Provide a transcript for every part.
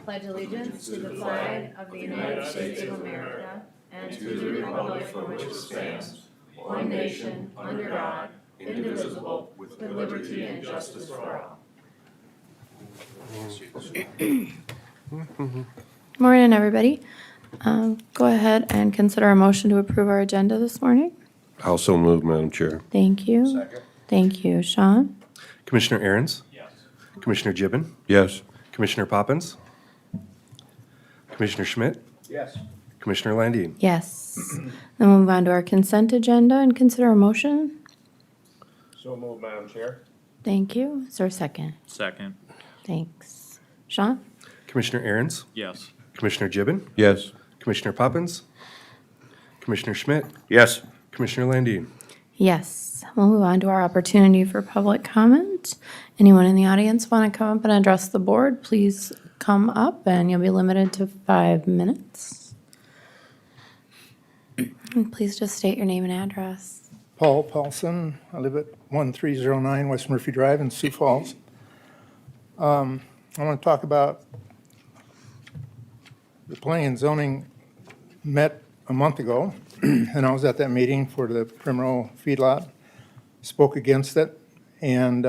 pledge allegiance to the flag of the United States of America and to the republic for which it stands, one nation, under God, indivisible, with liberty and justice for all. Morning, everybody. Go ahead and consider a motion to approve our agenda this morning. Also move, Madam Chair. Thank you. Second. Thank you. Sean? Commissioner Aaron's? Yes. Commissioner Gibbon? Yes. Commissioner Poppins? Commissioner Schmidt? Yes. Commissioner Landine? Yes. Then we'll move on to our consent agenda and consider a motion. So moved, Madam Chair. Thank you. Is there a second? Second. Thanks. Sean? Commissioner Aaron's? Yes. Commissioner Gibbon? Yes. Commissioner Poppins? Commissioner Schmidt? Yes. Commissioner Landine? Yes. We'll move on to our opportunity for public comment. Anyone in the audience want to come up and address the board, please come up and you'll be limited to 5 minutes. And please just state your name and address. Paul Paulson. I live at 1309 West Murphy Drive in Sioux Falls. I want to talk about the planning and zoning met a month ago, and I was at that meeting for the Primrose feedlot, spoke against it, and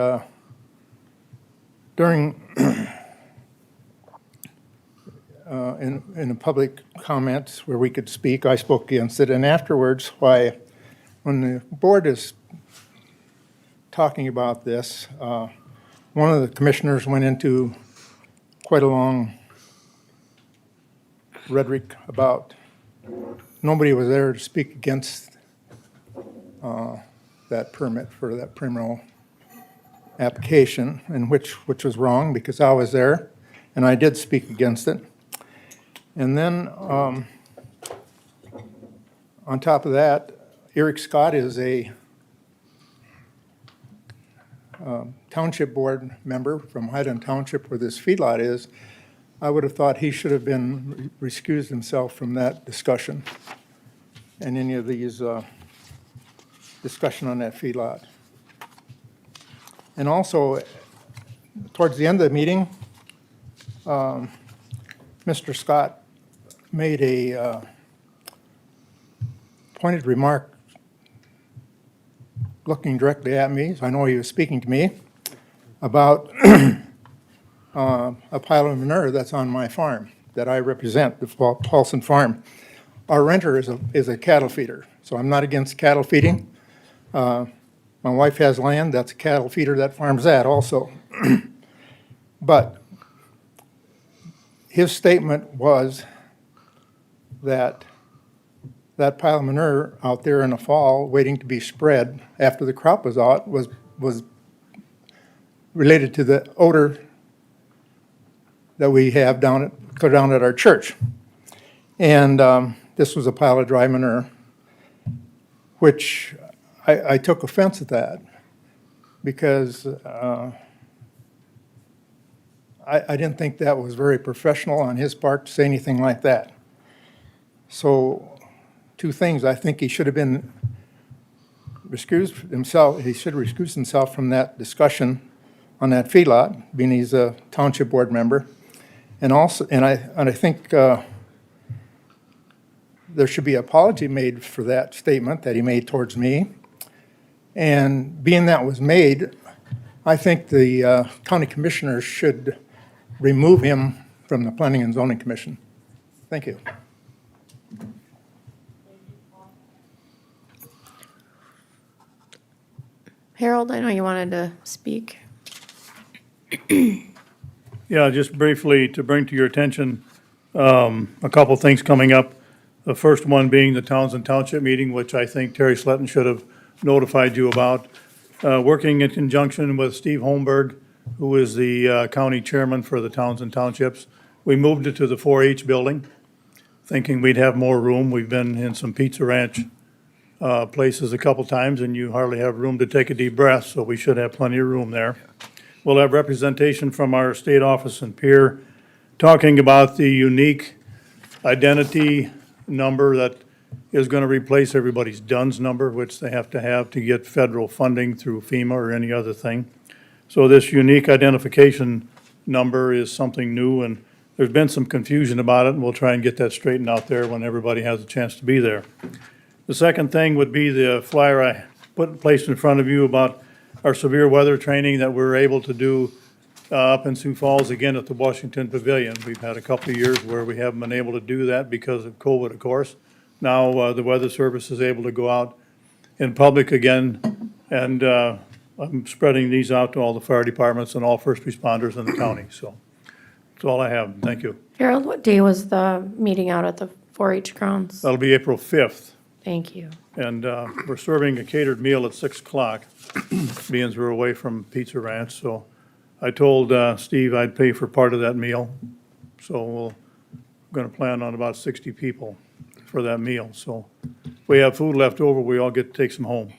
during in a public comment where we could speak, I spoke against it, and afterwards, when the board is talking about this, one of the commissioners went into quite a long rhetoric about nobody was there to speak against that permit for that Primrose application, and which was wrong because I was there and I did speak against it. And then on top of that, Eric Scott is a Township board member from Highland Township where this feedlot is. I would have thought he should have been recused himself from that discussion and any of these discussion on that feedlot. And also, towards the end of the meeting, Mr. Scott made a pointed remark looking directly at me, so I know he was speaking to me, about a pile of manure that's on my farm that I represent, the Paulson Farm. Our renter is a cattle feeder, so I'm not against cattle feeding. My wife has land, that's a cattle feeder that farms that also. But his statement was that that pile of manure out there in the fall waiting to be spread after the crop was out was related to the odor that we have down at our church. And this was a pile of dry manure, which I took offense at that because I didn't think that was very professional on his part to say anything like that. So, two things. I think he should have been recused himself. He should have recused himself from that discussion on that feedlot, being he's a township board member. And also, and I think there should be an apology made for that statement that he made towards me. And being that was made, I think the county commissioners should remove him from the Planning and Zoning Commission. Thank you. Harold, I know you wanted to speak. Yeah, just briefly to bring to your attention, a couple things coming up. The first one being the Townsend Township meeting, which I think Terry Sletton should have notified you about. Working in conjunction with Steve Holmberg, who is the county chairman for the Townsend Townships. We moved it to the 4-H building, thinking we'd have more room. We've been in some Pizza Ranch places a couple times, and you hardly have room to take a deep breath, so we should have plenty of room there. We'll have representation from our state office and peer talking about the unique identity number that is going to replace everybody's DUNS number, which they have to get federal funding through FEMA or any other thing. So this unique identification number is something new, and there's been some confusion about it, and we'll try and get that straightened out there when everybody has a chance to be there. The second thing would be the flyer I placed in front of you about our severe weather training that we're able to do up in Sioux Falls, again at the Washington Pavilion. We've had a couple of years where we haven't been able to do that because of COVID, of course. Now, the Weather Service is able to go out in public again, and I'm spreading these out to all the fire departments and all first responders in the county, so that's all I have. Thank you. Harold, what day was the meeting out at the 4-H grounds? That'll be April 5th, Thank you. and we're serving a catered meal at 6 o'clock, being we're away from Pizza Ranch, so I told Steve I'd pay for part of that meal, so we're gonna plan on about 60 people for that meal, so if we have food left over, we all get to take some home.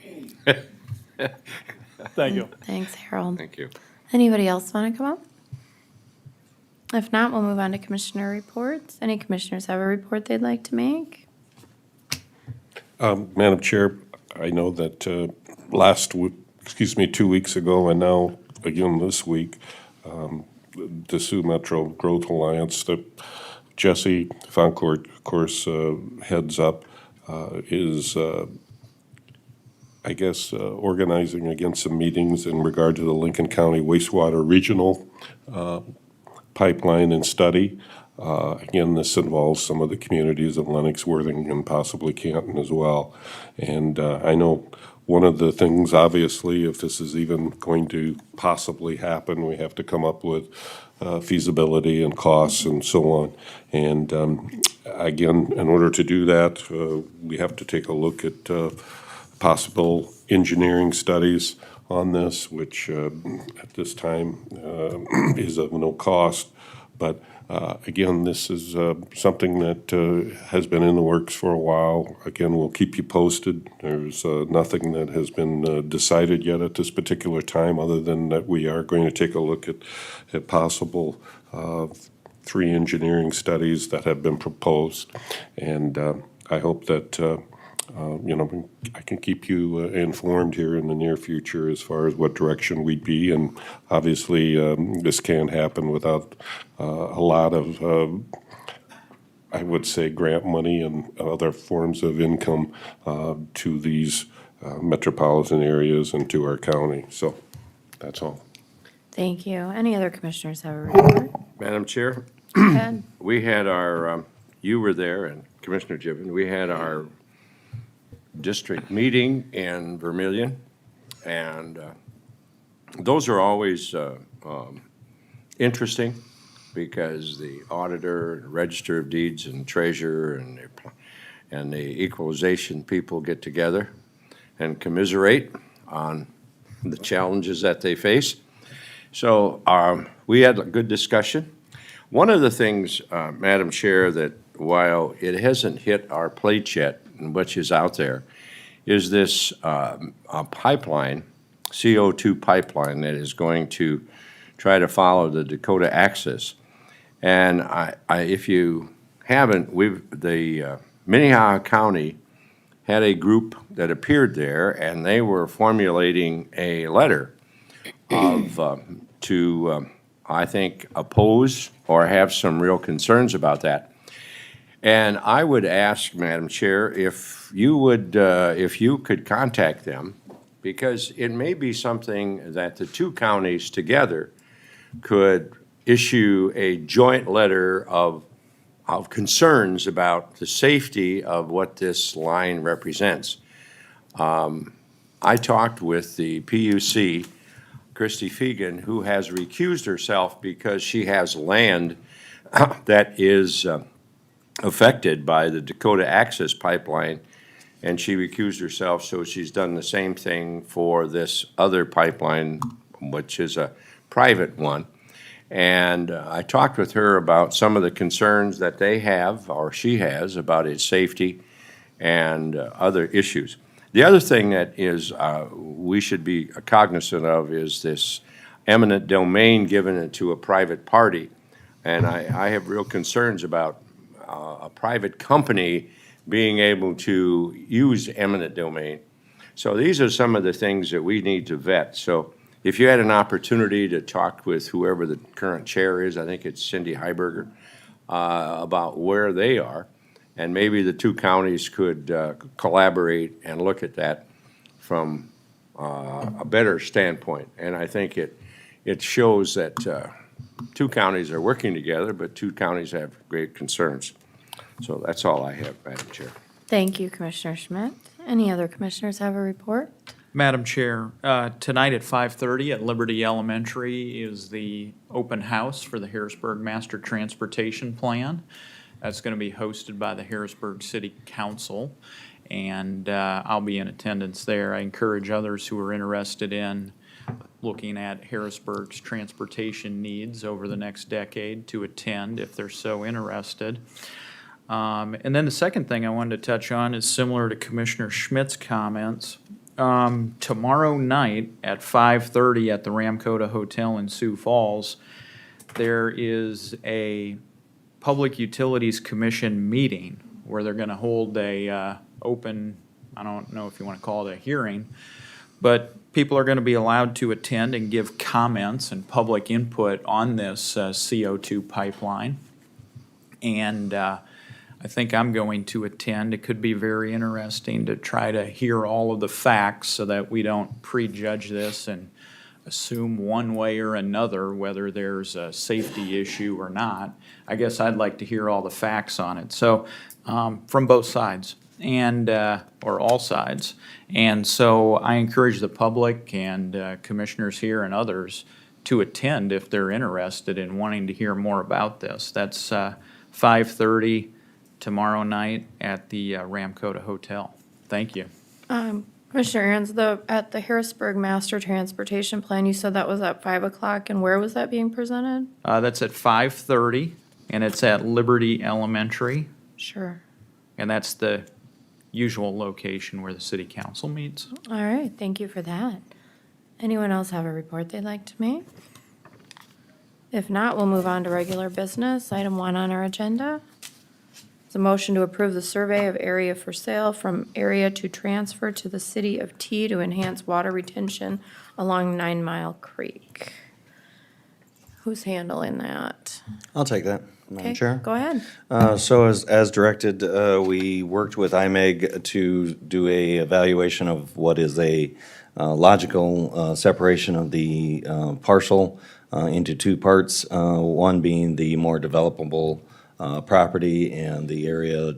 Thank you. Thanks, Harold. Thank you. Anybody else want to come up? If not, we'll move on to commissioner reports. Any commissioners have a report they'd like to make? Madam Chair, I know that 2 weeks ago, and now again this week, the Sioux Metro Growth Alliance that Jesse Foncourt, of course, heads up, is organizing against some meetings in regard to the Lincoln County wastewater regional pipeline and study. Again, this involves some of the communities of Lennox, Worthing, and possibly Canton as well. And I know one of the things, obviously, if this is even going to possibly happen, we have to come up with feasibility and costs and so on. And again, in order to do that, we have to take a look at possible engineering studies on this, which at this time is of no cost. But again, this is something that has been in the works for a while. Again, we'll keep you posted. There's nothing that has been decided yet at this particular time, other than that we are going to take a look at possible 3 engineering studies that have been proposed. And I hope that I can keep you informed here in the near future as far as what direction we'd be. And obviously, this can't happen without a lot of, I would say, grant money and other forms of income to these metropolitan areas and to our county. So that's all. Thank you. Any other commissioners have a report? Madam Chair, Go ahead. we had our, you were there, and Commissioner Gibbon, we had our district meeting in Vermillion, and those are always interesting because the auditor, register of deeds, and treasurer and the equalization people get together and commiserate on the challenges that they face. So we had a good discussion. One of the things, Madam Chair, that while it hasn't hit our plate yet, which is out there, is this pipeline, CO2 pipeline, that is going to try to follow the Dakota axis. And if you haven't, the Minnehaha County had a group that appeared there, and they were formulating a letter of to I think oppose or have some real concerns about that. And I would ask, Madam Chair, if you could contact them, because it may be something that the 2 counties together could issue a joint letter of concerns about the safety of what this line represents. I talked with the PUC, Christy Fegan, who has recused herself because she has land that is affected by the Dakota Access Pipeline, and she recused herself, so she's done the same thing for this other pipeline, which is a private one. And I talked with her about some of the concerns that they have, or she has, about its safety and other issues. The other thing that is we should be cognizant of is this eminent domain given to a private party. And I have real concerns about a private company being able to use eminent domain. So these are some of the things that we need to vet. So if you had an opportunity to talk with whoever the current chair is, I think it's Cindy Heiberger, about where they are, and maybe the two counties could collaborate and look at that from a better standpoint. And I think it shows that two counties are working together, but two counties have great concerns. So that's all I have, Madam Chair. Thank you, Commissioner Schmidt. Any other commissioners have a report? Madam Chair, tonight at 5:30 at Liberty Elementary is the open house for the Harrisburg Master Transportation Plan. That's going to be hosted by the Harrisburg City Council, and I'll be in attendance there. I encourage others who are interested in looking at Harrisburg's transportation needs over the next decade to attend if they're so interested. And then the second thing I wanted to touch on is similar to Commissioner Schmidt's comments. Tomorrow night at 5:30 at the Dakota Hotel in Sioux Falls, there is a Public Utilities Commission meeting where they're going to hold a open, I don't know if you want to call it a hearing, but people are going to be allowed to attend and give comments and public input on this CO2 pipeline. And I think I'm going to attend. It could be very interesting to try to hear all of the facts so that we don't prejudge this and assume one way or another whether there's a safety issue or not. I guess I'd like to hear all the facts on it. So from both sides and or all sides. And so I encourage the public and commissioners here and others to attend if they're interested in wanting to hear more about this. That's 5:30 tomorrow night at the Dakota Hotel. Thank you. Commissioner Aaron's, at the Harrisburg Master Transportation Plan, you said that was at 5 o'clock, and where was that being presented? That's at 5:30, and it's at Liberty Elementary, Sure. and that's the usual location where the city council meets. All right, thank you for that. Anyone else have a report they'd like to make? If not, we'll move on to regular business. Item 1 on our agenda. It's a motion to approve the survey of area for sale from area to transfer to the city of T to enhance water retention along 9 Mile Creek. Who's handling that? I'll take that, Madam Okay, Chair. go ahead. So as directed, we worked with IMEG to do a evaluation of what is a logical separation of the parcel into two parts, one being the more developable property and the area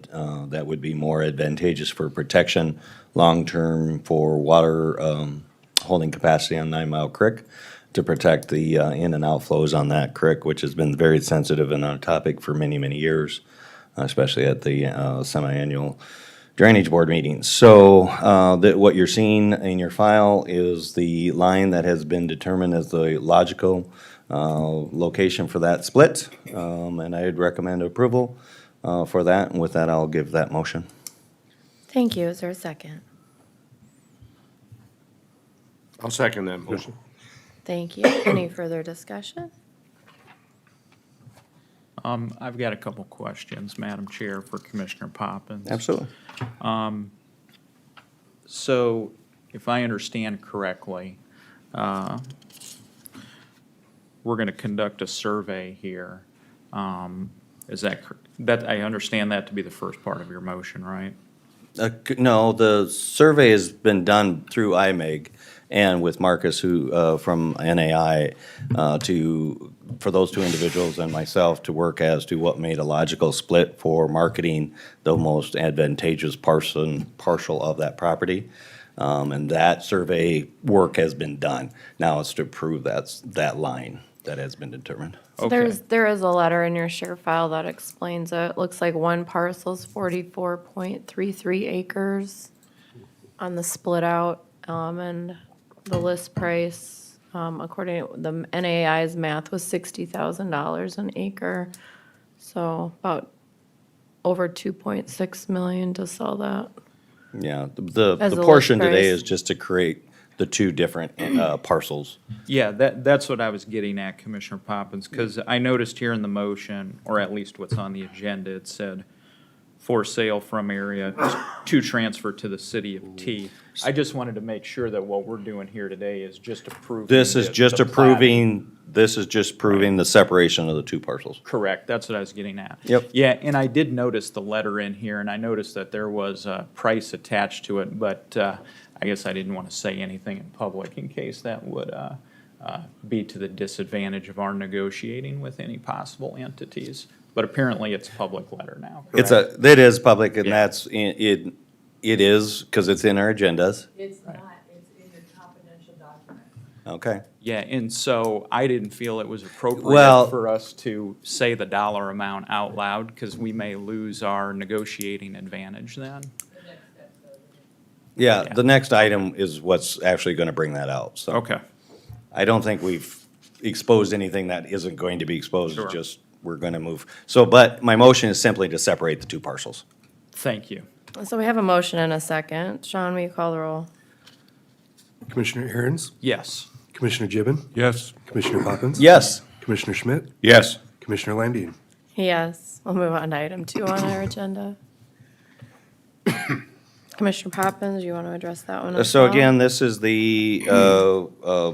that would be more advantageous for protection long-term for water holding capacity on 9 Mile Creek to protect the in and outflows on that creek, which has been very sensitive and on topic for many, many years, especially at the semi-annual drainage board meetings. So what you're seeing in your file is the line that has been determined as the logical location for that split, and I'd recommend approval for that, and with that, I'll give that motion. Thank you. Is there a second? I'll second that motion. Thank you. Any further discussion? I've got a couple questions, Madam Chair, for Commissioner Poppins. Absolutely. So, if I understand correctly, we're going to conduct a survey here. Is that I understand that to be the first part of your motion, right? No, the survey has been done through IMEG and with Marcus, who from NAI, for those two individuals and myself to work as to what made a logical split for marketing the most advantageous parcel of that property. And that survey work has been done. Now it's to prove that line that has been determined. So there is a letter in your share file that explains it. It looks like one parcel's 44.33 acres on the split out, and the list price, according to the NAI's math, was $60,000 an acre. So about over 2.6 million to sell that. Yeah, the As a portion list today price. is just to create the two different parcels. Yeah, that's what I was getting at, Commissioner Poppins, because I noticed here in the motion, or at least what's on the agenda, it said for sale from area to transfer to the city of T. I just wanted to make sure that what we're doing here today is just approving. This is just the plating. approving the separation of the two parcels. Correct, that's what I was getting at. Yep. Yeah, and I did notice the letter in here, and I noticed that there was a price attached to it, but I guess I didn't want to say anything in public in case that would be to the disadvantage of our negotiating with any possible entities. But apparently it's a public letter now, correct? It is public, and Yeah. it is, because it's in our agendas. It's not, it's in a confidential document. Okay. Yeah, and so I didn't feel it was appropriate Well- for us to say the dollar amount out loud, because we may lose our negotiating advantage then. Yeah, Yeah. the next item is what's actually going to bring that out, so. Okay, I don't think we've exposed anything that isn't going to be exposed, Sure. it's just, we're going to move. So, but my motion is simply to separate the two parcels. thank you. So we have a motion and a second. Sean, will you call the roll? Commissioner Aaron's, Yes. Commissioner Gibbon, Yes. Commissioner Poppins. Yes. Commissioner Schmidt, Yes. Commissioner Landine. Yes, we'll move on to item 2 on our agenda. Commissioner Poppins, you want to address that one as So well? again, this is the,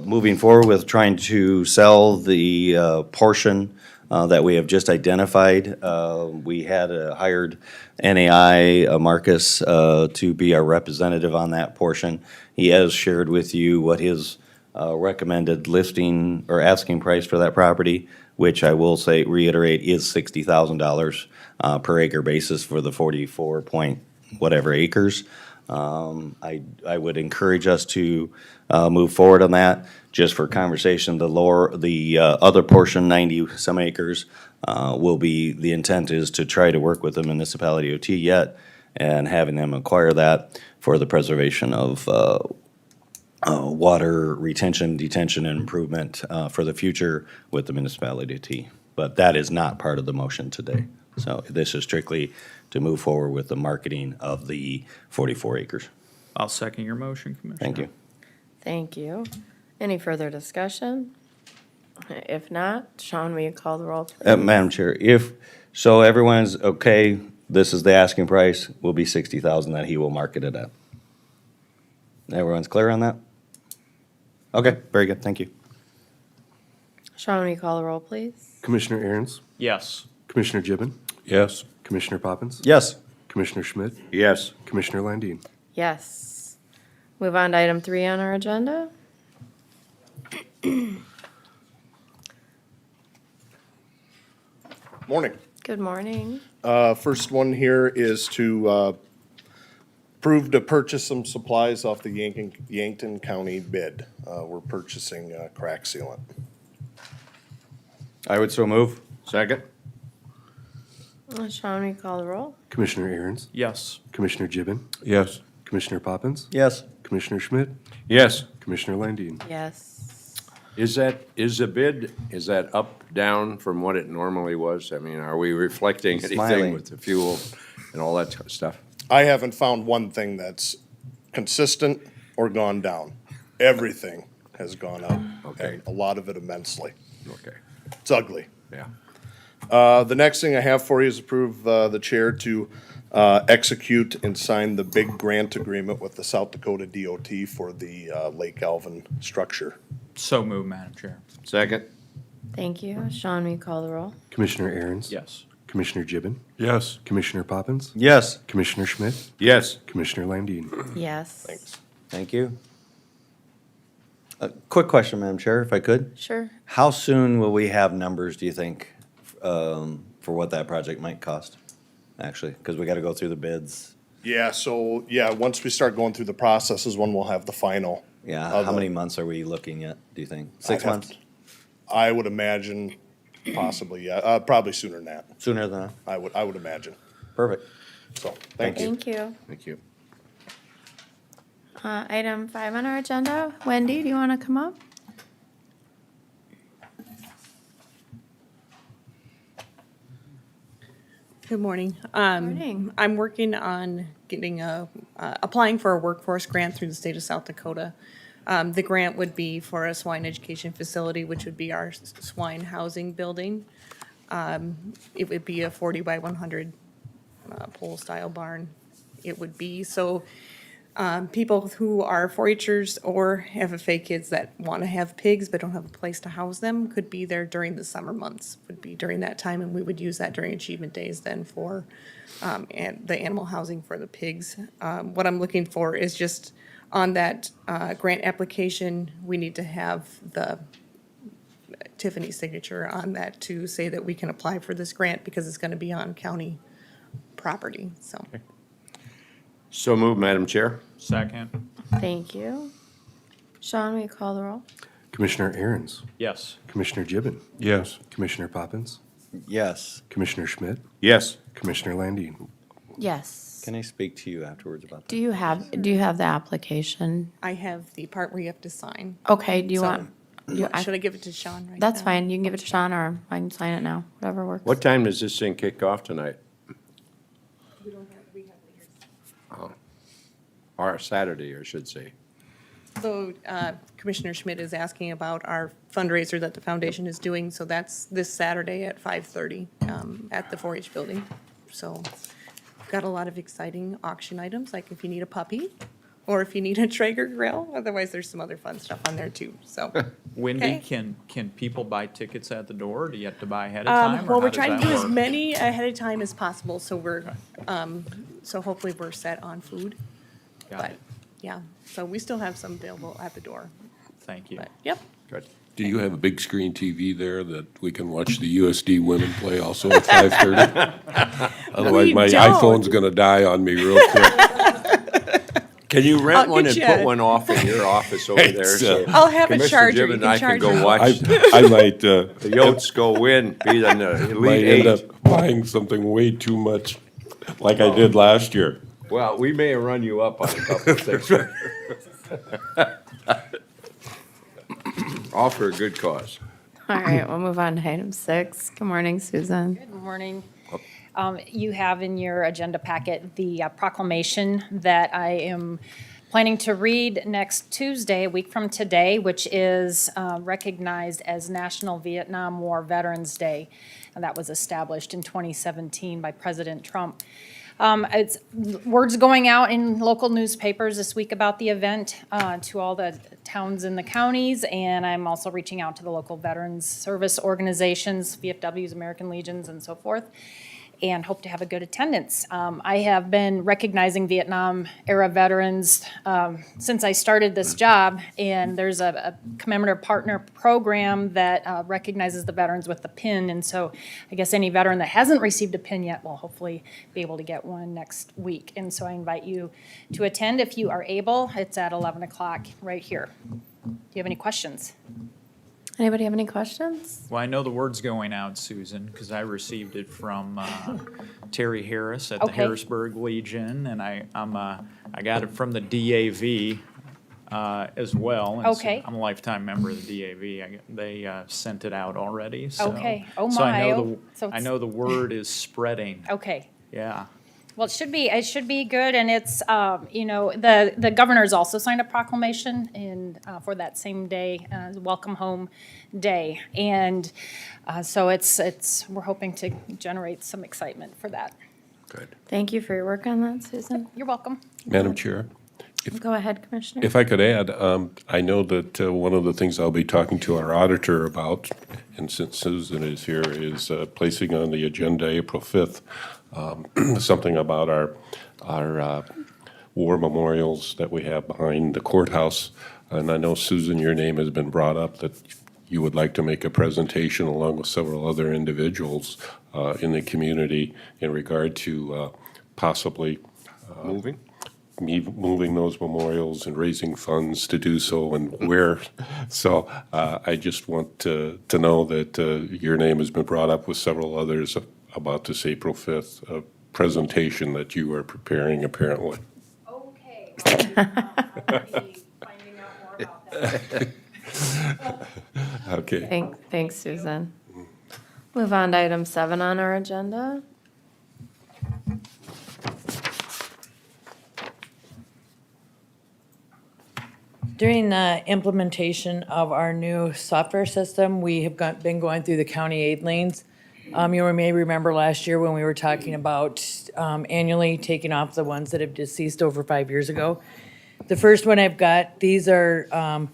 moving forward with trying to sell the portion that we have just identified. We had hired NAI Marcus to be our representative on that portion. He has shared with you what his recommended listing or asking price for that property, which I will say, reiterate, is $60,000 per acre basis for the 44 point whatever acres. I would encourage us to move forward on that. Just for conversation, the other portion, 90-some acres, the intent is to try to work with the municipality of T yet and having them acquire that for the preservation of water retention, detention, and improvement for the future with the municipality of T. But that is not part of the motion today. So this is strictly to move forward with the marketing of the 44 acres. I'll second your motion, Commissioner. Thank you. Thank you. Any further discussion? If not, Sean, will you call the roll? please? Madam Chair, so everyone's okay, this is the asking price, will be 60,000 that he will market it at. Everyone's clear on that? Okay, very good, thank you. Sean, will you call the roll, please? Commissioner Aaron's, Yes. Commissioner Gibbon, Yes. Commissioner Poppins. Yes. Commissioner Schmidt, Yes. Commissioner Landine. Yes. Move on to item 3 on our agenda. Morning. Good morning. First one here is to approve to purchase some supplies off the Yankton County bid. We're purchasing crack sealant. I would so move. Second? Sean, will you call the roll? Commissioner Aaron's, Yes. Commissioner Gibbon, Yes. Commissioner Poppins, Yes. Commissioner Schmidt, Yes. Commissioner Landine. Yes. Is the bid, is that up, down from what it normally was? I mean, are we reflecting He's anything smiling. with the fuel and all that stuff? I haven't found one thing that's consistent or gone down. Everything has gone up. Okay. And a lot of it immensely. Okay, It's ugly. yeah. The next thing I have for you is approve the chair to execute and sign the big grant agreement with the South Dakota DOT for the Lake Alvin structure. So moved, Madam Chair. Second? Thank you. Sean, will you call the roll? Commissioner Aaron's. Yes. Commissioner Gibbon, Yes. Commissioner Poppins, Yes. Commissioner Schmidt, Yes. Commissioner Landine. Yes. Thanks. Thank you. Quick question, Madam Chair, if I could. Sure. How soon will we have numbers, do you think, for what that project might cost? Actually, because we got to go through the bids. Yeah, so, yeah, once we start going through the process is when we'll have the final. Yeah, of how the- many months are we looking at, do you think? I'd 6 have months? I would imagine possibly, yeah, probably sooner than that. Sooner than that? I would imagine. Perfect. So, thank you. Thank you. Thank you. Item 5 on our agenda. Wendy, do you want to come up? Good morning. Morning. I'm working on getting applying for a workforce grant through the state of South Dakota. The grant would be for a swine education facility, which would be our swine housing building. It would be a 40 by 100 pole-style barn it would be. So people who are 4-H'ers or FFA kids that want to have pigs but don't have a place to house them could be there during the summer months, would be during that time, and we would use that during achievement days then for and the animal housing for the pigs. What I'm looking for is just on that grant application, we need to have the Tiffany's signature on that to say that we can apply for this grant because it's going to be on county property, so. So moved, Madam Chair. Second. Thank you. Sean, will you call the roll? Commissioner Aaron's, Yes. Commissioner Gibbon, Yes. Commissioner Poppins, Yes. Commissioner Schmidt, Yes. Commissioner Landine. Yes. Can I speak to you afterwards about that? Do you have the application? I have the part where you have to sign. Okay, do you So, want? Should I give it to Sean right now? That's fine. You can give it to Sean or I can sign it now, whatever works. What time does this thing kick off tonight? Or Saturday, I should say. So Commissioner Schmidt is asking about our fundraiser that the foundation is doing, so that's this Saturday at 5:30 at the 4-H building. So we've got a lot of exciting auction items, like if you need a puppy or if you need a Traeger grill. Otherwise, there's some other fun stuff on there too, so. Wendy, Okay. can people buy tickets at the door? Or do you have to buy ahead of time? or Well, how we're does trying to that do as work? many ahead of time as possible, so so hopefully we're set on food. Got But, it. yeah, so we still have some available at the door, Thank you. but, yep. Good. Do you have a big screen TV there that we can watch the USD women play also at 5:30? Otherwise, We my don't. iPhone's gonna die on me real quick. Can you rent I'll one get and you put a- one off in your office over there? It's, So I'll have a Commissioner charger. Gibbon You and can I can charge go it. watch I might, the Yotes go win, be in the might Elite end Eight. up buying something way too much, like I did last year. Well, we may run you up on a couple of things. All for a good cause. All right, we'll move on to item 6. Good morning, Susan. Good morning. You have in your agenda packet the proclamation that I am planning to read next Tuesday, a week from today, which is recognized as National Vietnam War Veterans Day. And that was established in 2017 by President Trump. It's words going out in local newspapers this week about the event to all the towns in the counties, and I'm also reaching out to the local veterans service organizations, VFWs, American Legions, and so forth, and hope to have a good attendance. I have been recognizing Vietnam-era veterans since I started this job, and there's a commemorative partner program that recognizes the veterans with the pin, and so I guess any veteran that hasn't received a pin yet will hopefully be able to get one next week. And so I invite you to attend if you are able. It's at 11 o'clock right here. Do you have any questions? Anybody have any questions? Well, I know the word's going out, Susan, because I received it from Terry Harris at the Okay. Harrisburg Legion, and I got it from the DAV as well. and so Okay. I'm a lifetime member of the DAV. They sent it out already, so. Okay. Oh, So I my. know Oh, so I it's- know the word is spreading. Okay. Yeah. Well, it should be good, and it's, the governor's also signed a proclamation for that same day, Welcome Home Day. And so we're hoping to generate some excitement for that. Good. Thank you for your work on that, Susan. You're welcome. Madam Chair, Go ahead, Commissioner. if I could add, I know that one of the things I'll be talking to our auditor about, and since Susan is here, is placing on the agenda April 5th, something about our war memorials that we have behind the courthouse. And I know, Susan, your name has been brought up that you would like to make a presentation along with several other individuals in the community in regard to possibly moving those memorials and raising funds to do so and where. So I just want to know that your name has been brought up with several others about this April 5th presentation that you are preparing apparently. Okay. I'll be finding out more about that. Okay. Thanks, Susan. Move on to item 7 on our agenda. During the implementation of our new software system, we have been going through the county aid liens, You may remember last year when we were talking about annually taking off the ones that have deceased over 5 years ago. The first one I've got, these are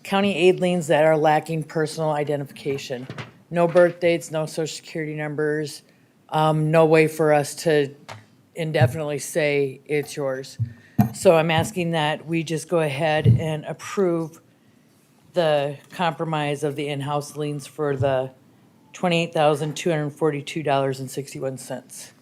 county aid liens that are lacking personal identification. No birth dates, no social security numbers, no way for us to indefinitely say it's yours. So I'm asking that we just go ahead and approve the compromise of the in-house liens for the $28,242.61.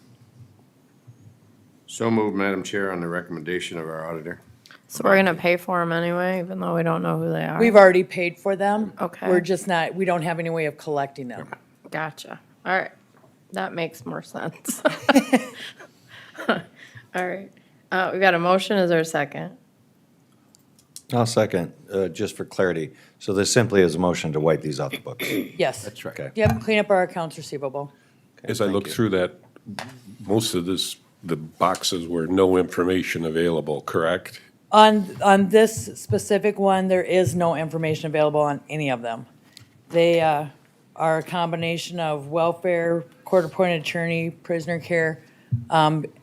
So moved, Madam Chair, on the recommendation of our auditor. So we're gonna pay for them anyway, even though we don't know who they are? We've already paid for them. Okay. We're just not, we don't have any way of collecting them. Gotcha. All right. That makes more sense. All right. We got a motion. Is there a second? I'll second, just for clarity. So this simply is a motion to wipe these off the books. Yes. That's right. Okay. Yep, clean up our accounts receivable. As I look through that, most of this, the boxes were no information available, correct? On this specific one, there is no information available on any of them. They are a combination of welfare, court-appointed attorney, prisoner care,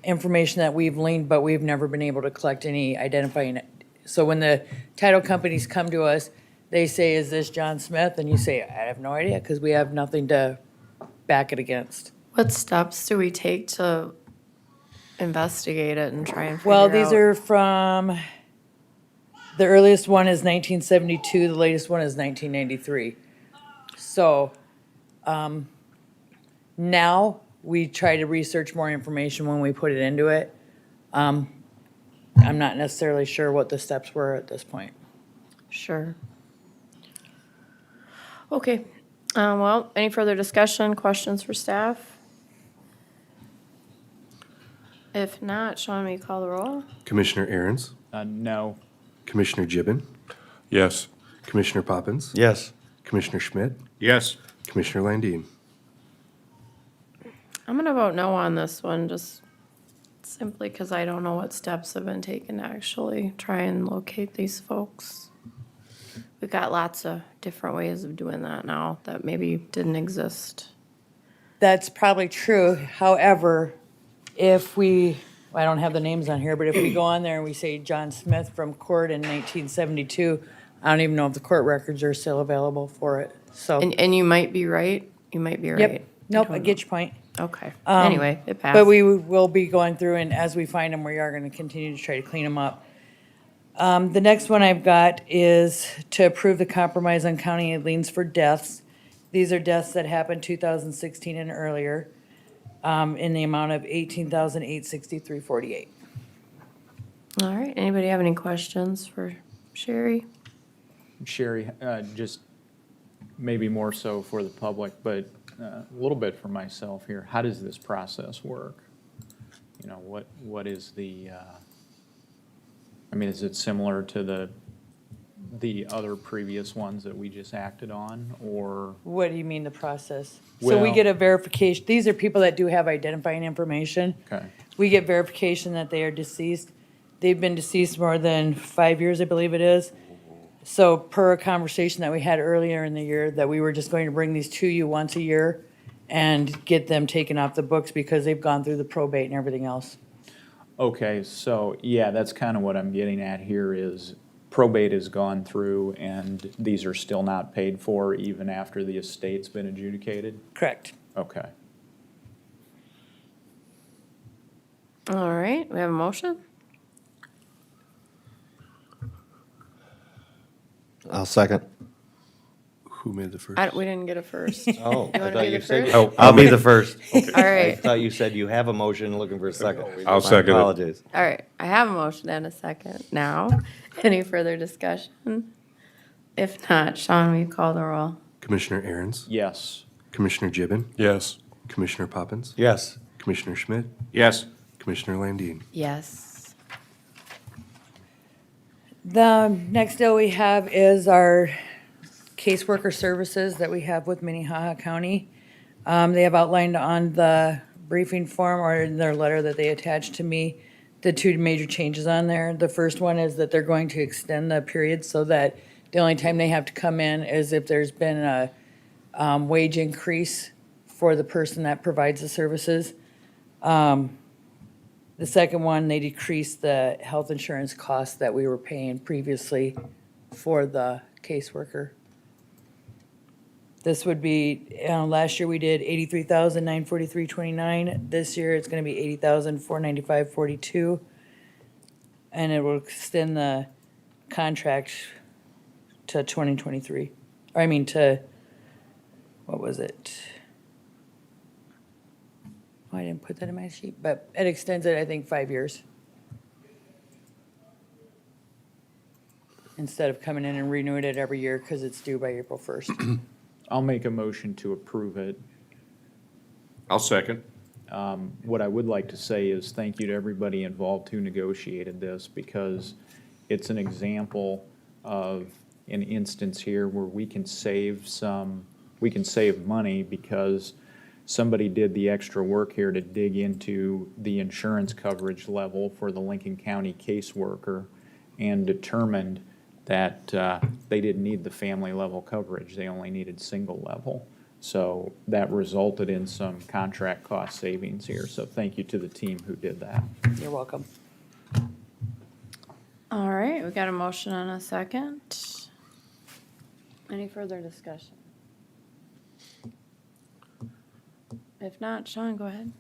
information that we've liened, but we've never been able to collect any identifying. So when the title companies come to us, they say, "Is this John Smith?" And you say, "I have no idea," because we have nothing to back it against. What steps do we take to investigate it and try and figure Well, out? these are from, the earliest one is 1972, the latest one is 1993. So, now we try to research more information when we put it into it. I'm not necessarily sure what the steps were at this point. Sure. Okay. Well, any further discussion, questions for staff? If not, Sean, will you call the roll? Commissioner Aaron's, No. Commissioner Gibbon, Yes. Commissioner Poppins, Yes. Commissioner Schmidt, Yes. Commissioner Landine. I'm gonna vote no on this one, just simply because I don't know what steps have been taken to actually try and locate these folks. We've got lots of different ways of doing that now that maybe didn't exist. That's probably true. However, if we, I don't have the names on here, but if we go on there and we say John Smith from court in 1972, I don't even know if the court records are still available for it, so. And you might be right, you might be right. Yep, nope, I get your point. Okay, anyway, it passed. But we will be going through, and as we find them, we are gonna continue to try to clean them up. The next one I've got is to approve the compromise on county aid liens for deaths. These are deaths that happened 2016 and earlier, in the amount of $18,863.48. All right, anybody have any questions for Sherry? Sherry, just maybe more so for the public, but a little bit for myself here. How does this process work? You know, what is the, I mean, is it similar to the other previous ones that we just acted on, or? What do you mean the process? So we Well- get a verification, these are people that do have identifying information. Okay, We get verification that they are deceased. They've been deceased more than 5 years, I believe it is. So per a conversation that we had earlier in the year, that we were just going to bring these to you once a year and get them taken off the books because they've gone through the probate and everything else. okay, so, yeah, that's kind of what I'm getting at here is probate has gone through and these are still not paid for even after the estate's been adjudicated? Correct. Okay. All right, we have a motion? I'll second. Who made the first? We didn't get a first. Oh, You wanna be the first? Oh, I'll be the first. All I right, thought you said you have a motion looking for a second. I'll second it. My apologies. all right, I have a motion and a second now. Any further discussion? If not, Sean, will you call the roll? Commissioner Aaron's, Yes. Commissioner Gibbon, Yes. Commissioner Poppins, Yes. Commissioner Schmidt, Yes. Commissioner Landine. Yes. The next deal we have is our caseworker services that we have with Minnehaha County. They have outlined on the briefing form or in their letter that they attached to me, the two major changes on there. The first one is that they're going to extend the period so that the only time they have to come in is if there's been a wage increase for the person that provides the services. The second one, they decreased the health insurance costs that we were paying previously for the caseworker. This would be, last year we did 83,943.29. This year it's gonna be 80,495.42. And it will extend the contract to 2023. Or I mean to, what was it? Oh, I didn't put that in my sheet, but it extends it, I think, 5 years. Instead of coming in and renewing it every year because it's due by April 1st. I'll make a motion to approve it. I'll second. What I would like to say is thank you to everybody involved who negotiated this, because it's an example of an instance here where we can save money because somebody did the extra work here to dig into the insurance coverage level for the Lincoln County caseworker and determined that they didn't need the family level coverage, they only needed single level. So that resulted in some contract cost savings here. So thank you to the team who did that. You're welcome. All right, we got a motion and a second. Any further discussion? If not, Sean, go ahead.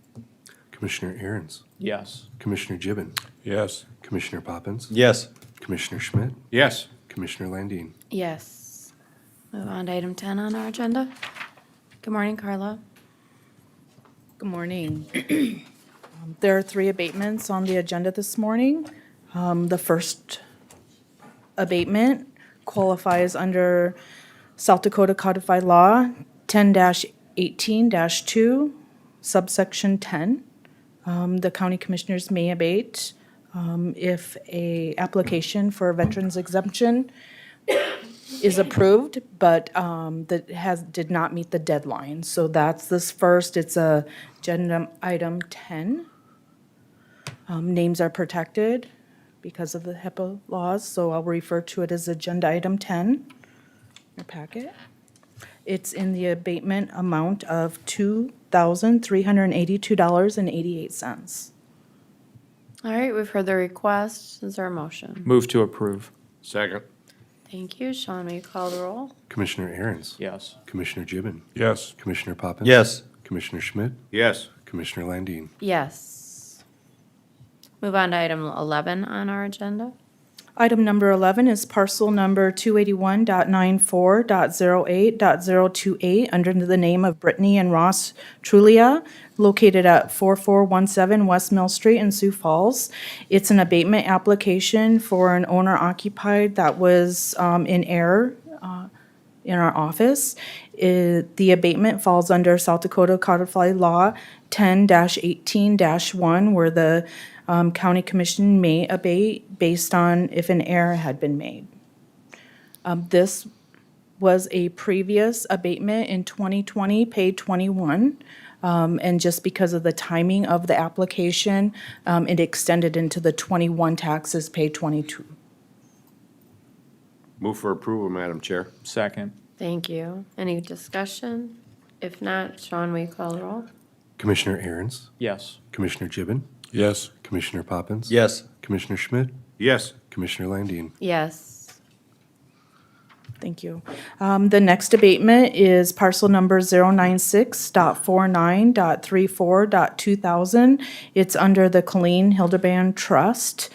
Commissioner Aaron's, Yes. Commissioner Gibbon, Yes. Commissioner Poppins, Yes. Commissioner Schmidt, Yes. Commissioner Landine. Yes. Move on to item 10 on our agenda. Good morning, Carla. Good morning. There are 3 abatements on the agenda this morning. The first abatement qualifies under South Dakota Codified Law 10-18-2, subsection 10. The county commissioners may abate if a application for a veteran's exemption is approved, but that did not meet the deadline. So that's this first, it's agenda item 10. Names are protected because of the HIPAA laws, so I'll refer to it as agenda item 10, your packet. It's in the abatement amount of $2,382.88. All right, we've heard the request. Is there a motion? Move to approve. Second. Thank you. Sean, will you call the roll? Commissioner Aaron's, Yes. Commissioner Gibbon, Yes. Commissioner Poppins. Yes. Commissioner Schmidt, Yes. Commissioner Landine. Yes. Move on to item 11 on our agenda. Item number 11 is parcel number 281.94.08.028 under the name of Brittany and Ross Trulia, located at 4417 West Mill Street in Sioux Falls. It's an abatement application for an owner occupied that was in error in our office. The abatement falls under South Dakota Codified Law 10-18-1, where the county commission may abate based on if an error had been made. This was a previous abatement in 2020, paid 21. And just because of the timing of the application, it extended into the 21 taxes paid 22. Move for approval, Madam Chair. Second. Thank you. Any discussion? If not, Sean, will you call the roll? Commissioner Aaron's, Yes. Commissioner Gibbon, Yes. Commissioner Poppins. Yes. Commissioner Schmidt, Yes. Commissioner Landine. Yes. Thank you. The next abatement is parcel number 096.49.34.2000. It's under the Colleen Hildebrand Trust.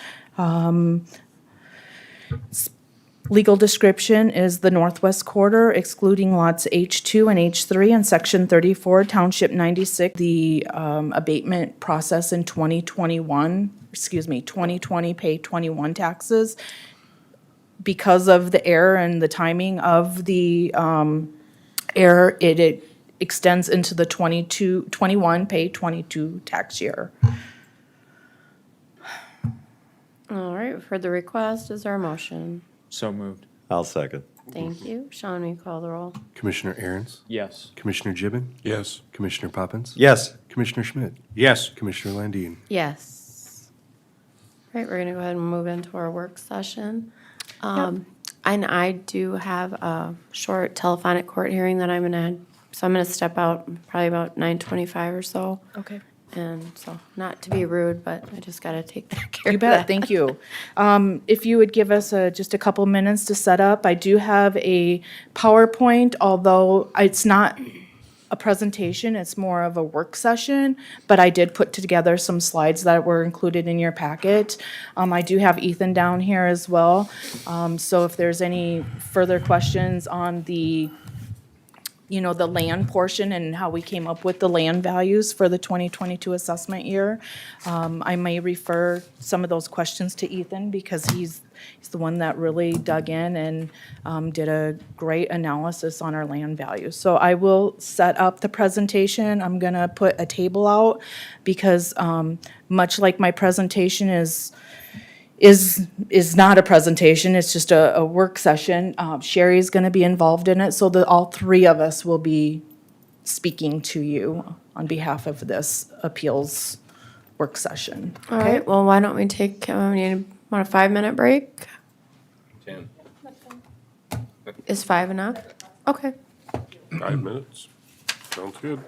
Legal description is the northwest quarter excluding lots H2 and H3 in section 34, Township 96. The abatement process in 2020 paid 21 taxes. Because of the error and the timing of the error, it extends into the 21 pay 22 tax year. All right, we've heard the request. Is there a motion? So moved. I'll second. Thank you. Sean, will you call the roll? Commissioner Aaron's, Yes. Commissioner Gibbon, Yes. Commissioner Poppins. Yes. Commissioner Schmidt, Yes. Commissioner Landine. Yes. All right, we're gonna go ahead and move into our work session. And I do have a short telephonic court hearing that I'm gonna So I'm gonna step out probably about 9:25 or so. Okay. And so, not to be rude, but I just gotta take that care You of that. bet, thank you. If you would give us just a couple minutes to set up, I do have a PowerPoint, although it's not a presentation, it's more of a work session, but I did put together some slides that were included in your packet. I do have Ethan down here as well, so if there's any further questions on the the land portion and how we came up with the land values for the 2022 assessment year. I may refer some of those questions to Ethan because he's the one that really dug in and did a great analysis on our land values. So I will set up the presentation. I'm gonna put a table out because much like my presentation is not a presentation, it's just a work session. Sherry's gonna be involved in it, so that all three of us will be speaking to you on behalf of this appeals work session. All right, well, why don't we take, want a 5-minute break? 10. Is 5 enough? Okay. 5 minutes. Sounds good.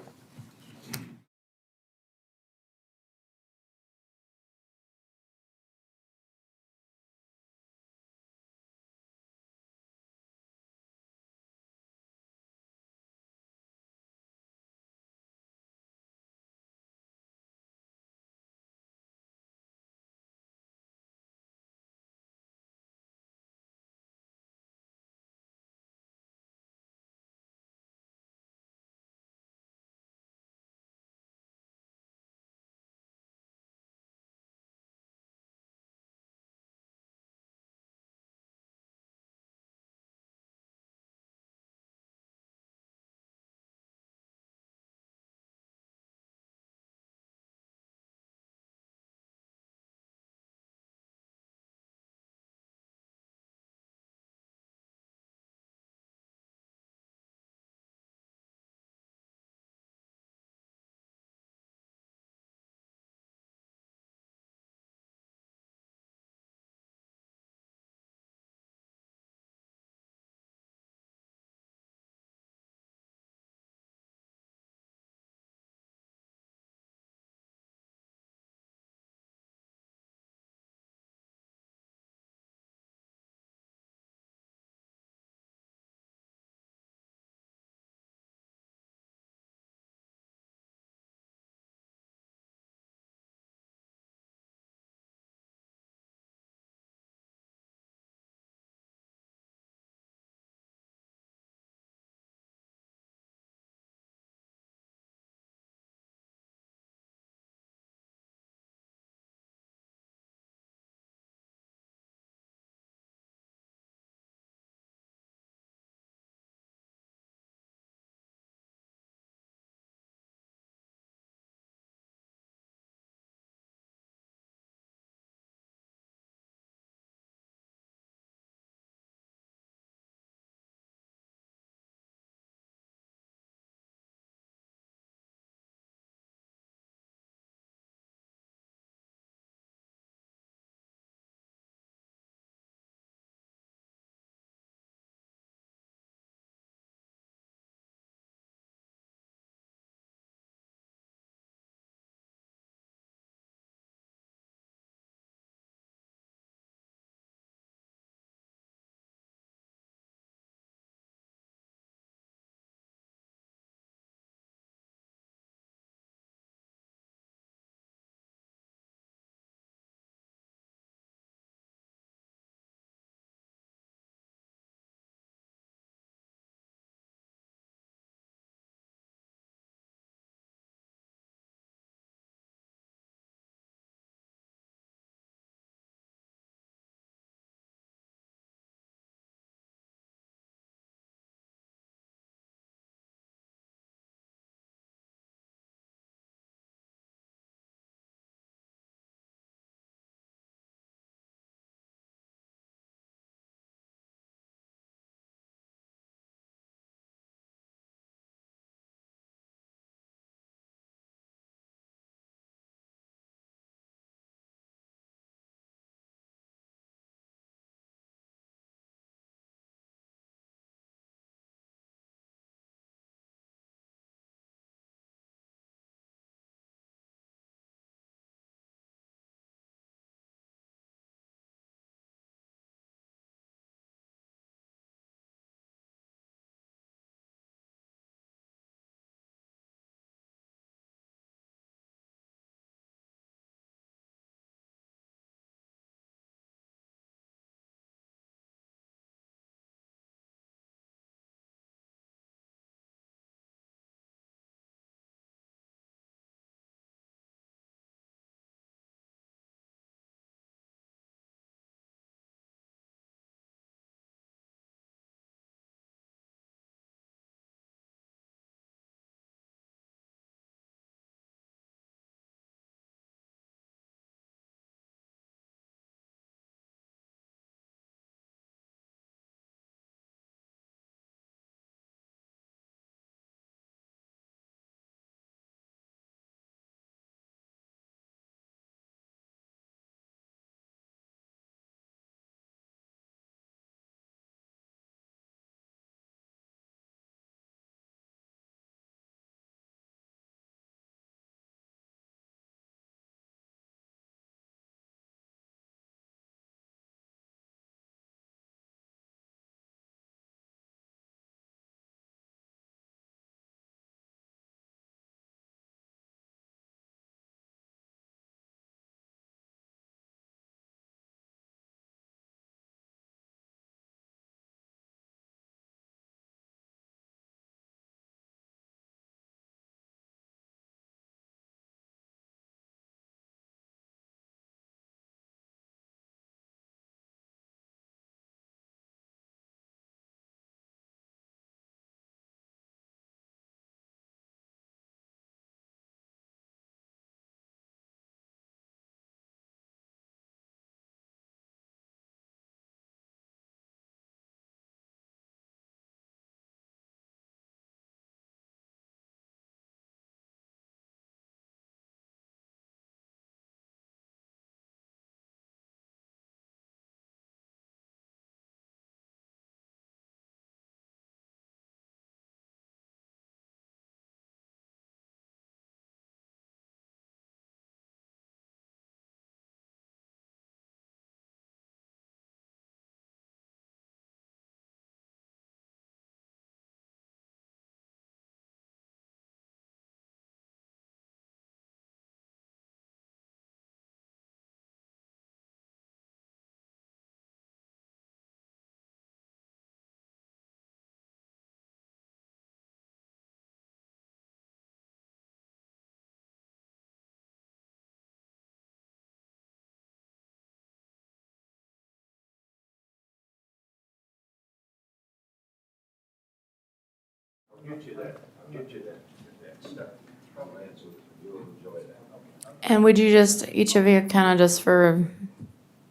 And would you just, each of you, kind of just for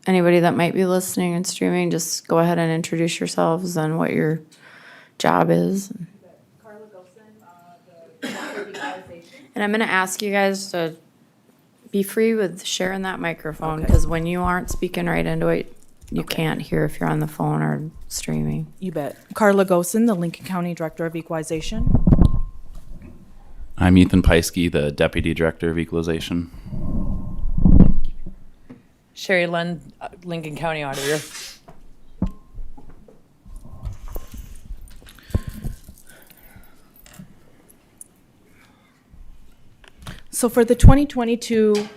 anybody that might be listening and streaming, just go ahead and introduce yourselves and what your job is? And I'm gonna ask you guys to be free with sharing that microphone, because when you aren't speaking right into it, you can't hear if you're on the phone or streaming. You bet. Carla Gosen, the Lincoln County Director of Equalization. I'm Ethan Pieskey, the Deputy Director of Equalization. Sherry Lund, Lincoln County Auditor. So for the 2022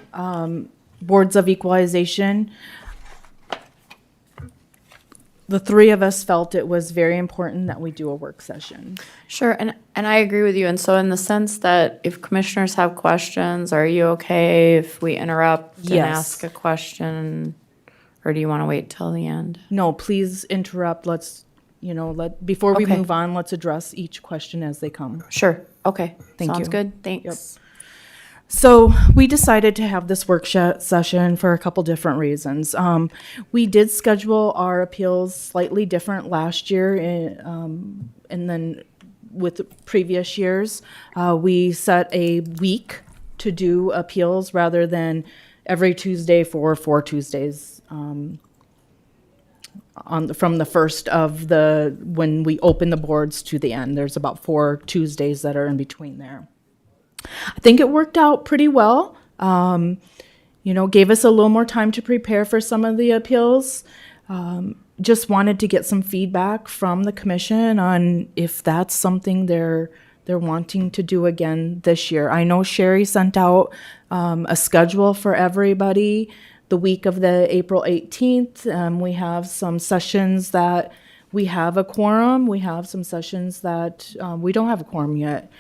Boards of Equalization, the three of us felt it was very important that we do a work session. Sure, and I agree with you. And so in the sense that if commissioners have questions, are you okay if we interrupt and Yes. ask a question? Or do you want to wait till the end? No, please interrupt. Let's, before we Okay. move on, let's address each question as they come. Sure, okay. Thank Sounds you. good, thanks. So we decided to have this work session for a couple different reasons. We did schedule our appeals slightly different last year, and then with previous years, we set a week to do appeals rather than every Tuesday for 4 Tuesdays. From the first of when we open the boards to the end, there's about 4 Tuesdays that are in between there. I think it worked out pretty well. Gave us a little more time to prepare for some of the appeals. Just wanted to get some feedback from the commission on if that's something they're wanting to do again this year. I know Sherry sent out a schedule for everybody the week of the April 18th. We have some sessions that we have a quorum. We have some sessions that we don't have a quorum yet.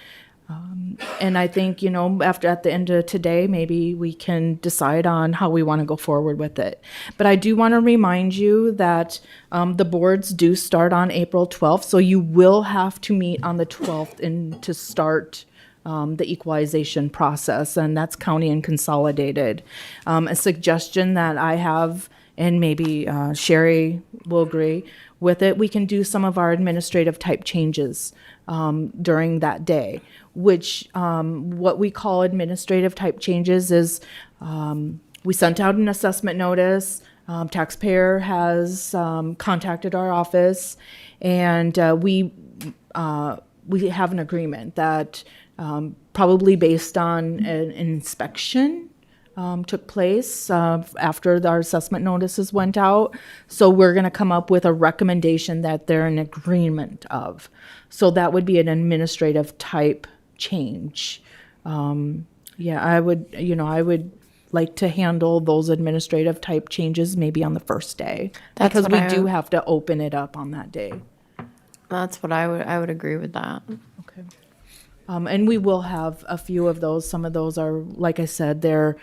And I think, at the end of today, maybe we can decide on how we want to go forward with it. But I do want to remind you that the boards do start on April 12th, so you will have to meet on the 12th to start the equalization process, and that's county and consolidated. A suggestion that I have, and maybe Sherry will agree with it, we can do some of our administrative type changes during that day, which what we call administrative type changes is we sent out an assessment notice. Taxpayer has contacted our office, and we have an agreement that probably based on an inspection took place after our assessment notices went out. So we're going to come up with a recommendation that they're in agreement of. So that would be an administrative type change. I would like to handle those administrative type changes maybe on the first day. That's because what we I- do have to open it up on that day. That's what I would agree with that. Okay. And we will have a few of those. Some of those are, like I said, they're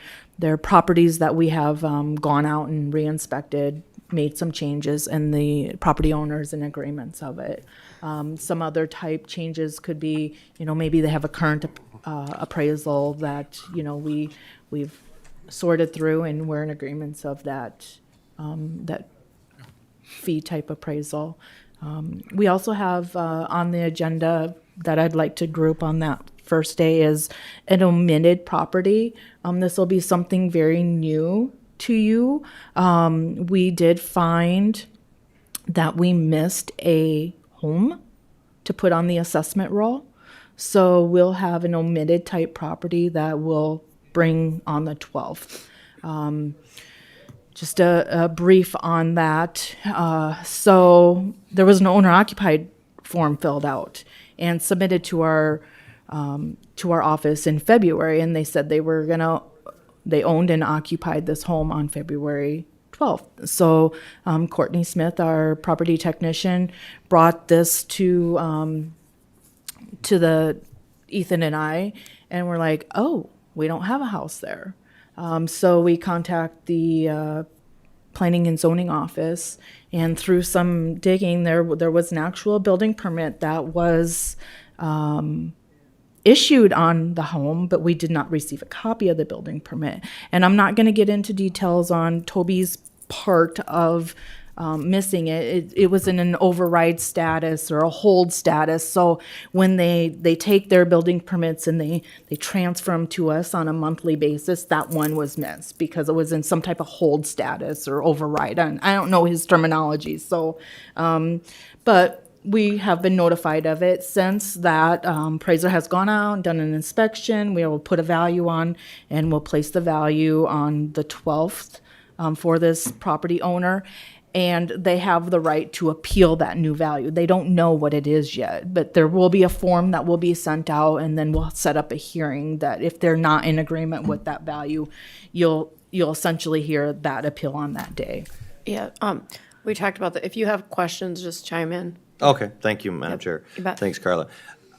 properties that we have gone out and re-inspected, made some changes, and the property owners in agreements of it. Some other type changes could be, maybe they have a current appraisal that, we've sorted through and we're in agreements of that, that fee type appraisal. We also have on the agenda that I'd like to group on that first day is an omitted property. This will be something very new to you. We did find that we missed a home to put on the assessment roll. So we'll have an omitted type property that we'll bring on the 12th. Just a brief on that. So there was an owner-occupied form filled out and submitted to our office in February, and they said they owned and occupied this home on February 12th. So Courtney Smith, our property technician, brought this to the Ethan and I, and we're like, oh, we don't have a house there. So we contact the planning and zoning office, and through some digging, there was an actual building permit that was issued on the home, but we did not receive a copy of the building permit. And I'm not going to get into details on Toby's part of missing it. It was in an override status or a hold status. So when they take their building permits and they transfer them to us on a monthly basis, that one was missed because it was in some type of hold status or override. And I don't know his terminology. So, but we have been notified of it since that appraiser has gone out and done an inspection. We will put a value on and we'll place the value on the 12th for this property owner. And they have the right to appeal that new value. They don't know what it is yet, but there will be a form that will be sent out, and then we'll set up a hearing that if they're not in agreement with that value, you'll essentially hear that appeal on that day. Yeah, we talked about that. If you have questions, just chime in. Okay, thank you, Madam Chair. you bet. Thanks, Carla.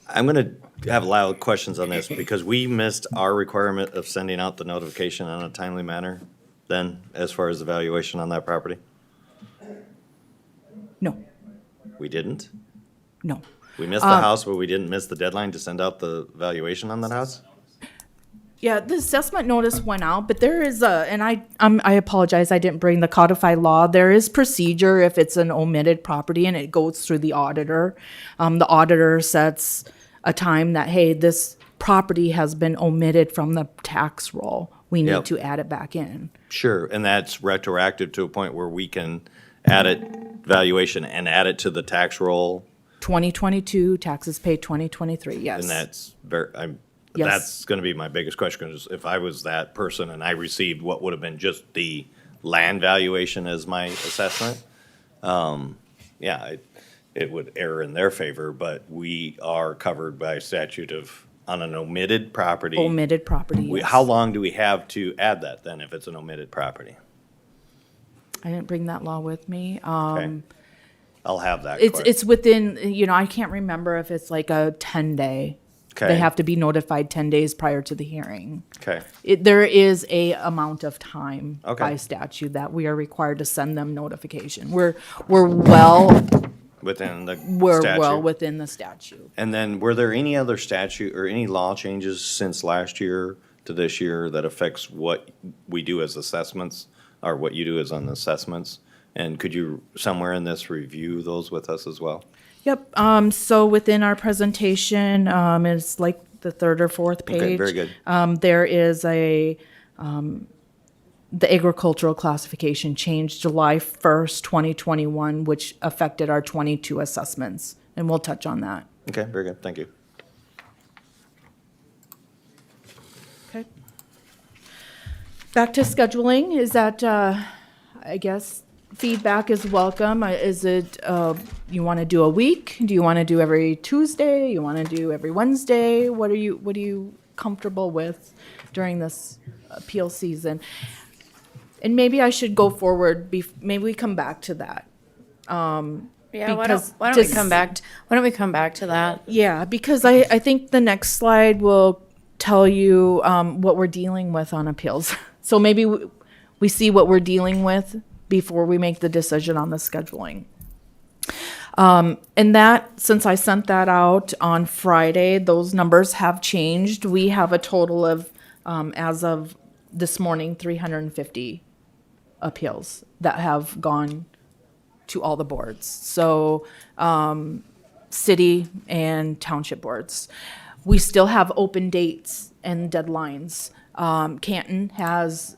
I'm going to have a lot of questions on this because we missed our requirement of sending out the notification in a timely manner then, as far as the valuation on that property. No, We didn't? no. We missed the house, but we didn't miss the deadline to send out the valuation on that house? Yeah, the assessment notice went out, but there is and I apologize, I didn't bring the codified law. There is procedure if it's an omitted property and it goes through the auditor. The auditor sets a time that, hey, this property has been omitted from the tax roll. We need Yep. to add it back in. Sure, and that's retroactive to a point where we can add it, valuation, and add it to the tax roll, 2022, taxes paid 2023, yes. and that's very, Yes. that's gonna be my biggest question, is if I was that person and I received what would have been just the land valuation as my assessment, it would err in their favor, but we are covered by statute of, on an omitted property. Omitted property, yes. How long do we have to add that then, if it's an omitted property? I didn't bring that law with me. Okay. I'll have that. It's within, I can't remember if it's like a 10-day. Okay. They have to be notified 10 days prior to the hearing. Okay, There is a amount of time Okay. by statute that we are required to send them notification. We're well within the well statute. within the statute. And then, were there any other statute or any law changes since last year to this year that affects what we do as assessments, or what you do as on assessments? And could you, somewhere in this, review those with us as well? Yep, so within our presentation, it's like the third or fourth page. Okay, very good. There is the agricultural classification changed July 1st, 2021, which affected our 22 assessments, and we'll touch on that. Okay, very good, thank you. Okay. Back to scheduling, is that, I guess, feedback is welcome. Is it, you want to do a week? Do you want to do every Tuesday? You want to do every Wednesday? What are you comfortable with during this appeal season? And maybe I should go forward, maybe we come back to that. Yeah, why Because don't we just- come back, why don't we come back to that? Yeah, because I think the next slide will tell you what we're dealing with on appeals. So maybe we see what we're dealing with before we make the decision on the scheduling. And that, since I sent that out on Friday, those numbers have changed. We have a total of, as of this morning, 350 appeals that have gone to all the boards. So, city and township boards. We still have open dates and deadlines. Canton has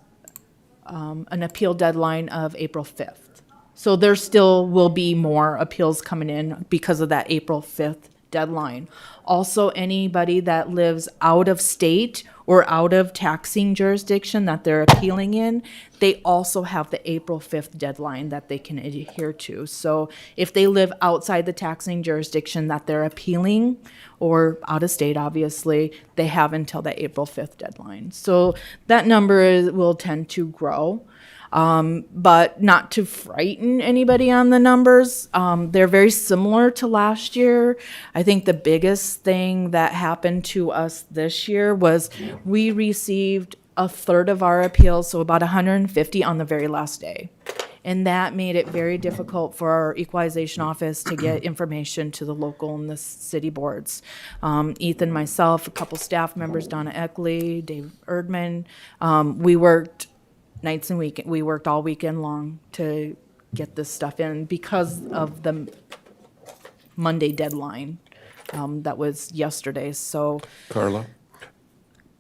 an appeal deadline of April 5th. So there still will be more appeals coming in because of that April 5th deadline. Also, anybody that lives out of state or out of taxing jurisdiction that they're appealing in, they also have the April 5th deadline that they can adhere to. So if they live outside the taxing jurisdiction that they're appealing, or out of state, obviously, they have until the April 5th deadline. So that number will tend to grow. But not to frighten anybody on the numbers. They're very similar to last year. I think the biggest thing that happened to us this year was we received a third of our appeals, so about 150 on the very last day. And that made it very difficult for our equalization office to get information to the local and the city boards. Ethan, myself, a couple staff members, Donna Eckley, Dave Erdman, we worked nights and weekend, we worked all weekend long to get this stuff in because of the Monday deadline. That was yesterday, so. Carla?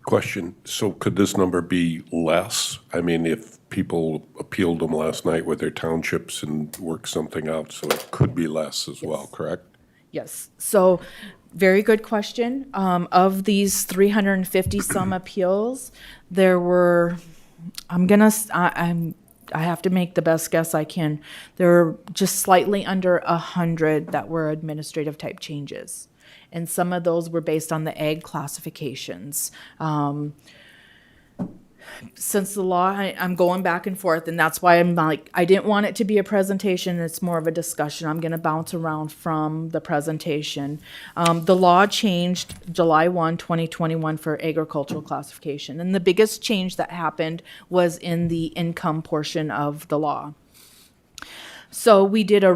Question, so could this number be less? I mean, if people appealed them last night with their townships and worked something out, so it could be less as well, correct? Yes, so, very good question. Of these 350 some appeals, there were, I have to make the best guess I can. There were just slightly under 100 that were administrative type changes. And some of those were based on the ag classifications. Since the law, I'm going back and forth, and that's why I'm like, I didn't want it to be a presentation, it's more of a discussion. I'm gonna bounce around from the presentation. The law changed July 1, 2021 for agricultural classification, and the biggest change that happened was in the income portion of the law. So we did a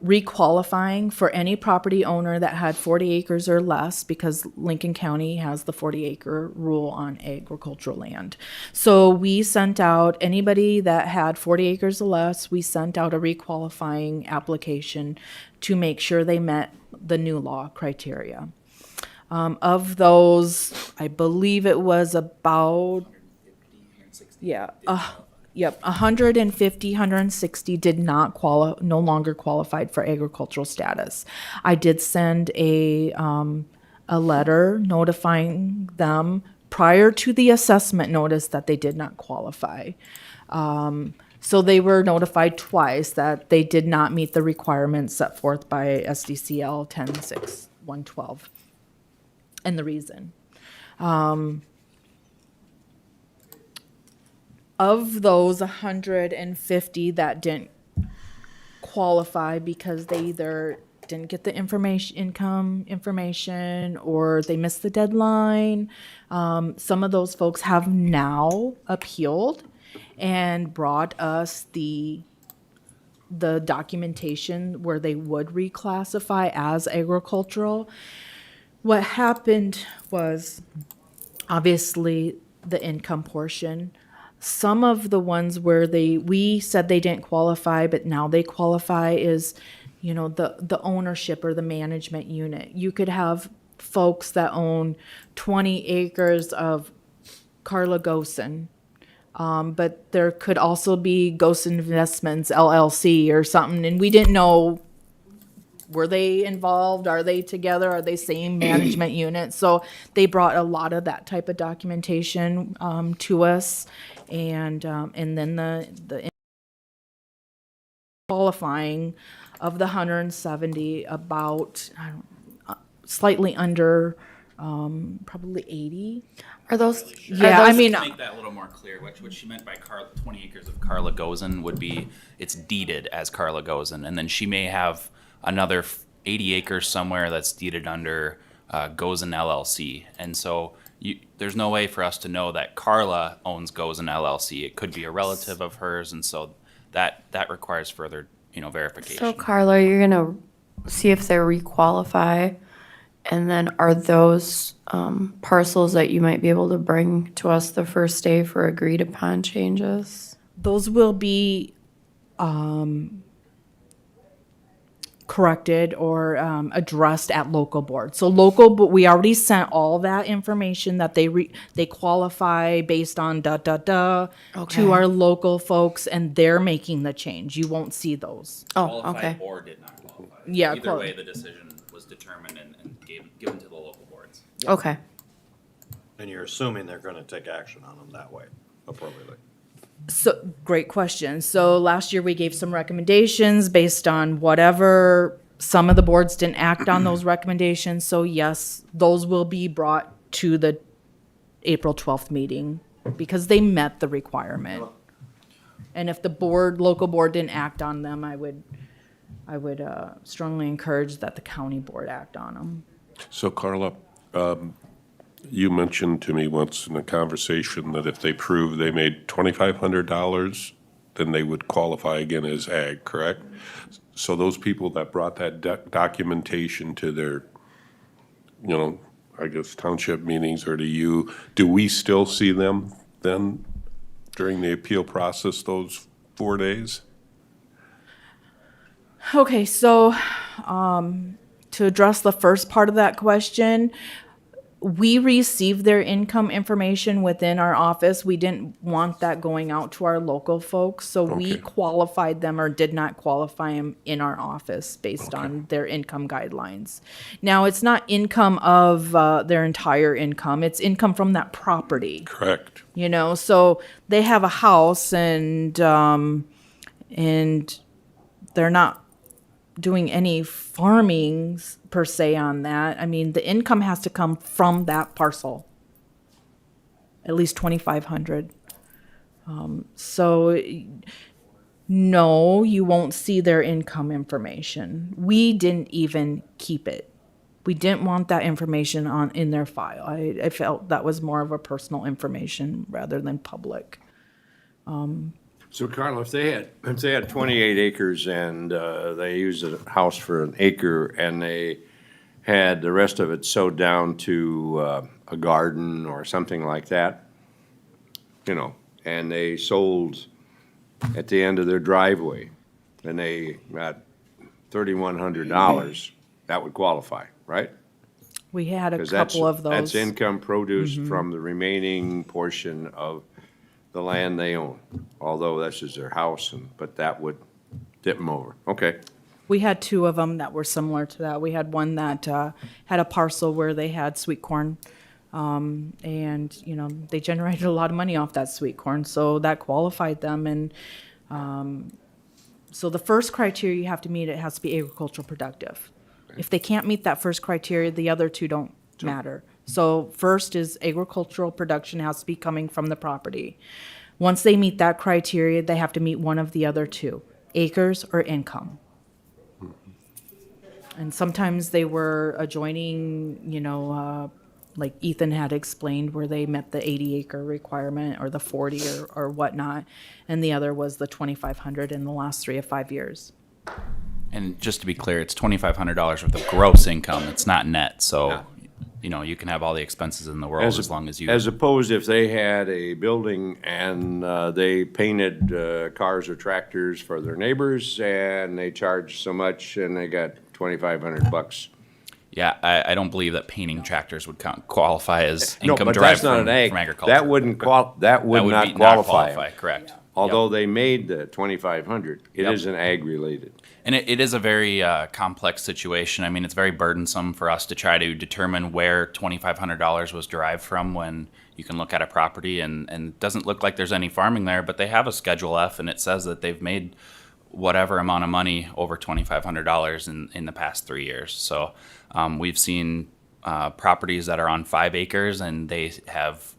requalifying for any property owner that had 40 acres or less, because Lincoln County has the 40-acre rule on agricultural land. So we sent out, anybody that had 40 acres or less, we sent out a requalifying application to make sure they met the new law criteria. Of those, I believe it was about, 150, 160 did not no longer qualified for agricultural status. I did send a letter notifying them prior to the assessment notice that they did not qualify. So they were notified twice that they did not meet the requirements set forth by SDCL 10-6-112. And the reason. Of those 150 that didn't qualify because they either didn't get the income information, or they missed the deadline, some of those folks have now appealed and brought us the documentation where they would reclassify as agricultural. What happened was, obviously, the income portion. Some of the ones where we said they didn't qualify, but now they qualify is, the ownership or the management unit. You could have folks that own 20 acres of Carla Gosen, but there could also be Gosen Investments LLC or something, and we didn't know, were they involved? Are they together? Are they same management unit? So they brought a lot of that type of documentation to us, and then the qualifying of the 170, about slightly under, probably 80. Are those? Yeah, I mean, To make that a little more clear, what she meant by 20 acres of Carla Gosen would be, it's deeded as Carla Gosen, and then she may have another 80 acres somewhere that's deeded under Gosen LLC. And so there's no way for us to know that Carla owns Gosen LLC. It could be a relative of hers, and so that requires further, verification. So Carla, you're gonna see if they requalify, and then are those parcels that you might be able to bring to us the first day for agreed upon changes? those will be corrected or addressed at local board. So but we already sent all that information that they qualify based on to our local folks, and they're making the change. You won't see those. Oh, okay. Qualified or did not qualify. Yeah, Either way, the decision was determined and given to the local boards. Okay. And you're assuming they're gonna take action on them that way, appropriately. So, great question. So last year we gave some recommendations based on whatever, some of the boards didn't act on those recommendations. So yes, those will be brought to the April 12th meeting because they met the requirement. And if the local board didn't act on them, I would strongly encourage that the county board act on them. So Carla, you mentioned to me once in a conversation that if they proved they made $2,500 then they would qualify again as ag, correct? So those people that brought that documentation to their, I guess township meetings or to you, do we still see them then during the appeal process those 4 days? Okay, so to address the first part of that question, we received their income information within our office. We didn't want that going out to our local folks, so we Okay. qualified them or did not qualify them in our office based on their income guidelines. Now, it's not income of their entire income, it's income from that property. Correct. So they have a house and they're not doing any farming per se on that. I mean, the income has to come from that parcel, at least 2,500. So no, you won't see their income information. We didn't even keep it. We didn't want that information in their file. I felt that was more of a personal information rather than public. So Carl, if they had 28 acres and they used a house for an acre and they had the rest of it sewed down to a garden or something like that, and they sold at the end of their driveway, and they got $3,100, that would qualify, right? We had a 'Cause couple of those. That's income produced from the remaining portion of the land they own, although that's just their house, but that would tip them over. Okay. We had two of them that were similar to that. We had one that had a parcel where they had sweet corn. And, they generated a lot of money off that sweet corn, so that qualified them. And so the first criteria you have to meet, it has to be agricultural productive. If they can't meet that first criteria, the other two don't matter. So first is agricultural production has to be coming from the property. Once they meet that criteria, they have to meet one of the other two, acres or income. And sometimes they were adjoining, like Ethan had explained, where they met the 80-acre requirement or the 40 or whatnot, and the other was the 2,500 in the last 3 or 5 years. And just to be clear, it's $2,500 worth of gross income. It's not net. So, you can have all the expenses in the world as long as you. As opposed if they had a building and they painted cars or tractors for their neighbors and they charged so much and they got $2,500. Yeah, I don't believe that painting tractors would qualify as No, income but derived that's not from, an ag. from agriculture. That would not qualify. Correct. Although they made the 2,500, it Yep. isn't ag-related. And it is a very complex situation. I mean, it's very burdensome for us to try to determine where $2,500 was derived from when you can look at a property and it doesn't look like there's any farming there, but they have a Schedule F and it says that they've made whatever amount of money over $2,500 in the past 3 years. So we've seen properties that are on 5 acres and they have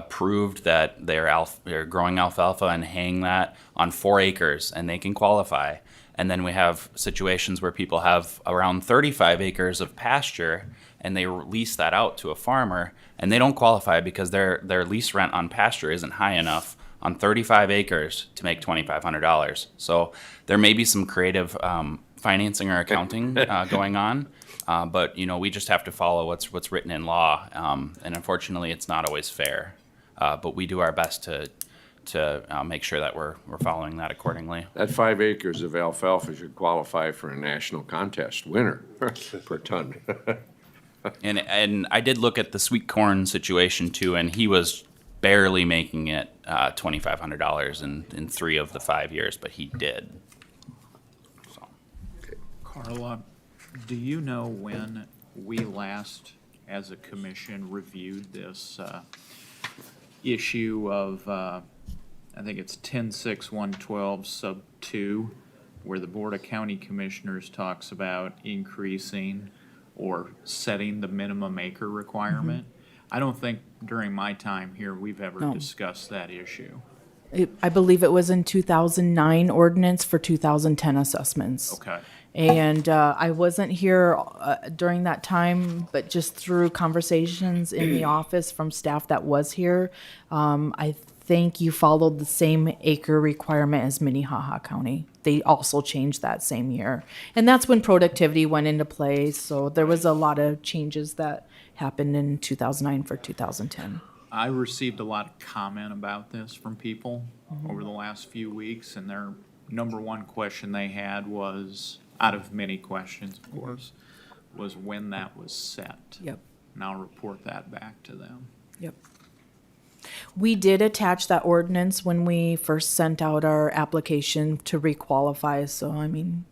proved that they're growing alfalfa and haying that on 4 acres and they can qualify. And then we have situations where people have around 35 acres of pasture and they lease that out to a farmer and they don't qualify because their lease rent on pasture isn't high enough on 35 acres to make $2,500. So there may be some creative financing or accounting going on, but we just have to follow what's written in law, and unfortunately, it's not always fair. But we do our best to make sure that we're following that accordingly. That 5 acres of alfalfa should qualify for a national contest winner per ton. And I did look at the sweet corn situation too, and he was barely making it $2,500 in 3 of the 5 years, but he did. So. Carla, do you know when we last, as a commission, reviewed this issue of, I think it's 10.6.112 sub 2, where the Board of County Commissioners talks about increasing or setting the minimum acre requirement? I don't think during my time here we've ever No. discussed that issue. I believe it was in 2009 ordinance for 2010 assessments. Okay. And I wasn't here during that time, but just through conversations in the office from staff that was here, I think you followed the same acre requirement as Minnehaha County. They also changed that same year. And that's when productivity went into play. So there was a lot of changes that happened in 2009 for 2010. I received a lot of comment about this from people over the last few weeks, and their number one question they had was, out of many questions, of course, was when that was set. Yep. And I'll report that back to them. Yep. We did attach that ordinance when we first sent out our application to requalify. So, I mean,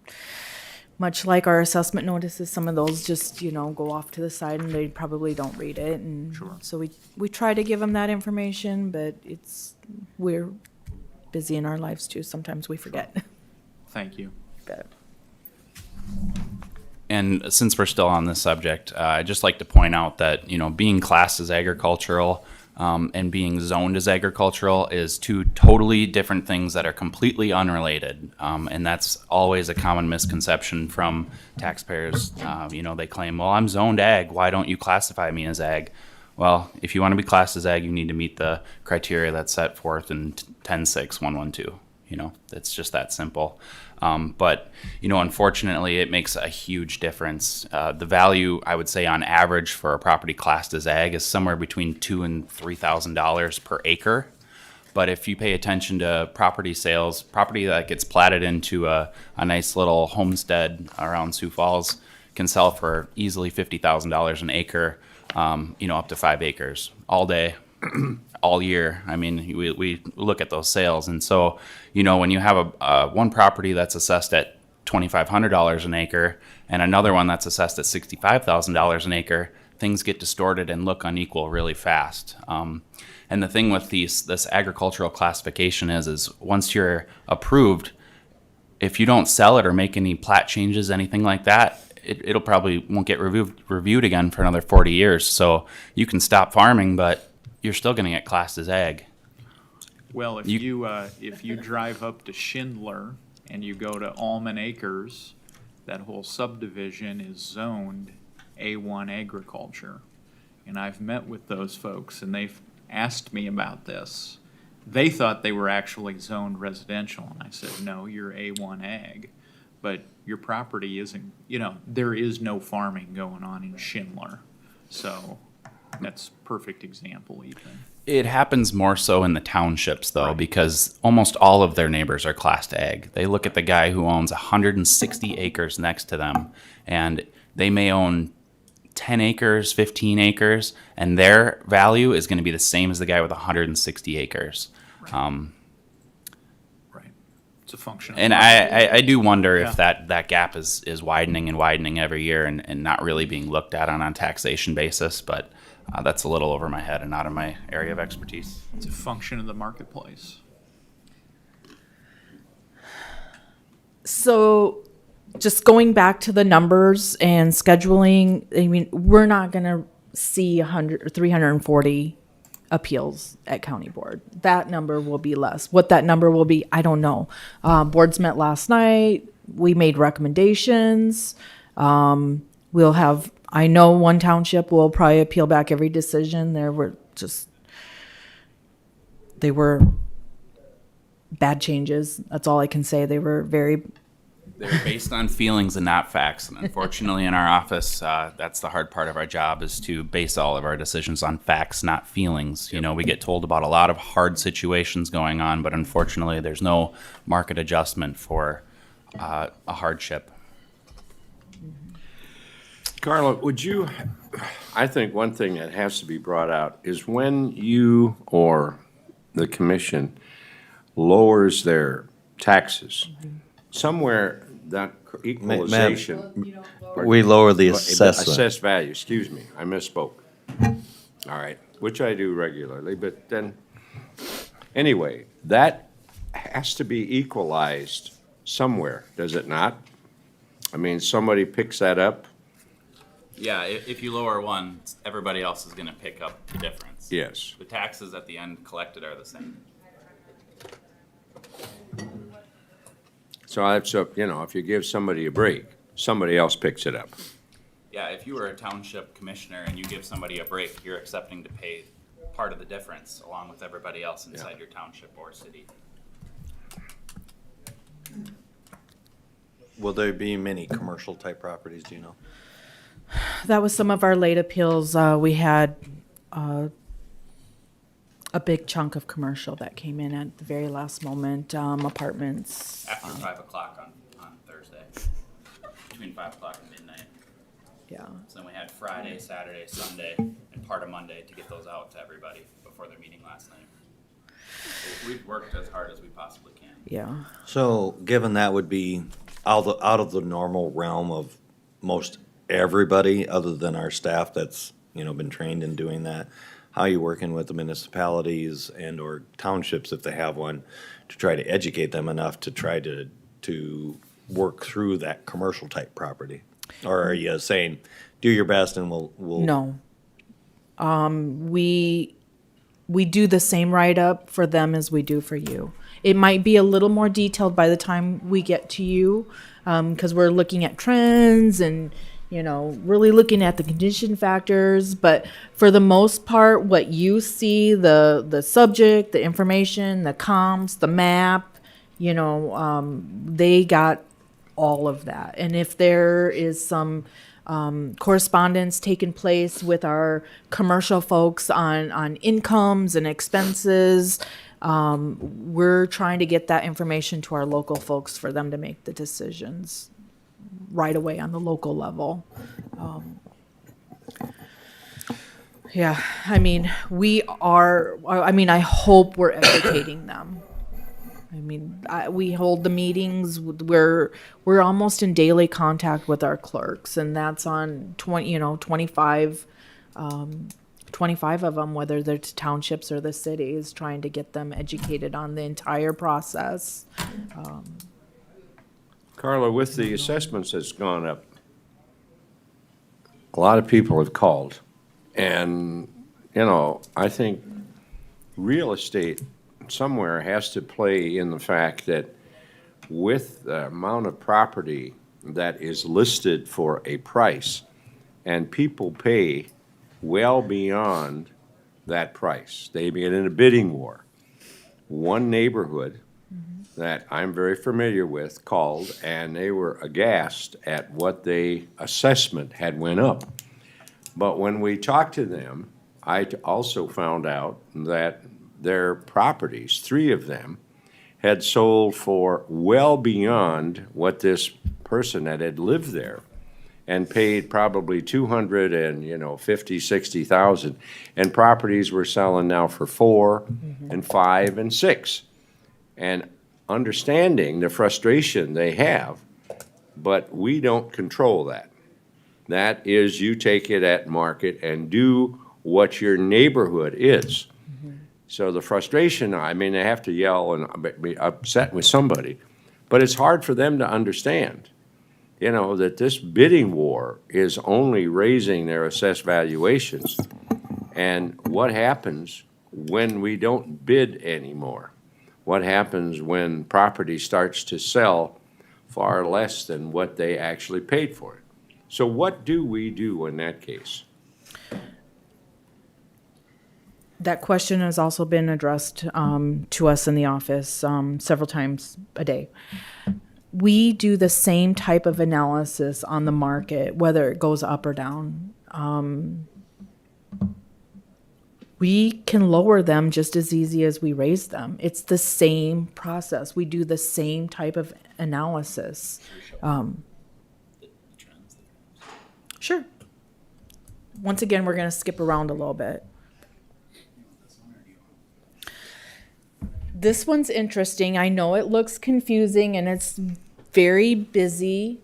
much like our assessment notices, some of those just, go off to the side and they probably don't read it. And Sure. so we try to give them that information, but we're busy in our lives too. Sometimes we forget. Thank you. But And since we're still on this subject, I'd just like to point out that, being classed as agricultural and being zoned as agricultural is two totally different things that are completely unrelated. And that's always a common misconception from taxpayers. They claim, well, I'm zoned ag. Why don't you classify me as ag? Well, if you want to be classed as ag, you need to meet the criteria that's set forth in 10.6.112. It's just that simple. But unfortunately, it makes a huge difference. The value, I would say, on average for a property classed as ag is somewhere between $2,000 and $3,000 per acre. But if you pay attention to property sales, property that gets platted into a nice little homestead around Sioux Falls can sell for easily $50,000 an acre, up to 5 acres all day. All year. I mean, we look at those sales. And so, when you have one property that's assessed at $2,500 an acre and another one that's assessed at $65,000 an acre, things get distorted and look unequal really fast. And the thing with this agricultural classification is once you're approved, if you don't sell it or make any plat changes, anything like that, it'll probably won't get reviewed again for another 40 years. So you can stop farming, but you're still going to get classed as ag. Well, if you drive up to Schindler and you go to Almond Acres, that whole subdivision is zoned A1 agriculture. And I've met with those folks and they've asked me about this. They thought they were actually zoned residential. And I said, no, you're A1 ag. But your property isn't, there is no farming going on in Schindler. So that's a perfect example, Ethan. It happens more so in the townships, though, because almost all of their neighbors are classed ag. They look at the guy who owns 160 acres next to them, and they may own 10 acres, 15 acres, and their value is going to be the same as the guy with 160 acres. Right. It's a function of And I do wonder if that gap is widening and widening every year and not really being looked at on a taxation basis, but that's a little over my head and not in my area of expertise. It's a function of the marketplace. So just going back to the numbers and scheduling, I mean, we're not going to see 100 or 340 appeals at county board. That number will be less. What that number will be, I don't know. Boards met last night. We made recommendations. We'll have, I know one township will probably appeal back every decision. They were bad changes. That's all I can say. They were very. They're based on feelings and not facts. And unfortunately, in our office, that's the hard part of our job, is to base all of our decisions on facts, not feelings. We get told about a lot of hard situations going on, but unfortunately, there's no market adjustment for a hardship. Carla, I think one thing that has to be brought out is when you or the commission lowers their taxes, somewhere that equalization. We lower the assessment. Assessed value, excuse me, I misspoke. All right, which I do regularly, but then, anyway, that has to be equalized somewhere, does it not? I mean, somebody picks that up. Yeah, if you lower one, everybody else is going to pick up the difference. Yes. The taxes at the end collected are the same. So that's up, if you give somebody a break, somebody else picks it up. Yeah, if you were a township commissioner and you give somebody a break, you're accepting to pay part of the difference along with everybody else inside your township or city. Will there be many commercial type properties, do you know? That was some of our late appeals. We had a big chunk of commercial that came in at the very last moment, apartments. After 5 o'clock on Thursday, between 5 o'clock and midnight. Yeah. So then we had Friday, Saturday, Sunday, and part of Monday to get those out to everybody before their meeting last night. We've worked as hard as we possibly can. Yeah. So, given that would be out of the normal realm of most everybody, other than our staff that's, been trained in doing that, how are you working with the municipalities and or townships, if they have one, to try to educate them enough to try to work through that commercial type property? Or are you saying, do your best and we'll? No. We do the same write-up for them as we do for you. It might be a little more detailed by the time we get to you, because we're looking at trends and, really looking at the condition factors. But for the most part, what you see, the subject, the information, the comps, the map, they got all of that. And if there is some correspondence taking place with our commercial folks on incomes and expenses, we're trying to get that information to our local folks for them to make the decisions right away on the local level. I hope we're educating them. We hold the meetings. We're almost in daily contact with our clerks, and that's on 25 of them, whether they're to townships or the cities, trying to get them educated on the entire process. Carla, with the assessments that's gone up, a lot of people have called. And, I think real estate somewhere has to play in the fact that with the amount of property that is listed for a price, and people pay well beyond that price. They get in a bidding war. One neighborhood that I'm very familiar with called, and they were aghast at what they assessment had went up. But when we talked to them, I also found out that their properties, 3 of them, had sold for well beyond what this person that had lived there and paid probably $250,000, $60,000, and properties were selling now for 4 and 5 and 6. And understanding the frustration they have, but we don't control that. That is, you take it at market and do what your neighborhood is. So the frustration, they have to yell and be upset with somebody, but it's hard for them to understand, that this bidding war is only raising their assessed valuations. And what happens when we don't bid anymore? What happens when property starts to sell far less than what they actually paid for it? So what do we do in that case? That question has also been addressed to us in the office several times a day. We do the same type of analysis on the market, whether it goes up or down. We can lower them just as easy as we raise them. It's the same process. We do the same type of analysis. Sure. Once again, we're going to skip around a little bit. This one's interesting. I know it looks confusing and it's very busy.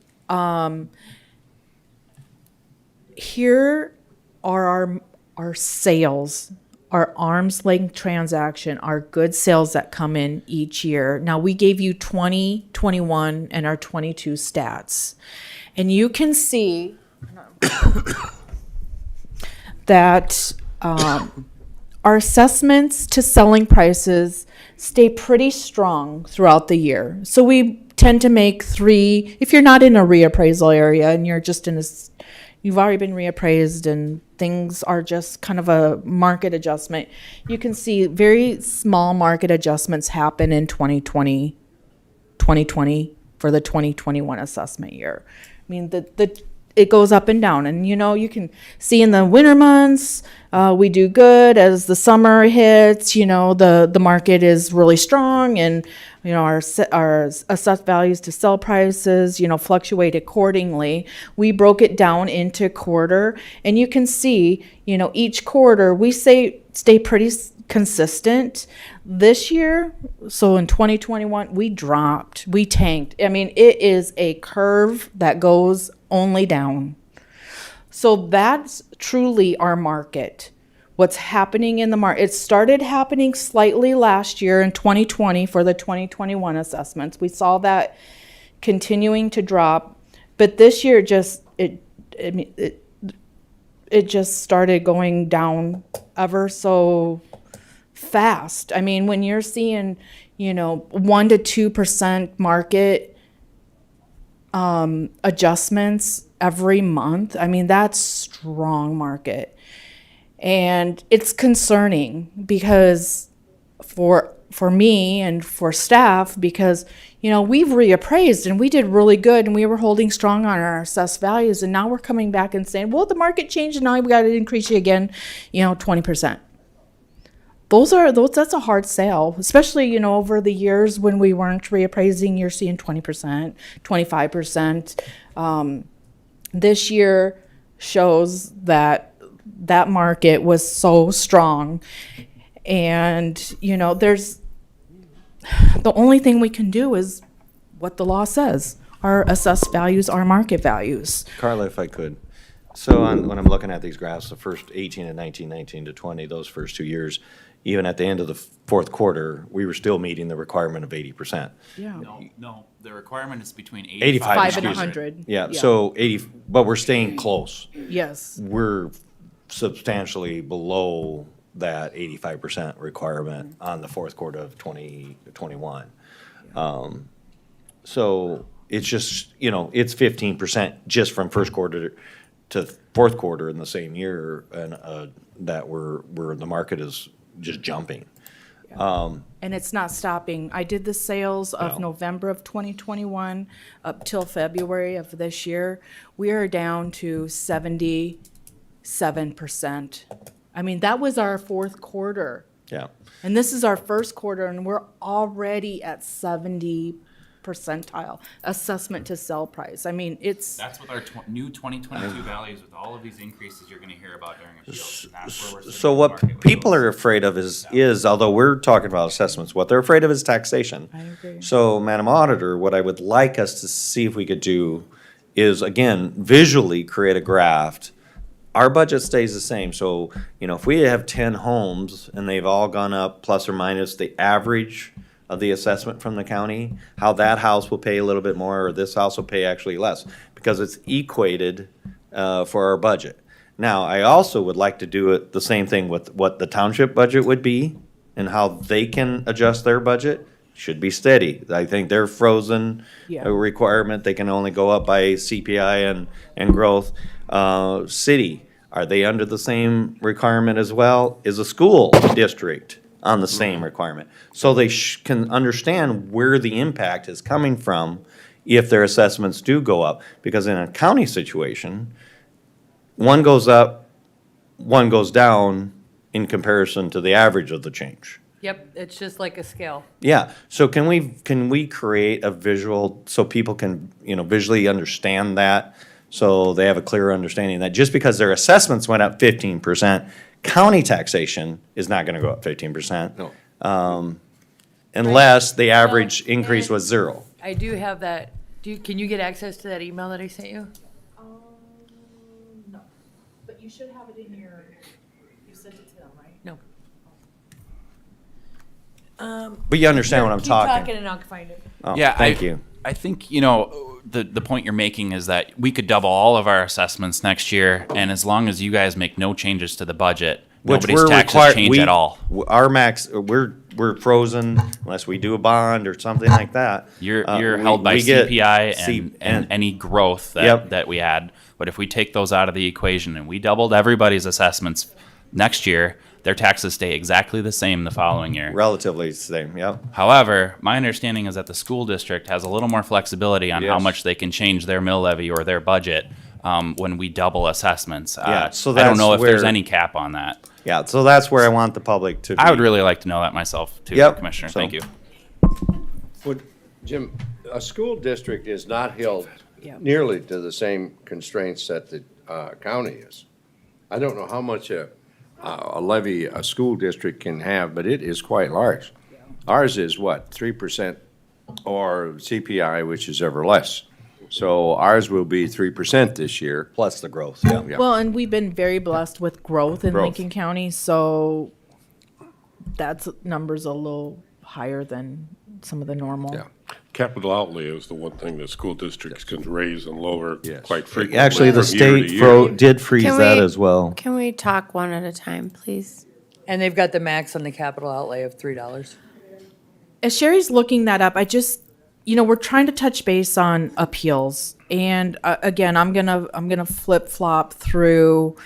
Here are our sales, our arm's length transaction, our good sales that come in each year. Now, we gave you 20, 21, and our 22 stats. And you can see that our assessments to selling prices stay pretty strong throughout the year. So we tend to make 3, if you're not in a reappraisal area and you're just in a, you've already been reappraised and things are just kind of a market adjustment. You can see very small market adjustments happen in 2020 for the 2021 assessment year. I mean, it goes up and down, and you can see in the winter months, we do good. As the summer hits, the market is really strong, and our assessed values to sell prices, fluctuate accordingly. We broke it down into quarter, and you can see, each quarter we stay pretty consistent. This year, so in 2021, we tanked. I mean, it is a curve that goes only down. So that's truly our market. What's happening in the market. It started happening slightly last year in 2020 for the 2021 assessments. We saw that continuing to drop, but this year it just started going down ever so fast. I mean, when you're seeing, 1 to 2% market adjustments every month, I mean, that's strong market. And it's concerning because for me and for staff, because, we've reappraised and we did really good and we were holding strong on our assessed values. And now we're coming back and saying, well, the market changed and now we got to increase you again, 20%. That's a hard sale, especially, over the years when we weren't reappraising, you're seeing 20%, 25%. This year shows that market was so strong. And, the only thing we can do is what the law says. Our assessed values are market values. Carla, if I could. So when I'm looking at these graphs, the first 18 and 19 to 20, those first 2 years, even at the end of the fourth quarter, we were still meeting the requirement of 80%. Yeah. No, the requirement is between 85 5 and excuse me. 100. Yeah, so 80, but we're staying close. Yes. We're substantially below that 85% requirement on the fourth quarter of 2021. So it's just, it's 15% just from first quarter to fourth quarter in the same year, and that where the market is just jumping. And it's not stopping. I did the sales of No. November of 2021 up till February of this year. We are down to 77%. I mean, that was our fourth quarter. Yeah. And this is our first quarter, and we're already at 70 percentile assessment to sell price. I mean, That's with our new 2022 values, with all of these increases you're going to hear about during appeals. And that's where we're sitting So in the what market with people those. are afraid of is although we're talking about assessments, what they're afraid of is taxation. I agree. So, Madam Auditor, what I would like us to see if we could do is, again, visually create a graph. Our budget stays the same, so, if we have 10 homes and they've all gone up plus or minus the average of the assessment from the county, how that house will pay a little bit more, or this house will pay actually less, because it's equated for our budget. Now, I also would like to do it the same thing with what the township budget would be and how they can adjust their budget. Should be steady. I think their frozen requirement, they can only go up by CPI and growth. City, are they under the same requirement as well? Is a school district on the same requirement? So they can understand where the impact is coming from if their assessments do go up. Because in a county situation, one goes up, one goes down in comparison to the average of the change. Yep, it's just like a scale. Yeah, so can we create a visual so people can, visually understand that? So they have a clearer understanding that just because their assessments went up 15%, county taxation is not gonna go up 15%. No. Unless the average increase was zero. I do have that. Can you get access to that email that I sent you? No, but you should have it in you sent it to them, right? No. But you understand what I'm Keep talking. talking and I'll find it. Oh, Yeah, thank you. I think, the point you're making is that we could double all of our assessments next year, and as long as you guys make no changes to the budget, Which nobody's we're taxes required, change at all. Our max, we're frozen unless we do a bond or something like that. You're We- held by we get CPI C- and any growth Yep. that we add. But if we take those out of the equation and we doubled everybody's assessments next year, their taxes stay exactly the same the following year. Relatively the same, yep. However, my understanding is that the school district has a little more flexibility on how Yes. much they can change their mill levy or their budget when we double assessments. Yeah, so I don't know that's if there's where- any cap on that. Yeah, so that's where I want the public to be. I would really like to know that myself too, Yep, Commissioner. so- Thank you. Would, Jim, a school district is not held Yeah. nearly to the same constraints that the county is. I don't know how much a levy a school district can have, but it is quite large. Ours is what, 3% or CPI, which is ever less. So ours will be 3% this year. Plus the growth, yeah. Yeah. Well, and we've been very blessed with growth in Growth. Lincoln County, so that's number's a little higher than some of the normal. Yeah. Capital outlay is the one thing that school districts can raise and lower Yes. quite frequently. Actually, the from year to state year. did freeze Can that we- as well. Can we talk one at a time, please? And they've got the max on the capital outlay of $3. As Sherry's looking that up, I just, we're trying to touch base on appeals. And again, I'm gonna flip flop through,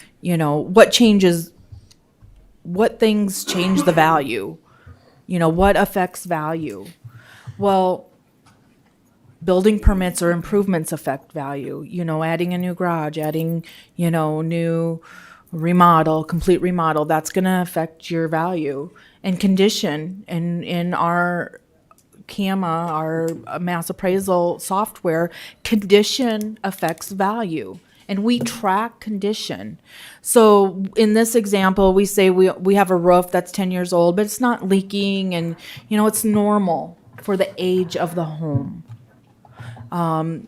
what things change the value? What affects value? Well, building permits or improvements affect value, adding a new garage, adding, new remodel, complete remodel, that's gonna affect your value. And condition, and in our CAMA, our mass appraisal software, condition affects value. And we track condition. So in this example, we say we have a roof that's 10 years old, but it's not leaking and, it's normal for the age of the home. And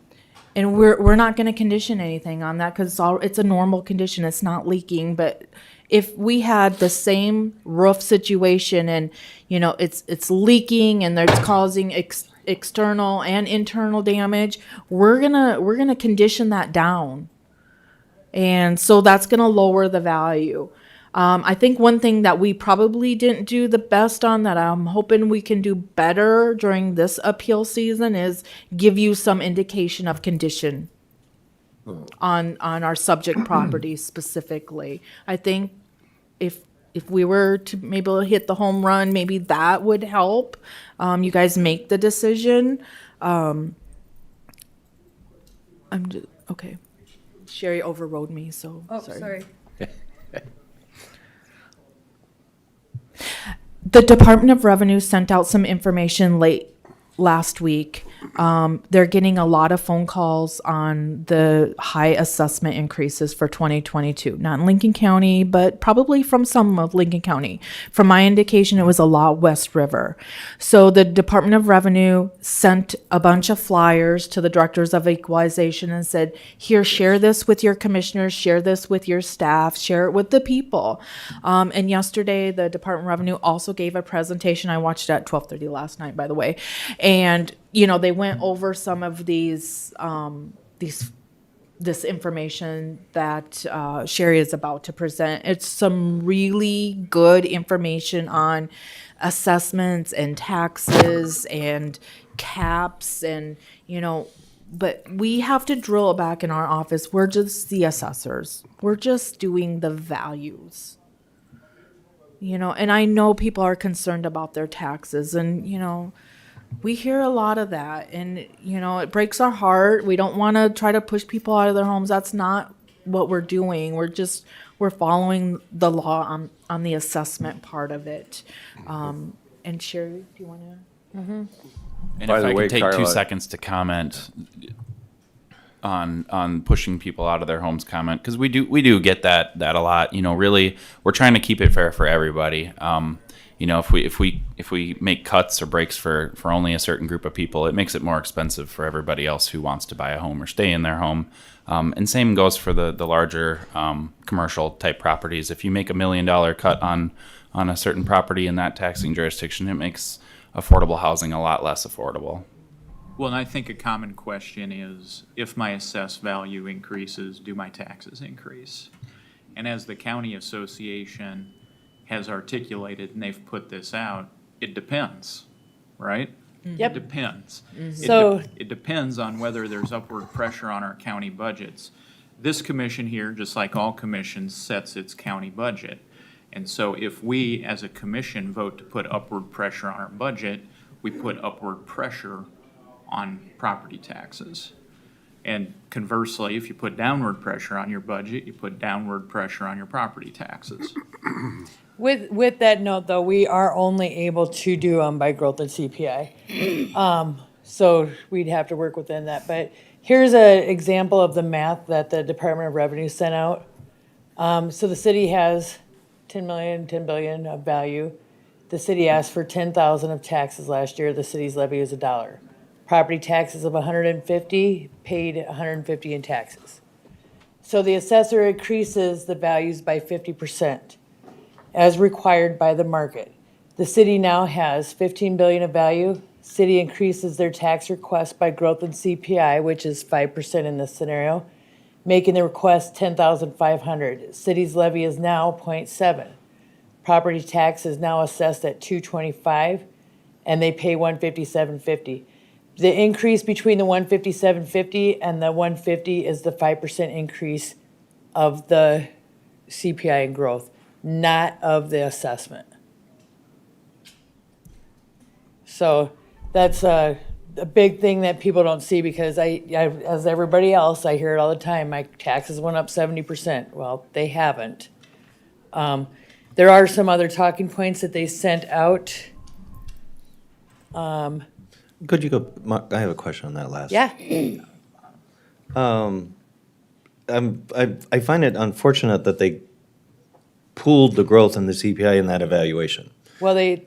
we're not gonna condition anything on that because it's a normal condition, it's not leaking. But if we had the same roof situation and, it's leaking and it's causing external and internal damage, we're gonna condition that down. And so that's gonna lower the value. I think one thing that we probably didn't do the best on that I'm hoping we can do better during this appeal season is give you some indication of condition on our subject property specifically. I think if we were to maybe hit the home run, maybe that would help. You guys make the decision. Okay. Sherry overrode me, so sorry. The Department of Revenue sent out some information late last week. They're getting a lot of phone calls on the high assessment increases for 2022. Not in Lincoln County, but probably from some of Lincoln County. From my indication, it was a lot West River. So the Department of Revenue sent a bunch of flyers to the directors of equalization and said, here, share this with your commissioners, share this with your staff, share it with the people. And yesterday, the Department of Revenue also gave a presentation. I watched it at 12:30 last night, by the way. And, they went over some of this information that Sherry is about to present. It's some really good information on assessments and taxes and caps and, but we have to drill it back in our office. We're just the assessors. We're just doing the values. And I know people are concerned about their taxes and, we hear a lot of that and, it breaks our heart. We don't want to try to push people out of their homes. That's not what we're doing. We're following the law on the assessment part of it. And Sherry, do you want to? And By if the I way, could take Carla- 2 seconds to comment on pushing people out of their homes comment, because we do get that a lot. Really, we're trying to keep it fair for everybody. If we make cuts or breaks for only a certain group of people, it makes it more expensive for everybody else who wants to buy a home or stay in their home. And same goes for the larger commercial type properties. If you make $1 million cut on a certain property in that taxing jurisdiction, it makes affordable housing a lot less affordable. Well, and I think a common question is, if my assessed value increases, do my taxes increase? And as the county association has articulated, and they've put this out, it depends, right? Yep. It depends. So- It depends on whether there's upward pressure on our county budgets. this commission here, just like all commissions, sets its county budget. And so if we, as a commission, vote to put upward pressure on our budget, we put upward pressure on property taxes. And conversely, if you put downward pressure on your budget, you put downward pressure on your property taxes. With that note, though, we are only able to do them by growth and CPI. So we'd have to work within that. But here's an example of the math that the Department of Revenue sent out. So the city has 10 billion of value. The city asked for 10,000 of taxes last year. The city's levy is $1. Property taxes of 150, paid 150 in taxes. So the assessor increases the values by 50%, as required by the market. The city now has 15 billion of value. City increases their tax request by growth in CPI, which is 5% in this scenario, making the request 10,500. City's levy is now 0.7. Property tax is now assessed at 225, and they pay 157.50. The increase between the 157.50 and the 150 is the 5% increase of the CPI and growth, not of the assessment. So that's a big thing that people don't see, because I, as everybody else, I hear it all the time, my taxes went up 70%. Well, they haven't. There are some other talking points that they sent out. Could you go, Mark, I have a question on that last. Yeah. I find it unfortunate that they pooled the growth in the CPI in that evaluation. Well, The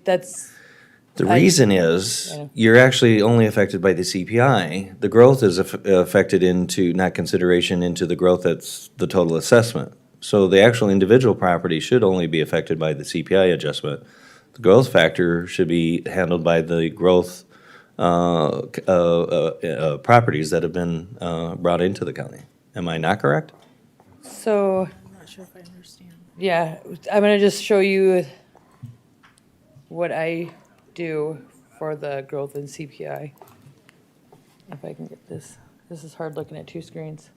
reason is, you're actually only affected by the CPI. The growth is affected into, not consideration into the growth that's the total assessment. So the actual individual property should only be affected by the CPI adjustment. The growth factor should be handled by the growth properties that have been brought into the county. Am I not correct? So, I'm not sure if I understand. yeah, I'm gonna just show you what I do for the growth in CPI. If I can get this. This is hard looking at two screens.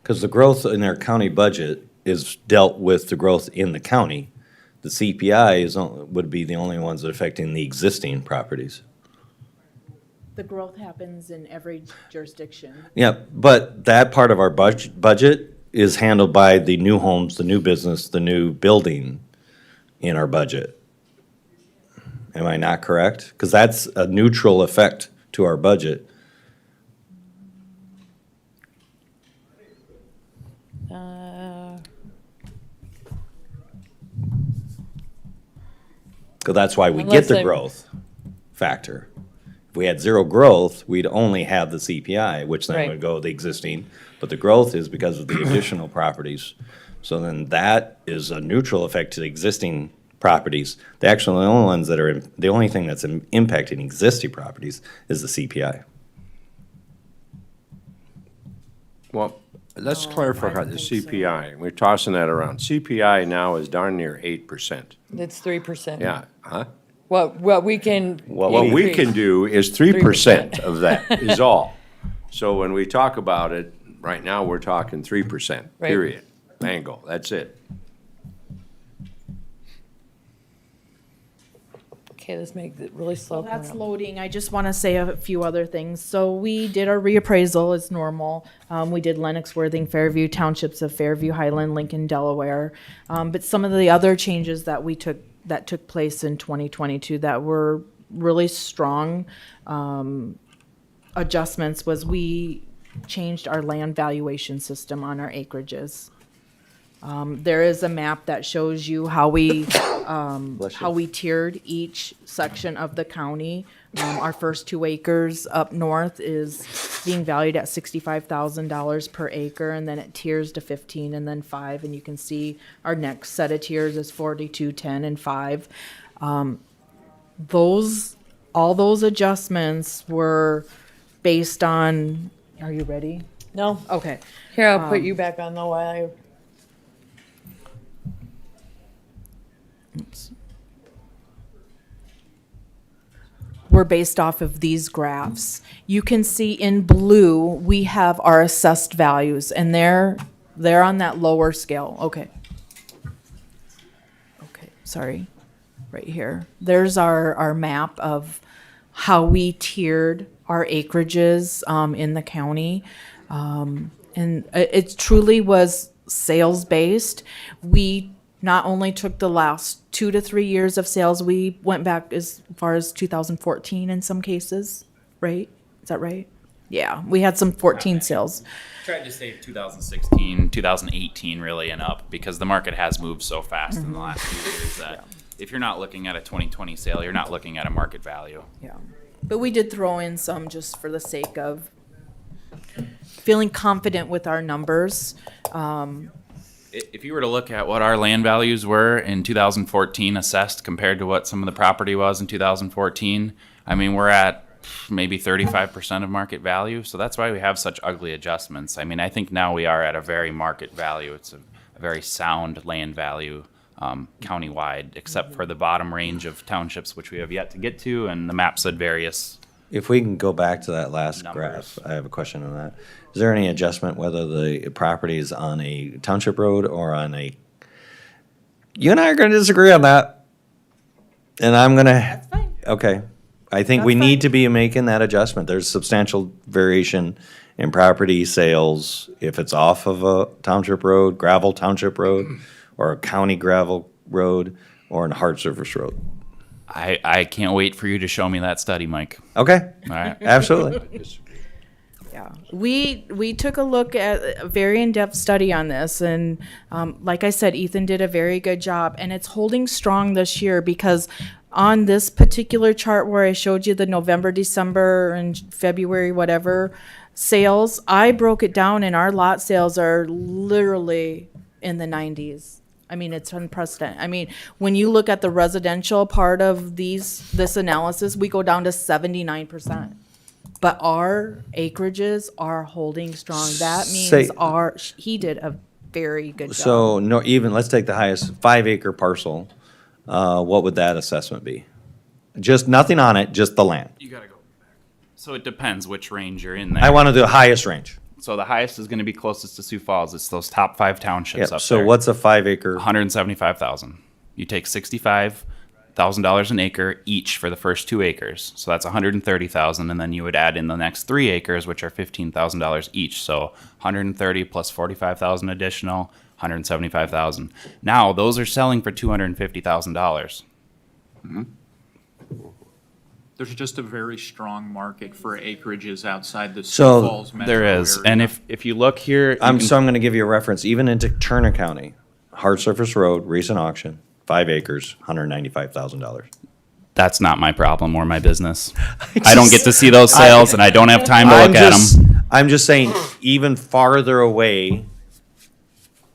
Because the growth in our county budget is dealt with the growth in the county. The CPI would be the only ones that are affecting the existing properties. The growth happens in every jurisdiction. Yeah, but that part of our budget is handled by the new homes, the new business, the new building in our budget. Am I not correct? Because that's a neutral effect to our budget. Because that's why we get the growth factor. If we had zero growth, we'd only have the CPI, which then Right. would go the existing. But the growth is because of the additional properties. So then that is a neutral effect to the existing properties. The only ones that are, the only thing that's impacting existing properties is the CPI. Well, let's clarify the CPI. We're tossing that around. CPI now is darn near 8%. It's 3%. Yeah, huh? What we can. What we can increase. do is 3% of that is all. So when we talk about it, right now, we're talking 3%, Right. period. Mango, that's it. Okay, let's make it really slow. Well, that's coming up. loading. I just want to say a few other things. So we did our reappraisal as normal. We did Lennox, Worthing, Fairview, Townships of Fairview, Highland, Lincoln, Delaware. But some of the other changes that took place in 2022 that were really strong adjustments was we changed our land valuation system on our acreages. There is a map that shows you how we tiered each section of the county. Our first 2 acres up north is being valued at $65,000 per acre, and then it tiers to 15 and then 5, and you can see our next set of tiers is 42, 10, and 5. All those adjustments were based on, are you ready? No? Okay. Here, I'll put you back on though while I. were based off of these graphs. You can see in blue, we have our assessed values, and they're on that lower scale. Okay. Okay, sorry. Right here. There's our map of how we tiered our acreages in the county. And it truly was sales-based. We not only took the last 2 to 3 years of sales, we went back as far as 2014 in some cases, right? Is that right? Yeah, we had some 14 sales. Tried to say 2016, 2018 really and up, because the market has moved so fast in the last few years that if you're not looking at a 2020 sale, you're not looking at a market value. Yeah. But we did throw in some just for the sake of feeling confident with our numbers. If you were to look at what our land values were in 2014 assessed compared to what some of the property was in 2014, I mean, we're at maybe 35% of market value. So that's why we have such ugly adjustments. I mean, I think now we are at a very market value. It's a very sound land value countywide, except for the bottom range of townships, which we have yet to get to, and the map said various. If we can go back to that last Numbers. graph, I have a question on that. Is there any adjustment whether the property is on a township road or on a, you and I are gonna disagree on that. And I'm gonna. That's fine. Okay. I think That's we need fine. to be making that adjustment. There's substantial variation in property sales if it's off of a township road, gravel township road, or a county gravel road, or a hard surface road. I can't wait for you to show me that study, Mike. Okay, All right. absolutely. Yeah, we took a look at a very in-depth study on this, and like I said, Ethan did a very good job, and it's holding strong this year because on this particular chart where I showed you the November, December, and February, whatever, sales, I broke it down, and our lot sales are literally in the 90s. I mean, it's unprecedented. I mean, when you look at the residential part of this analysis, we go down to 79%. But our acreages are holding strong. That means he did a very good job. So, no, even, let's take the highest 5-acre parcel. What would that assessment be? Just nothing on it, just the land. You gotta go back. So it depends which range you're in there. I want to do the highest range. So the highest is going to be closest to Sioux Falls. It's those top 5 townships Yep. up there. So what's a 5-acre? 175,000. You take $65,000 an acre each for the first 2 acres. So that's 130,000, and then you would add in the next 3 acres, which are $15,000 each. So 130 plus 45,000 additional, 175,000. Now those are selling for $250,000. There's just a very strong market for acreages outside the Sioux So, Falls metro There is, area. and if you look here, I'm going to give you a reference, even into Turner County, hard surface road, recent auction, 5 acres, $195,000. that's not my problem or my business. I don't get to see those sales, and I don't have time to look at them. I'm just saying, even farther away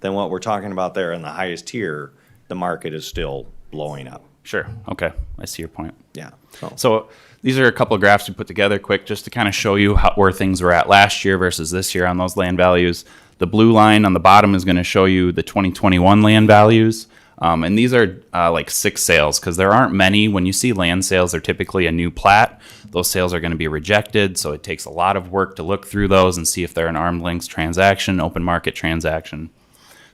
than what we're talking about there in the highest tier, the market is still blowing up. Sure, okay, I see your point. Yeah. So these are a couple of graphs we put together quick just to kind of show you where things were at last year versus this year on those land values. The blue line on the bottom is going to show you the 2021 land values. And these are like 6 sales because there aren't many. When you see land sales, they're typically a new plat. Those sales are going to be rejected, so it takes a lot of work to look through those and see if they're an arm's length transaction, open market transaction.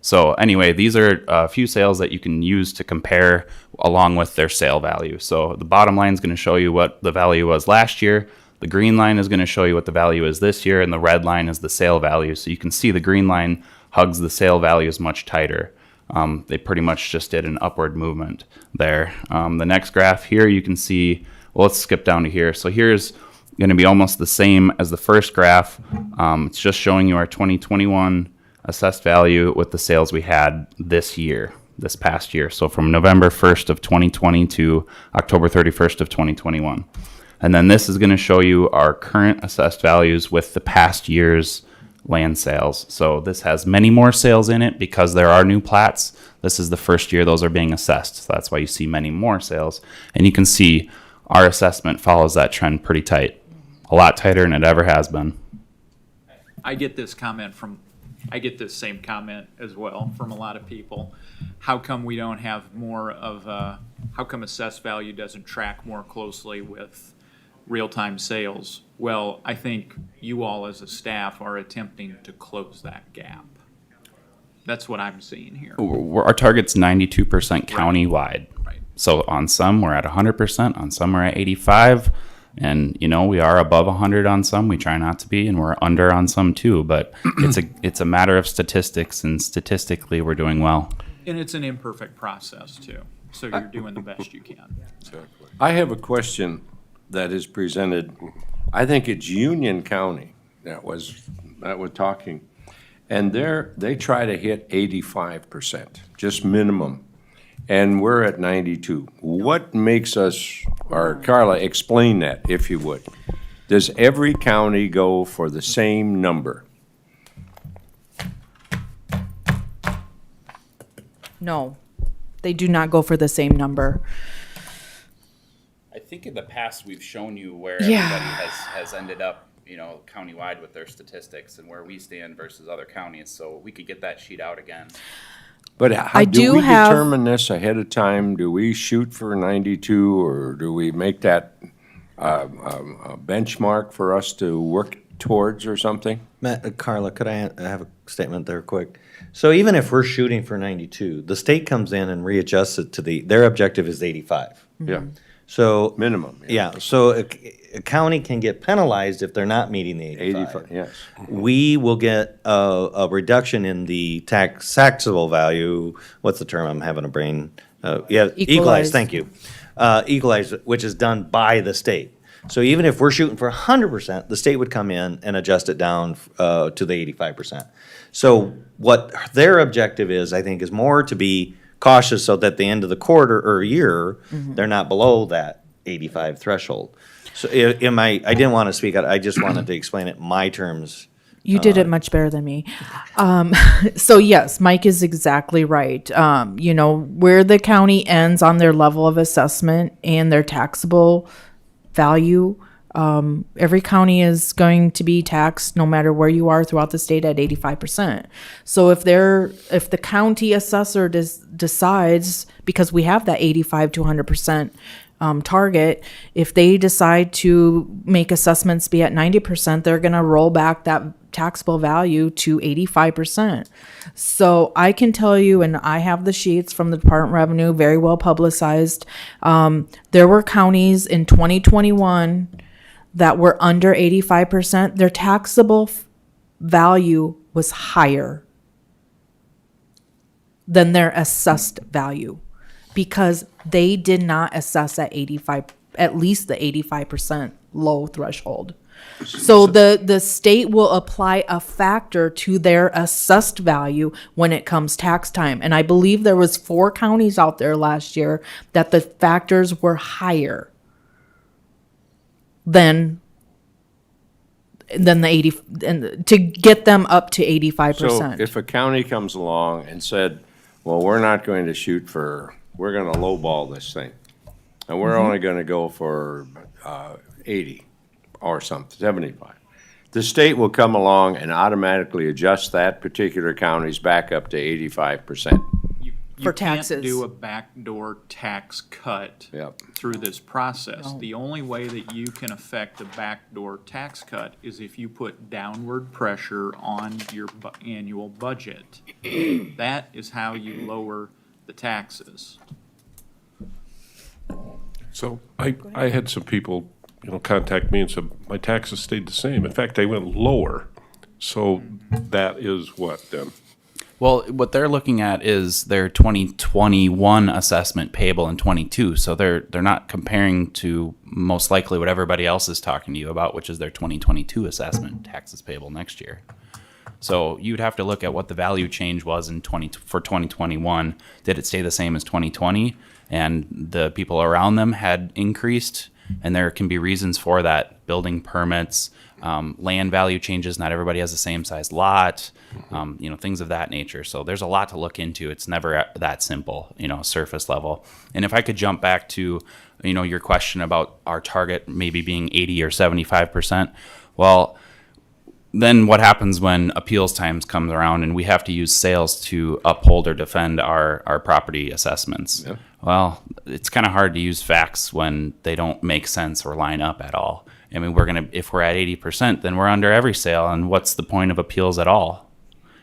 So anyway, these are a few sales that you can use to compare along with their sale value. So the bottom line is going to show you what the value was last year. The green line is going to show you what the value is this year, and the red line is the sale value. So you can see the green line hugs the sale values much tighter. They pretty much just did an upward movement there. The next graph here, you can see, well, let's skip down to here. So here's going to be almost the same as the first graph. It's just showing you our 2021 assessed value with the sales we had this year, this past year. So from November 1st of 2020 to October 31st of 2021. And then this is going to show you our current assessed values with the past year's land sales. So this has many more sales in it because there are new plats. This is the first year those are being assessed. So that's why you see many more sales. And you can see our assessment follows that trend pretty tight, a lot tighter than it ever has been. I get this same comment as well from a lot of people. How come we don't have more of how come assessed value doesn't track more closely with real-time sales. Well, I think you all as a staff are attempting to close that gap. That's what I'm seeing here. Our target's 92% countywide. Right. So on some, we're at 100%, on some, we're at 85%. And, we are above 100 on some. We try not to be, and we're under on some too. But it's a matter of statistics, and statistically, we're doing well. And it's an imperfect process too. So you're doing the best you can. I have a question that is presented, I think it's Union County that was talking. And they try to hit 85%, just minimum. And we're at 92. What makes us, or Carla, explain that, if you would. Does every county go for the same number? No, they do not go for the same number. I think in the past, we've shown you where Yeah. everybody has ended up, countywide with their statistics and where we stand versus other counties. So we could get that sheet out again. But I do we have- determine this ahead of time? Do we shoot for 92, or do we make that a benchmark for us to work towards or something? Matt, Carla, could I have a statement there quick? So even if we're shooting for 92, the state comes in and readjusts it to their objective is 85. Yeah, So. minimum. Yeah, so a county can get penalized if they're not meeting the 85. Yes. We will get a reduction in the taxable value, what's the term, I'm having a brain, Equalize. equalize, thank you. Equalize, which is done by the state. So even if we're shooting for 100%, the state would come in and adjust it down to the 85%. So what their objective is, I think, is more to be cautious so that at the end of the quarter or year, they're not below that 85 threshold. So I didn't want to speak out, I just wanted to explain it in my terms. You did it much better than me. So yes, Mike is exactly right. Where the county ends on their level of assessment and their taxable value, every county is going to be taxed no matter where you are throughout the state at 85%. So if the county assessor decides, because we have that 85 to 100% target, if they decide to make assessments be at 90%, they're going to roll back that taxable value to 85%. So I can tell you, and I have the sheets from the Department of Revenue, very well publicized. There were counties in 2021 that were under 85%. Their taxable value was higher than their assessed value, because they did not assess at 85, at least the 85% low threshold. So the state will apply a factor to their assessed value when it comes tax time. And I believe there was 4 counties out there last year that the factors were higher than the 80, and to get them up to 85%. So if a county comes along and said, well, we're not going to shoot for, we're going to lowball this thing, and we're only going to go for 80 or something, 75. The state will come along and automatically adjust that particular county's back up to 85%. You For can't taxes. do a backdoor tax cut Yep. through this process. No. The only way that you can affect a backdoor tax cut is if you put downward pressure on your annual budget. That is how you lower the taxes. So I had some people, contact me and said, my taxes stayed the same. In fact, they went lower. So that is what then? Well, what they're looking at is their 2021 assessment payable in 22. So they're not comparing to most likely what everybody else is talking to you about, which is their 2022 assessment, taxes payable next year. So you'd have to look at what the value change was for 2021. Did it stay the same as 2020? And the people around them had increased, and there can be reasons for that. Building permits, land value changes. Not everybody has the same size lot, things of that nature. So there's a lot to look into. It's never that simple, surface level. And if I could jump back to, your question about our target maybe being 80 or 75%. Well, then what happens when appeals times comes around and we have to use sales to uphold or defend our property assessments? Yeah. Well, it's kind of hard to use facts when they don't make sense or line up at all. I mean, if we're at 80%, then we're under every sale, and what's the point of appeals at all?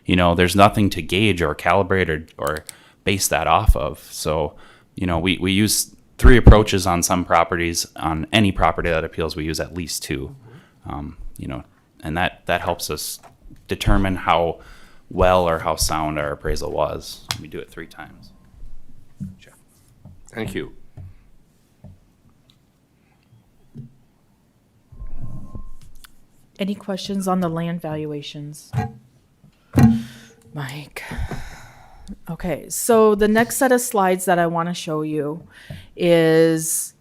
You know, there's nothing to gauge or calibrate or base that off of. So, you know, we use 3 approaches on some properties. On any property that appeals, we use at least 2. You know, and that helps us determine how well or how sound our appraisal was. We do it 3 times. Thank you. Any questions on the land valuations? Mike. Okay, so the next set of slides that I want to show you is,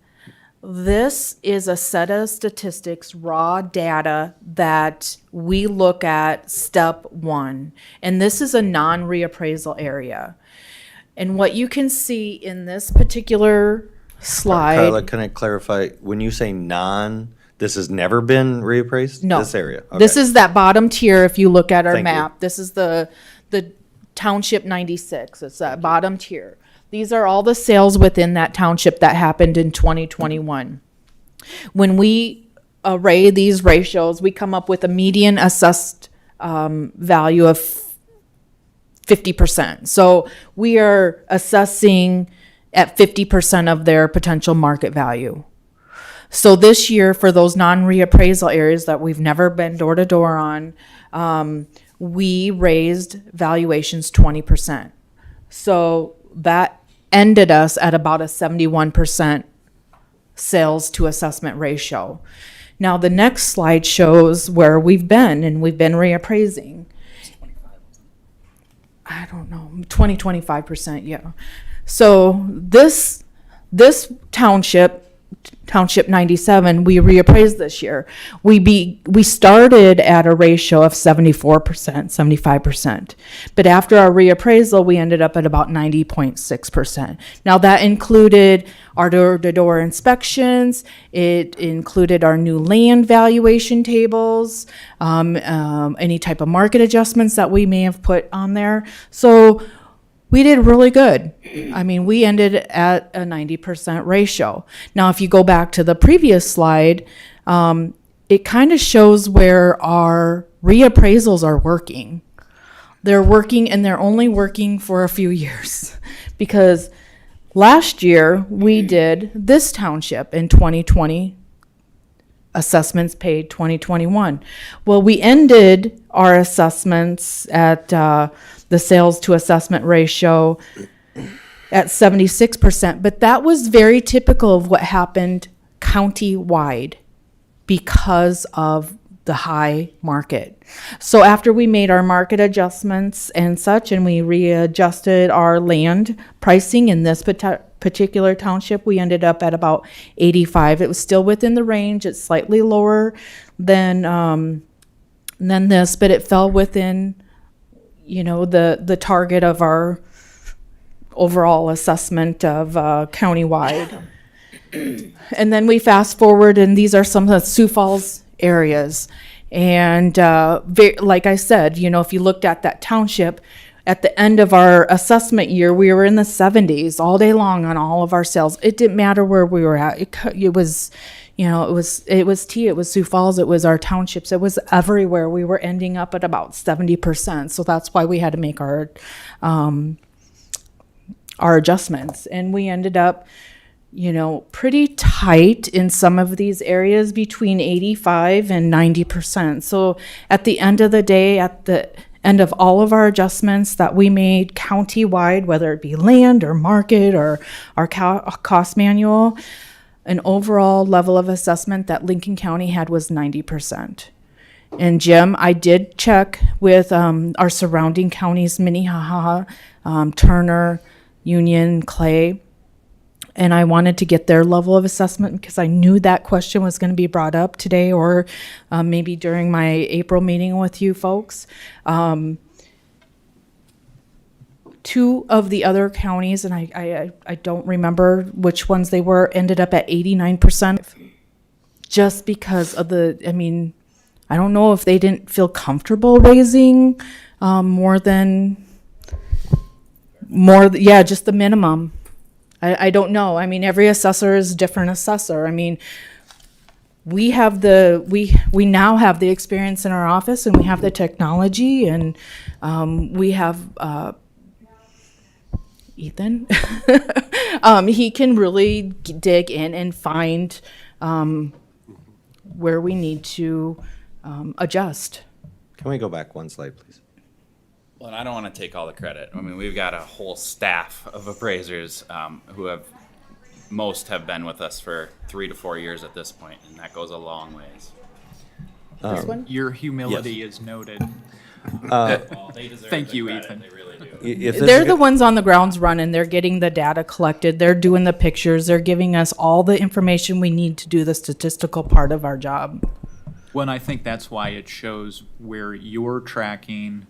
this is a set of statistics, raw data that we look at step 1. And this is a non-reappraisal area. And what you can see in this particular slide. Carla, can I clarify, when you say this has never been reappraised? No. This area? This Okay. is that bottom tier if you look at our Thank you. map. This is the Township 96. It's that bottom tier. These are all the sales within that township that happened in 2021. When we array these ratios, we come up with a median assessed value of 50%. So we are assessing at 50% of their potential market value. So this year, for those non-reappraisal areas that we've never been door to door on, we raised valuations 20%. So that ended us at about a 71% sales to assessment ratio. Now, the next slide shows where we've been, and we've been reappraising. I don't know, 25%, yeah. So this Township 97, we reappraised this year. We started at a ratio of 74%, 75%. But after our reappraisal, we ended up at about 90.6%. Now that included our door-to-door inspections. It included our new land valuation tables, any type of market adjustments that we may have put on there. So we did really good. I mean, we ended at a 90% ratio. Now, if you go back to the previous slide, it kind of shows where our reappraisals are working. They're working, and they're only working for a few years. Because last year, we did this township in 2020, assessments paid 2021. Well, we ended our assessments at the sales to assessment ratio at 76%, but that was very typical of what happened county-wide because of the high market. So after we made our market adjustments and such, and we readjusted our land pricing in this particular township, we ended up at about 85. It was still within the range. It's slightly lower than this, but it fell within, you know, the target of our overall assessment of countywide. And then we fast forward, and these are some of the Sioux Falls areas. And like I said, you know, if you looked at that township, at the end of our assessment year, we were in the 70s all day long on all of our sales. It didn't matter where we were at. It was, you know, it was Sioux Falls, it was our townships, it was everywhere. We were ending up at about 70%. So that's why we had to make our adjustments. And we ended up, you know, pretty tight in some of these areas, between 85 and 90%. So at the end of the day, at the end of all of our adjustments that we made countywide, whether it be land or market or our cost manual, an overall level of assessment that Lincoln County had was 90%. And Jim, I did check with our surrounding counties, Minnehaha, Turner, Union, Clay, and I wanted to get their level of assessment because I knew that question was going to be brought up today, or maybe during my April meeting with you folks. Two of the other counties, and I don't remember which ones they were, ended up at 89%, just because of I don't know if they didn't feel comfortable raising just the minimum. I don't know. I mean, every assessor is a different assessor. I mean, we now have the experience in our office, and we have the technology, and we have Ethan. He can really dig in and find where we need to adjust. Can we go back one slide, please? Well, and I don't want to take all the credit. I mean, we've got a whole staff of appraisers who most have been with us for 3 to 4 years at this point, and that goes a long ways. This one? Your humility is noted. Well, they deserve Thank the you, credit. Ethan. They really do. If this They're is- the ones on the grounds running. They're getting the data collected. They're doing the pictures. They're giving us all the information we need to do the statistical part of our job. Well, I think that's why it shows where you're tracking,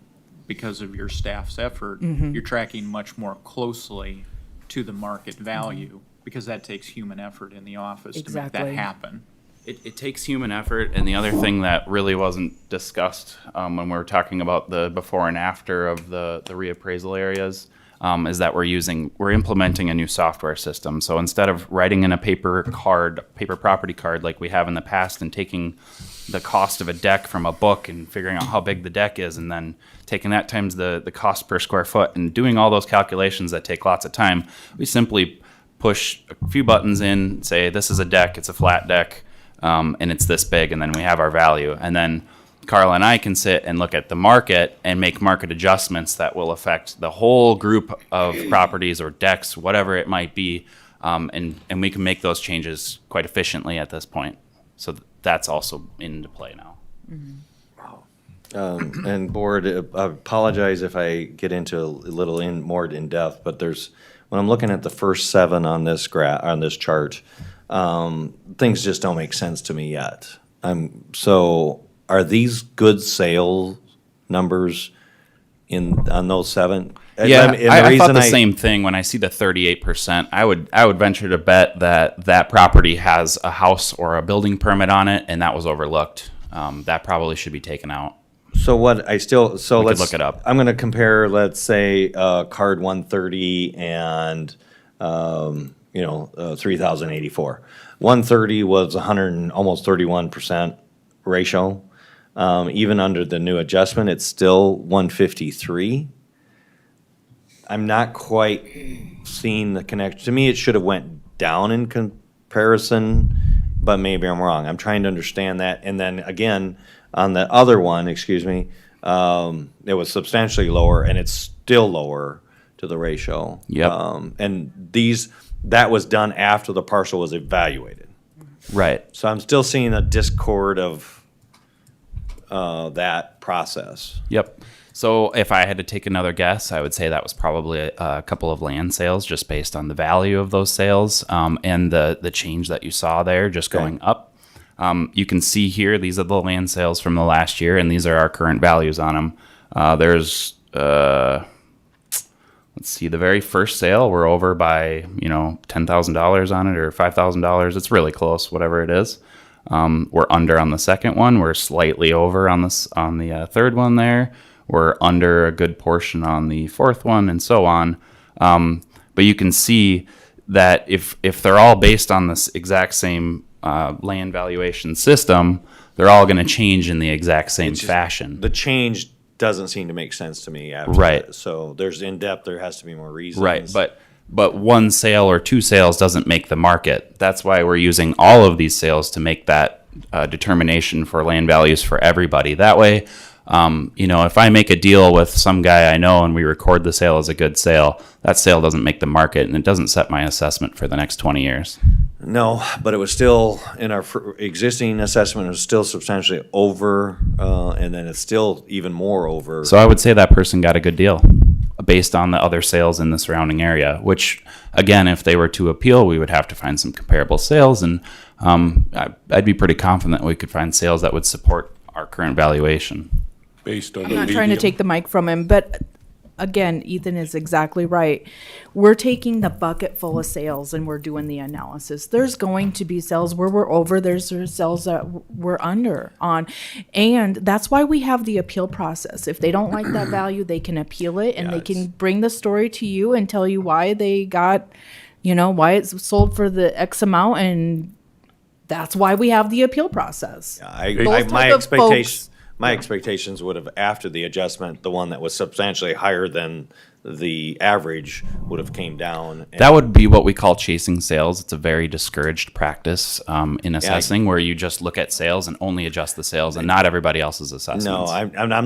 because of your staff's effort, you're tracking much more closely to the market value, because that takes human effort in the office to make that Exactly. happen. It takes human effort, and the other thing that really wasn't discussed when we were talking about the before and after of the reappraisal areas is that we're implementing a new software system. So instead of writing in a paper property card like we have in the past and taking the cost of a deck from a book and figuring out how big the deck is and then taking that times the cost per square foot and doing all those calculations that take lots of time, we simply push a few buttons in, say this is a deck, it's a flat deck, and it's this big, and then we have our value. And then Carla and I can sit and look at the market and make market adjustments that will affect the whole group of properties or decks, whatever it might be, and we can make those changes quite efficiently at this point. So that's also into play now. And board, I apologize if I get into a little more in depth, but when I'm looking at the first 7 on this on this chart, things just don't make sense to me yet. So are these good sale numbers on those 7? Yeah, And the I thought reason the same thing when I see the 38%. I would venture to bet that property has a house or a building permit on it, and that was overlooked. That probably should be taken out. So what We could let's look it up. I'm going to compare, let's say, card 130 and 3084. 130 was almost 31% ratio. Even under the new adjustment, it's still 153. I'm not quite seeing the connection. To me, it should have went down in comparison, but maybe I'm wrong. I'm trying to understand that. And then again, on the other one, it was substantially lower, and it's still lower to the ratio. Yep. And that was done after the parcel was evaluated. Right. So I'm still seeing a discord of that process. Yep. So if I had to take another guess, I would say that was probably a couple of land sales just based on the value of those sales and the change that you saw there just going up. You can see here, these are the land sales from the last year, and these are our current values on them. There's, let's see, the very first sale, we're over by, $10,000 on it or $5,000. It's really close, whatever it is. We're under on the second one. We're slightly over on the third one there. We're under a good portion on the fourth one, and so on. But you can see that if they're all based on this exact same land valuation system, they're all going to change in the exact same fashion. The change doesn't seem to make sense to me after Right. that. So there's in-depth, there has to be more reasons. Right, but one sale or 2 sales doesn't make the market. That's why we're using all of these sales to make that determination for land values for everybody. That way, if I make a deal with some guy I know and we record the sale as a good sale, that sale doesn't make the market, and it doesn't set my assessment for the next 20 years. No, but it was still, in our existing assessment, it was still substantially over, and then it's still even more over. So I would say that person got a good deal based on the other sales in the surrounding area, which, again, if they were to appeal, we would have to find some comparable sales, and I'd be pretty confident we could find sales that would support our current valuation. Based on I'm not trying to take the mic from him, but again, Ethan is exactly right. We're taking the bucket full of sales and we're doing the analysis. There's going to be sales where we're over, there's sales that we're under on. And that's why we have the appeal process. If they don't like that value, they can appeal it and they can bring the story to you and tell you why they got, why it's sold for the X amount, and that's why we have the appeal process. My expectations would have, after the adjustment, the one that was substantially higher than the average would have came down. That would be what we call chasing sales. It's a very discouraged practice in assessing, where you just look at sales and only adjust the sales and not everybody else's assessments. No, I'm not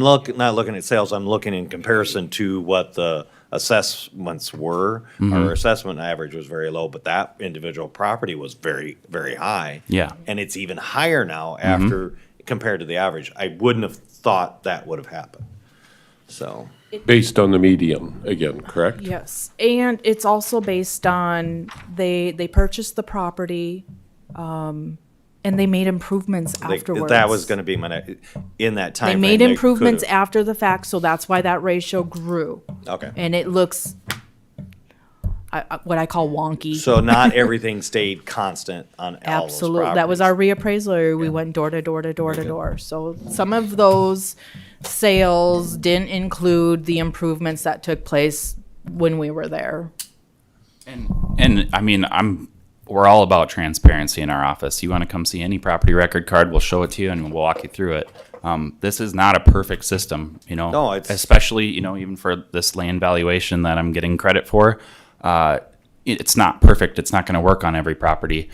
looking at sales. I'm looking in comparison to what the assessments were. Our assessment average was very low, but that individual property was very, very high. Yeah. And it's even higher now after compared to the average. I wouldn't have thought that would have happened. So. Based on the median, again, correct? Yes, and it's also based on, they purchased the property, and they made improvements afterwards. That was gonna be in that time They frame, made improvements could've- after the fact, so that's why that ratio grew. Okay. And it looks, what I call wonky. So not everything stayed constant on all those Absolutely, that was our reappraisal area. We went door to door to door to door. So some of those sales didn't include the improvements that took place when we were there. And I mean, we're all about transparency in our office. You want to come see any property record card, we'll show it to you and we'll walk you through it. This is not a perfect system, No, it's- especially, even for this land valuation that I'm getting credit for. It's not perfect. It's not going to work on every property.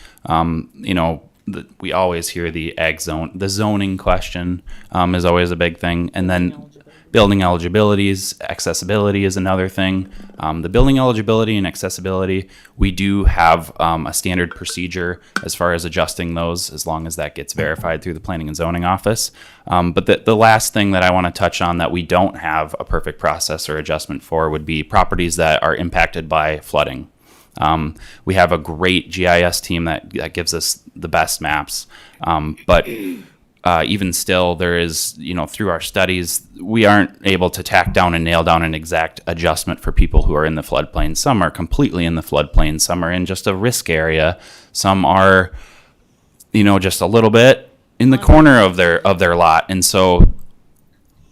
We always hear the the zoning question is always a big thing. And then building eligibilities, accessibility is another thing. The building eligibility and accessibility, we do have a standard procedure as far as adjusting those, as long as that gets verified through the planning and zoning office. But the last thing that I want to touch on that we don't have a perfect process or adjustment for would be properties that are impacted by flooding. We have a great GIS team that gives us the best maps. But even still, there is, through our studies, we aren't able to tack down and nail down an exact adjustment for people who are in the floodplain. Some are completely in the floodplain. Some are in just a risk area. Some are, just a little bit in the corner of their lot. And so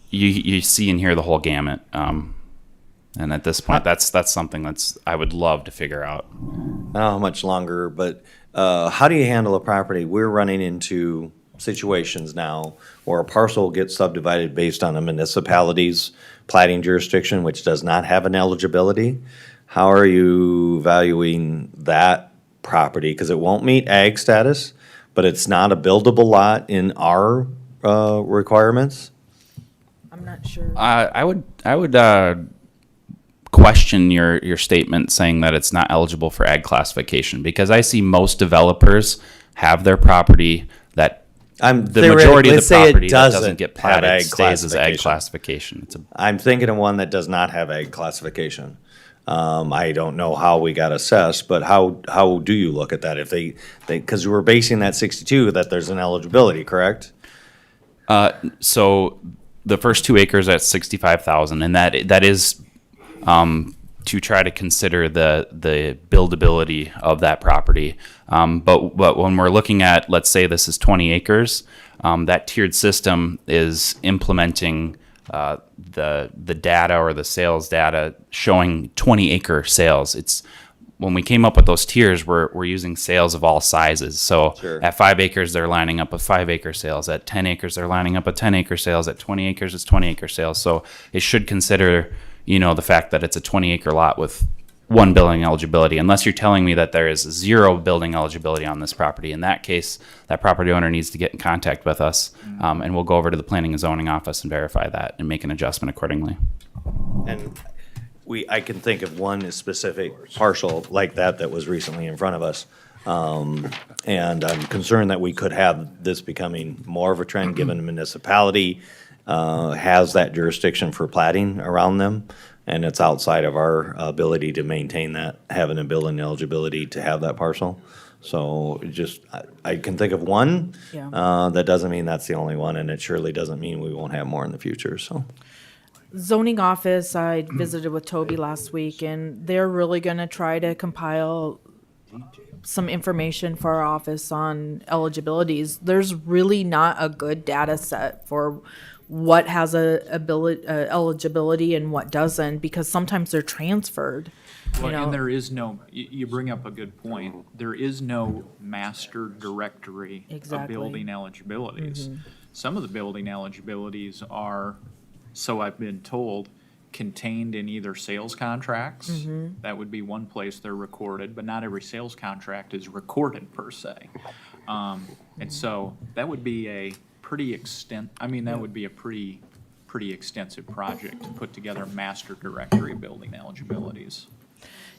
you see and hear the whole gamut. And at this point, that's something I would love to figure out. I don't know how much longer, but how do you handle a property? We're running into situations now where a parcel gets subdivided based on a municipality's plating jurisdiction, which does not have an eligibility. How are you valuing that property? Because it won't meet ag status, but it's not a buildable lot in our requirements. I'm not sure. I would question your statement saying that it's not eligible for ag classification, because I see most developers have their property that the majority of the property that doesn't get platted stays as ag classification. I'm thinking of one that does not have ag classification. I don't know how we got assessed, but how do you look at that? If because we're basing that 62 that there's an eligibility, correct? So the first 2 acres at 65,000, and that is to try to consider the buildability of that property. But when we're looking at, let's say this is 20 acres, that tiered system is implementing the data or the sales data showing 20-acre sales. When we came up with those tiers, we're using sales of all sizes. So at 5 acres, they're lining up with 5-acre sales. At 10 acres, they're lining up with 10-acre sales. At 20 acres, it's 20-acre sales. So it should consider the fact that it's a 20-acre lot with 1 building eligibility, unless you're telling me that there is 0 building eligibility on this property. In that case, that property owner needs to get in contact with us, and we'll go over to the planning and zoning office and verify that and make an adjustment accordingly. And I can think of one specific parcel like that was recently in front of us. And I'm concerned that we could have this becoming more of a trend, given the municipality has that jurisdiction for platting around them, and it's outside of our ability to maintain that, having a building eligibility to have that parcel. So I can think of one. Yeah. That doesn't mean that's the only one, and it surely doesn't mean we won't have more in the future, so. zoning office, I visited with Toby last week, and they're really gonna try to compile some information for our office on eligibilities. There's really not a good data set for what has eligibility and what doesn't, because sometimes they're transferred. Well, know- and there is no, you bring up a good point. There is no master directory of Exactly. building eligibilities. Some of the building eligibilities are, so I've been told, contained in either sales contracts. That would be one place they're recorded, but not every sales contract is recorded per se. And so that would be a pretty that would be a pretty extensive project to put together master directory building eligibilities.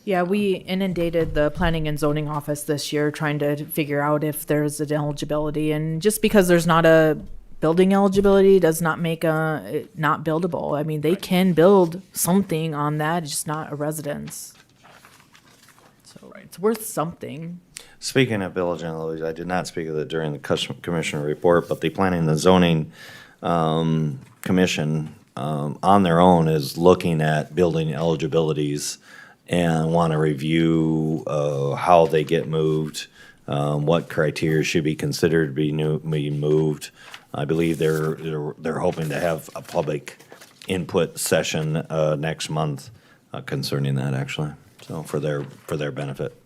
Yeah, we inundated the planning and zoning office this year trying to figure out if there's an eligibility, and just because there's not a building eligibility does not make it not buildable. I mean, they can build something on that, it's just not a residence. So it's worth something. Speaking of village eligibility, I did not speak of it during the commissioner report, but the planning and zoning commission on their own is looking at building eligibilities and want to review how they get moved, what criteria should be considered to be moved. I believe they're hoping to have a public input session next month concerning that, actually, so for their benefit.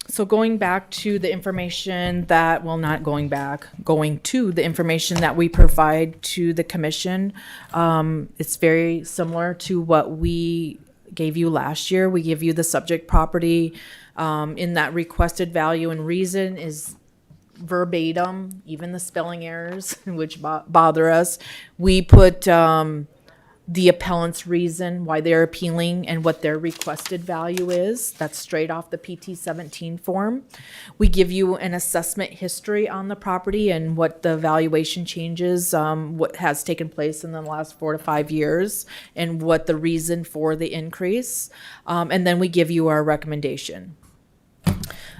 So going to the information that we provide to the commission, it's very similar to what we gave you last year. We give you the subject property, in that requested value and reason is verbatim, even the spelling errors, which bother us. We put, the appellant's reason why they're appealing and what their requested value is. That's straight off the PT 17 form. We give you an assessment history on the property and what the valuation changes, what has taken place in the last 4 to 5 years, and what the reason for the increase. And then we give you our recommendation.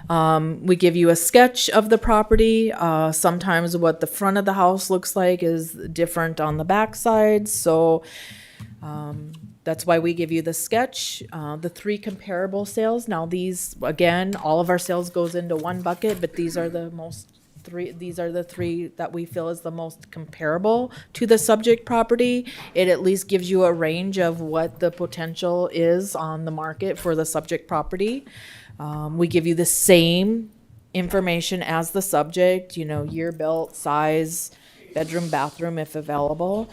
We give you a sketch of the property. Sometimes what the front of the house looks like is different on the back side. So that's why we give you the sketch, the 3 comparable sales. Now these, again, all of our sales goes into one bucket, but these are the three that we feel is the most comparable to the subject property. It at least gives you a range of what the potential is on the market for the subject property. We give you the same information as the subject, year built, size, bedroom, bathroom, if available.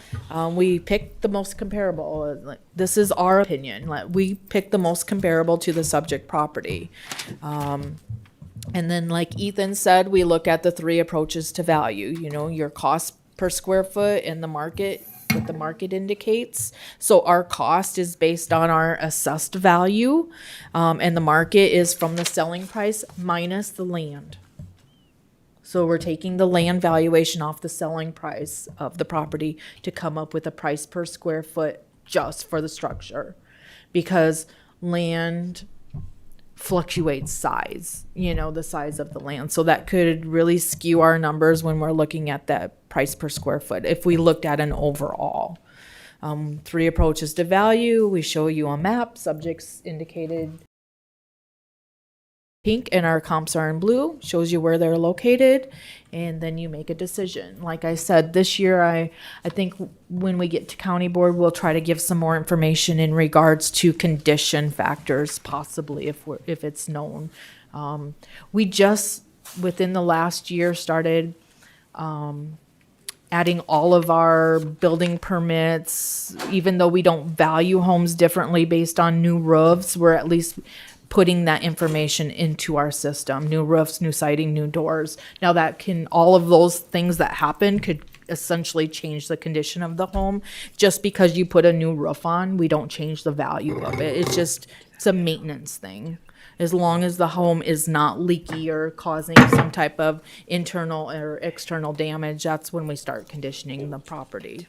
We pick the most comparable. This is our opinion. We pick the most comparable to the subject property. And then, like Ethan said, we look at the 3 approaches to value, your cost per square foot and the market, what the market indicates. So our cost is based on our assessed value, and the market is from the selling price minus the land. So we're taking the land valuation off the selling price of the property to come up with a price per square foot just for the structure, because land fluctuates size, the size of the land. So that could really skew our numbers when we're looking at that price per square foot. If we looked at an overall, 3 approaches to value, we show you a map, subjects indicated pink and our comps are in blue, shows you where they're located, and then you make a decision. Like I said, this year, I think when we get to county board, we'll try to give some more information in regards to condition factors, possibly if it's known. We just, within the last year, started adding all of our building permits. Even though we don't value homes differently based on new roofs, we're at least putting that information into our system. New roofs, new siding, new doors. Now all of those things that happen could essentially change the condition of the home. Just because you put a new roof on, we don't change the value of it. It's a maintenance thing. As long as the home is not leaky or causing some type of internal or external damage, that's when we start conditioning the property.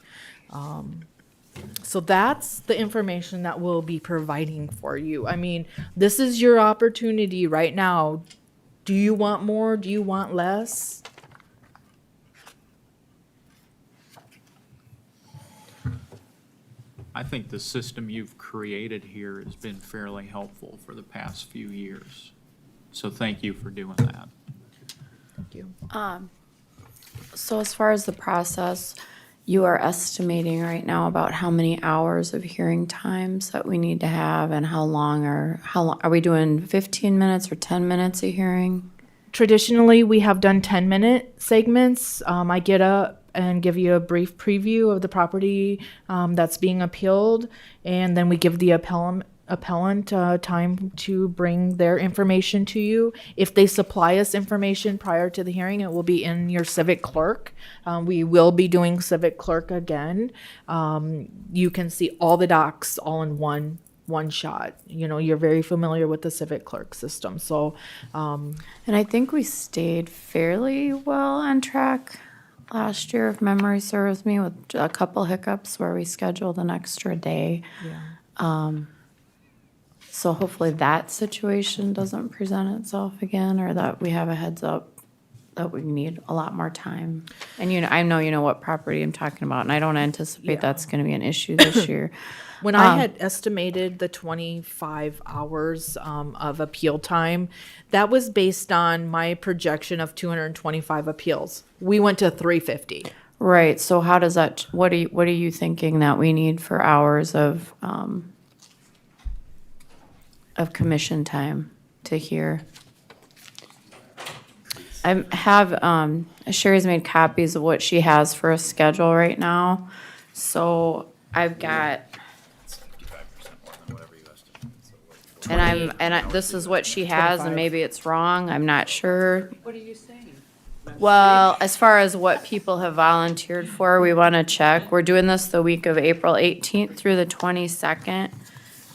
So that's the information that we'll be providing for you. I mean, this is your opportunity right now. Do you want more? Do you want less? I think the system you've created here has been fairly helpful for the past few years. So thank you for doing that. So as far as the process, you are estimating right now about how many hours of hearing times that we need to have and how long are we doing 15 minutes or 10 minutes a hearing? Traditionally, we have done 10-minute segments. I get up and give you a brief preview of the property that's being appealed, and then we give the appellant time to bring their information to you. If they supply us information prior to the hearing, it will be in your civic clerk. We will be doing civic clerk again. You can see all the docs all in one shot. You know, you're very familiar with the civic clerk system. So, And I think we stayed fairly well on track last year, if memory serves me, with a couple hiccups where we scheduled an extra day. So hopefully that situation doesn't present itself again, or that we have a heads up that we need a lot more time. And I know you know what property I'm talking about, and I don't anticipate that's gonna be an issue this year. when I had estimated the 25 hours of appeal time, that was based on my projection of 225 appeals. We went to 350. Right, so how does that, what are you thinking that we need for hours of commission time to hear? I have, Sherry's made copies of what she has for a schedule right now. So I've got, this is what she has, and maybe it's wrong, I'm not sure. What are you saying? Well, as far as what people have volunteered for, we want to check. We're doing this the week of April 18th through the 22nd.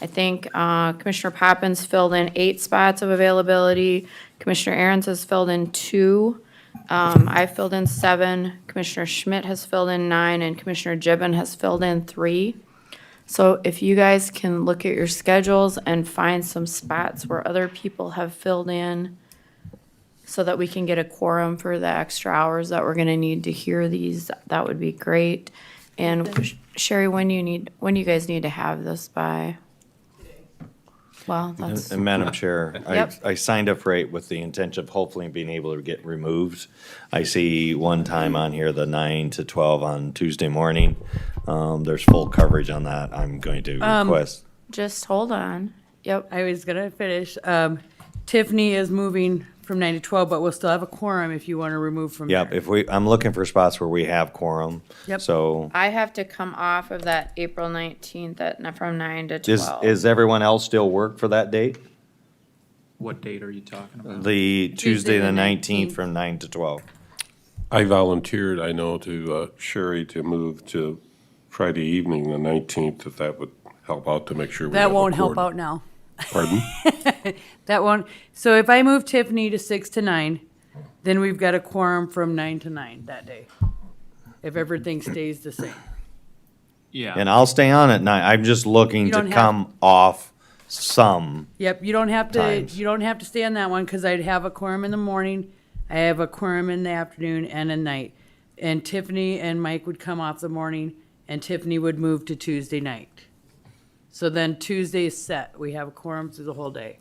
I think Commissioner Poppins filled in 8 spots of availability. Commissioner Aaron's has filled in 2. I filled in 7. Commissioner Schmidt has filled in 9, and Commissioner Gibbon has filled in 3. So if you guys can look at your schedules and find some spots where other people have filled in, so that we can get a quorum for the extra hours that we're gonna need to hear these, that would be great. And Sherry, when do you guys need to have this by? Well, that's, And Madam Chair, Yep. I signed up for 8 with the intention of hopefully being able to get removed. I see one time on here, the 9 to 12 on Tuesday morning. There's full coverage on that. I'm going to request. just hold on. Yep, I was gonna finish. Tiffany is moving from 9 to 12, but we'll still have a quorum if you want to remove from there. Yep, I'm looking for spots where we have quorum. Yep. So I have to come off of that April 19th from 9 to 12. is everyone else still work for that date? What date are you talking about? The Tuesday the the 19th 19th. from 9 to 12. I volunteered, I know, to Sherry to move to Friday evening, the 19th, if that would help out to make sure we have That a won't help quorum. out now. Pardon? That won't, so if I move Tiffany to 6 to 9, then we've got a quorum from 9 to 9 that day. If everything stays the same. Yeah. And I'll stay on at 9. I'm just looking You to don't have- come off some. Yep, you don't have to, Times. you don't have to stay on that one, because I'd have a quorum in the morning, I have a quorum in the afternoon and at night. And Tiffany and Mike would come off the morning, and Tiffany would move to Tuesday night. So then Tuesday is set, we have a quorum through the whole day.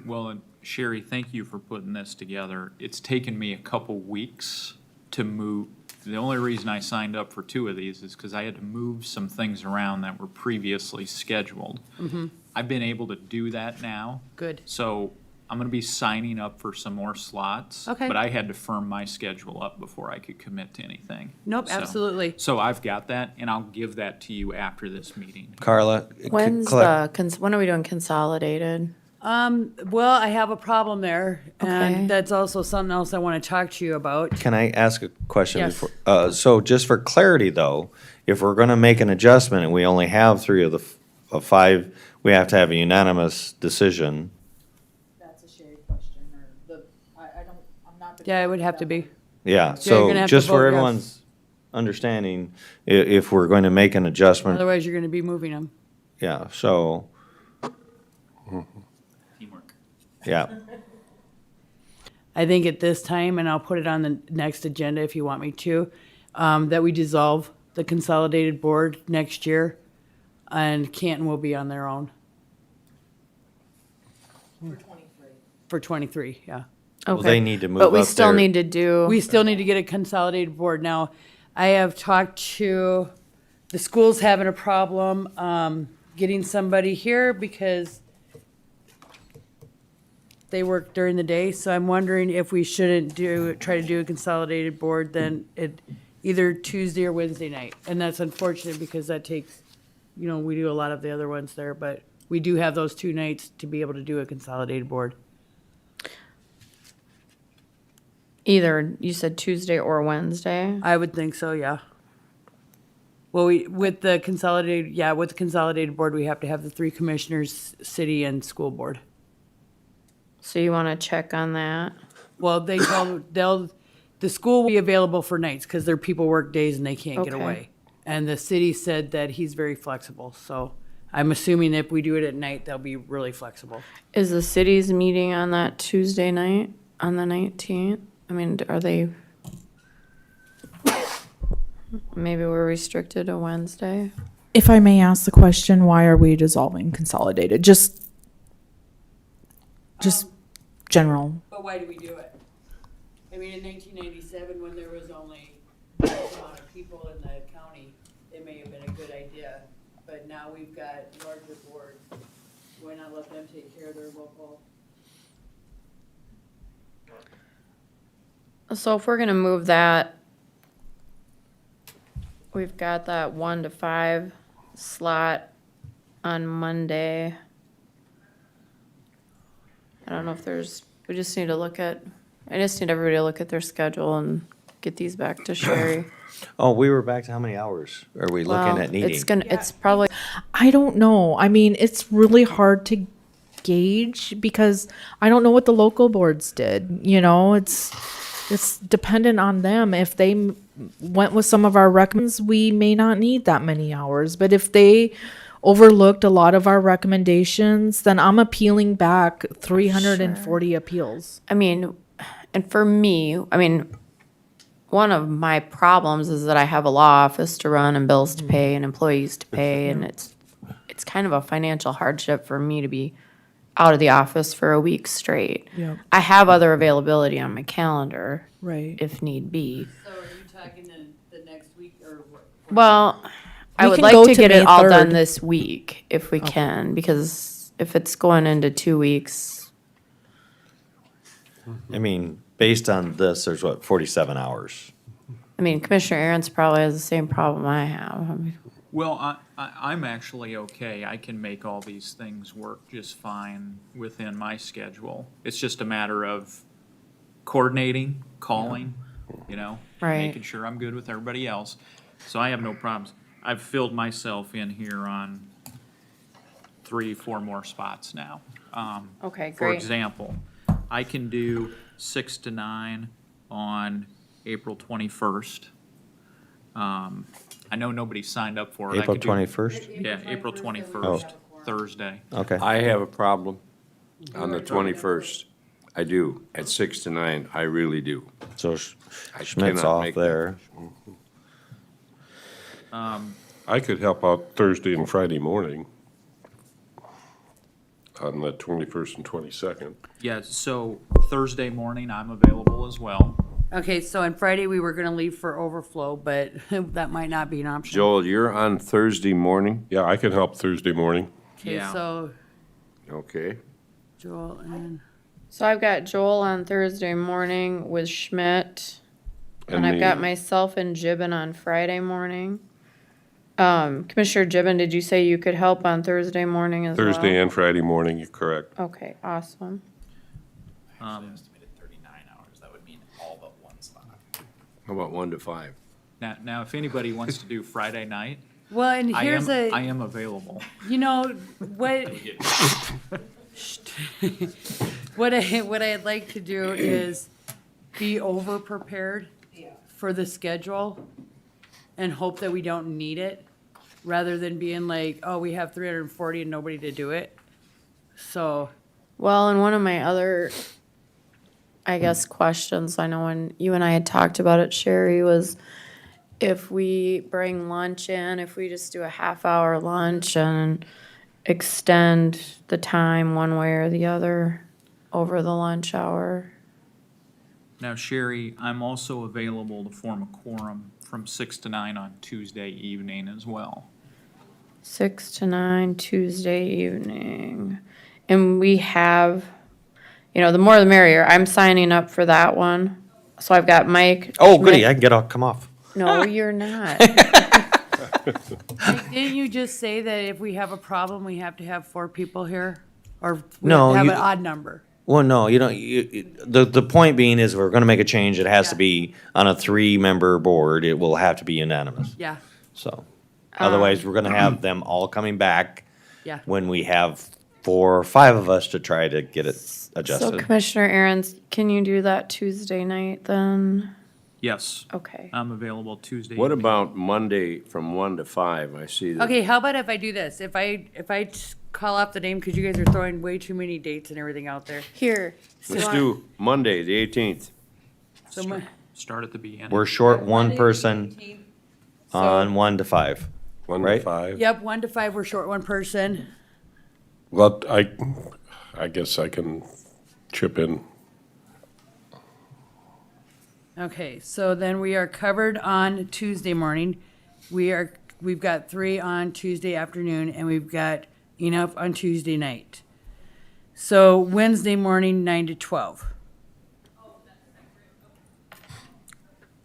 Well, and Sherry, thank you for putting this together. It's taken me a couple weeks to move. The only reason I signed up for 2 of these is because I had to move some things around that were previously scheduled. I've been able to do that now. Good. So I'm gonna be signing up for some more slots. Okay. But I had to firm my schedule up before I could commit to anything. Nope, So- absolutely. So I've got that, and I'll give that to you after this meeting. Carla? When's when are we doing consolidated? Well, I have a problem there, Okay. and that's also something else I want to talk to you about. Can I ask a question? Yes. Before? So just for clarity, though, if we're going to make an adjustment and we only have 3 of the 5, we have to have a unanimous decision. That's a Sherry question, or I'm not. Yeah, it would have to be. Yeah, you're so gonna have to just vote for yes. everyone's understanding, if we're going to make an adjustment, Otherwise, you're going to be moving them. yeah, so, Teamwork. yeah. I think at this time, and I'll put it on the next agenda if you want me to, that we dissolve the consolidated board next year and Canton will be on their own. For 23, yeah. Well, Okay. they need to move But we up still there. need to do. We still need to get a consolidated board. Now, I have talked to, the school's having a problem, getting somebody here because they work during the day, so I'm wondering if we shouldn't try to do a consolidated board then either Tuesday or Wednesday night. And that's unfortunate because that takes, we do a lot of the other ones there, but we do have those 2 nights to be able to do a consolidated board. Either, you said Tuesday or Wednesday? I would think so, yeah. Well, with the consolidated board, we have to have the 3 commissioners, city and school board. So you want to check on that? Well, the school will be available for nights because their people work days and they can't get Okay. away. And the city said that he's very flexible, so I'm assuming if we do it at night, they'll be really flexible. Is the city's meeting on that Tuesday night, on the 19th? I mean, are they, maybe we're restricted to Wednesday? If I may ask the question, why are we dissolving consolidated? Just general. But why do we do it? I mean, in 1997, when there was only a amount of people in the county, it may have been a good idea. But now we've got larger boards. Why not let them take care of their local? So if we're gonna move that, we've got that 1 to 5 slot on Monday. I don't know if we just need to I just need everybody to look at their schedule and get these back to Sherry. Oh, we were back to how many hours are we looking Well, at needing? It's probably, I don't know. I mean, it's really hard to gauge because I don't know what the local boards did. It's dependent on them. If they went with some of our recommendations, we may not need that many hours. But if they overlooked a lot of our recommendations, then I'm appealing back 340 appeals. I mean, and for me, one of my problems is that I have a law office to run and bills to pay and employees to pay, and it's kind of a financial hardship for me to be out of the office for a week straight. Yep. I have other availability on my calendar Right. if need be. So are you talking the next week or what? Well, I We would can like go to to get May it all done 3rd. this week if we can, because if it's going into 2 weeks, I mean, based on this, there's 47 hours. Commissioner Aaron's probably has the same problem I have. Well, I'm actually okay. I can make all these things work just fine within my schedule. It's just a matter of coordinating, calling, Right. making sure I'm good with everybody else. So I have no problems. I've filled myself in here on 3-4 more spots now. Okay, For great. example, I can do 6 to 9 on April 21st. I know nobody signed up for it. I April could do- 21st? Yeah, April 21st, Oh. Thursday. Okay. I have a problem on the 21st. I do, at 6 to 9, I really do. So I Schmidt's cannot off make there. I could help out Thursday and Friday morning on the 21st and 22nd. Yeah, so Thursday morning, I'm available as well. Okay, so on Friday, we were gonna leave for overflow, but that might not be an option. Joel, you're on Thursday morning? Yeah, I could help Thursday morning. Okay, Yeah. so Okay. Joel and, So I've got Joel on Thursday morning with Schmidt, and I've me. got myself and Gibbon on Friday morning. Commissioner Gibbon, did you say you could help on Thursday morning as well? Thursday and Friday morning, you're correct. Okay, awesome. Estimated 39 hours. That would mean all but one slot. How about 1 to 5? Now, if anybody wants to do Friday night, well, and I here's am available. what, what I'd like to do is be over-prepared for the schedule and hope that we don't need it, rather than being like, oh, we have 340 and nobody to do it. So, Well, and one of my other, I guess, questions, I know when you and I had talked about it, Sherry, was if we bring lunch in, if we just do a half-hour lunch and extend the time one way or the other over the lunch hour. Now, Sherry, I'm also available to form a quorum from 6 to 9 on Tuesday evening as well. 6 to 9 Tuesday evening. And we have, the more the merrier. I'm signing up for that one. So I've got Mike. Oh, goody, Schmidt. I can come off. No, you're not. Like, didn't you just say that if we have a problem, we have to have 4 people here? Or we No, have to have you- an odd number? Well, no, you don't, the point being is if we're gonna make a change, it has to Yeah. be on a 3-member board, it will have to be unanimous, Yeah, so. Otherwise, we're gonna have them all coming back yeah. when we have 4 or 5 of us to try to get it So adjusted. Commissioner Aaron's, can you do that Tuesday night then? Yes, Okay. I'm available Tuesday. What evening. about Monday from 1 to 5? I see that. Okay, how about if I do this? If I just call off the name, because you guys are throwing way too many dates and everything out there. Here. Let's do Monday, the 18th. So my, Start at the beginning. We're short one person on 1 to 5. 1 Right? to 5. yep, 1 to 5, we're short one person. Well, I guess I can chip in. Okay, so then we are covered on Tuesday morning. We've got 3 on Tuesday afternoon, and we've got enough on Tuesday night. So Wednesday morning, 9 to 12.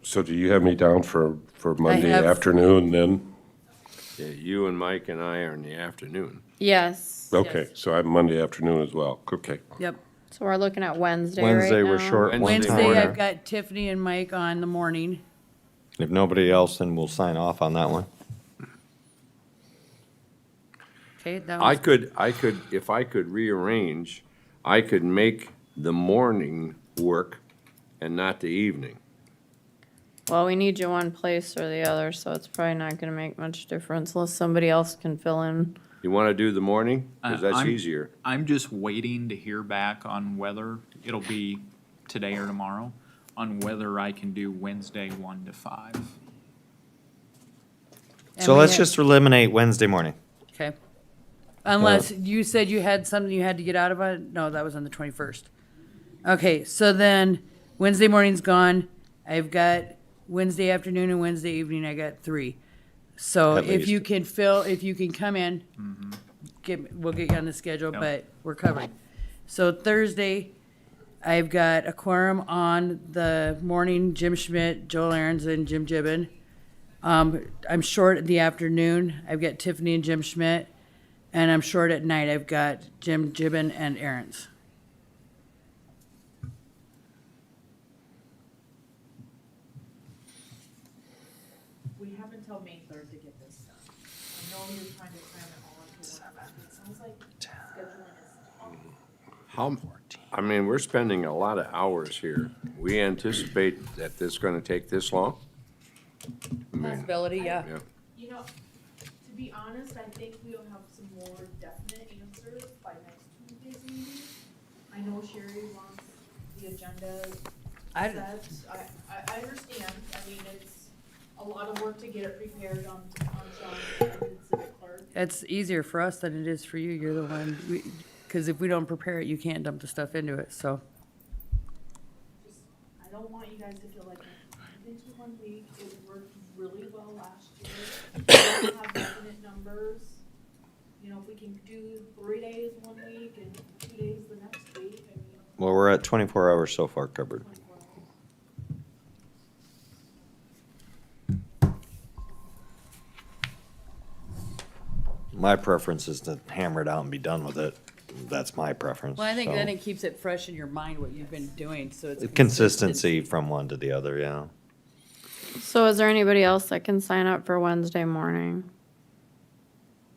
So do you have me down for Monday have- afternoon then? Yeah, you and Mike and I are in the afternoon. Yes. Okay, so I'm Monday afternoon as well. Okay. Yep. So we're looking at Wednesday right Wednesday, we're now. short one Wednesday, Wednesday, time. I've got Tiffany and Mike on the morning. If nobody else, then we'll sign off on that one. Okay, that I was, could, if I could rearrange, I could make the morning work and not the evening. Well, we need you one place or the other, so it's probably not gonna make much difference unless somebody else can fill in. You want to do the morning? Because that's I'm- easier. I'm just waiting to hear back on whether it'll be today or tomorrow, on whether I can do Wednesday 1 to 5. and So we let's had- just eliminate Wednesday morning. Okay. Unless you said you had something you had to get out of it? No, that was on the 21st. Okay, so then Wednesday morning's gone. I've got Wednesday afternoon and Wednesday evening, I got 3. So At if you least. can if you can come in, we'll get you on the schedule, Yep. but we're covered. So Thursday, I've got a quorum on the morning, Jim Schmidt, Joel Aarons, and Jim Gibbon. I'm short in the afternoon. I've got Tiffany and Jim Schmidt. And I'm short at night. I've got Jim Gibbon and Aaron's. We have until May 3rd to get this done. I know you're trying to cram it all into one, but it sounds like scheduling is tough. I mean, we're spending a lot of hours here. We anticipate that this is going to take this long? I mean, Possibility, yeah. yeah. You know, to be honest, I think we'll have some more definite answers by next Tuesday's meeting. I know Sherry wants the agenda I- set. I understand. I mean, it's a lot of work to get it prepared on Sean's end and Civic Clerk. It's easier for us than it is for you. You're the one, because if we don't prepare it, you can't dump the stuff into it, so. I don't want you guys to feel like it's into 1 week. It worked really well last year. We don't have definite numbers. You know, if we can do 3 days 1 week and 2 days the next week, I mean. Well, we're at 24 hours so far covered. 24 hours. My preference is to hammer it out and be done with it. That's my preference. Well, I think so. then it keeps it fresh in your mind what you've been doing, so it's. Consistency from one to the other, yeah. So is there anybody else that can sign up for Wednesday morning?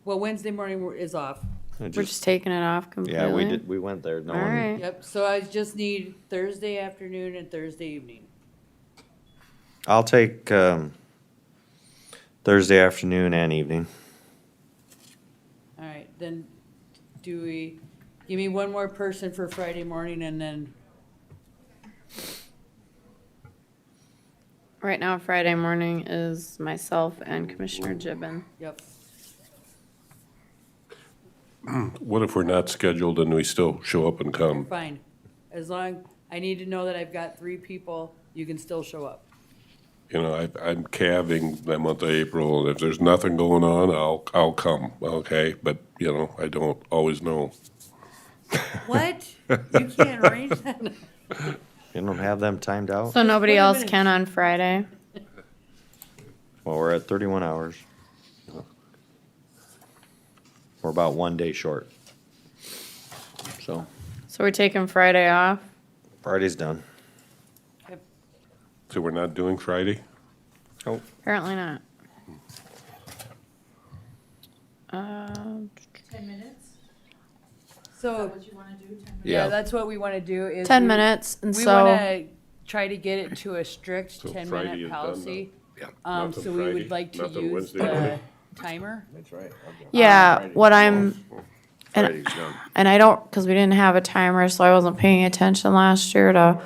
Well, Wednesday morning is off. We're just taking it off completely? Yeah, we went there. No All one. right. Yep, so I just need Thursday afternoon and Thursday evening. I'll take Thursday afternoon and evening. All right, then do we, give me one more person for Friday morning and then, Right now, Friday morning is myself and Commissioner Gibbon. Yep. What if we're not scheduled and we still show up and come? Fine. As long, I need to know that I've got 3 people, you can still show up. You know, I'm calving the month of April, and if there's nothing going on, I'll come, okay? But, you know, I don't always know. What? You can't arrange that? You don't have them timed out? So nobody wait a else minute. can on Friday? Well, we're at 31 hours. We're about 1 day short. So So we're taking Friday off? Friday's done. So we're not doing Friday? Oh, Apparently not. 10 minutes? So, What you want to do, 10 minutes? yeah, that's what we want to do is. 10 we- minutes, and We so, want to try to get it to a strict So 10-minute Friday is done policy. Yeah. So we would like to Nothing use Wednesday the night. timer. That's right. yeah, what I'm, Friday's done. and I don't, because we didn't have a timer, so I wasn't paying attention last year to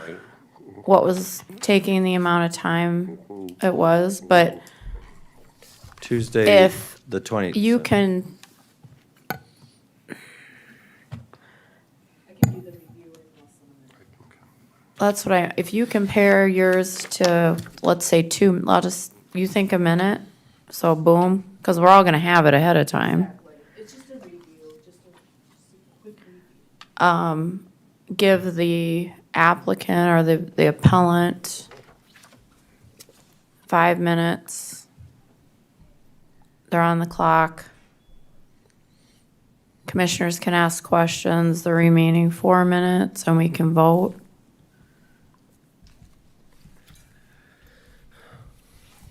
what was taking the amount of time it was, but Tuesday, If the 20th. you can, that's what if you compare yours to, let's say you think a minute, so boom, because we're all gonna have it ahead of time. It's just a review, just a quick review. Give the applicant or the appellant 5 minutes. They're on the clock. Commissioners can ask questions the remaining 4 minutes, and we can vote.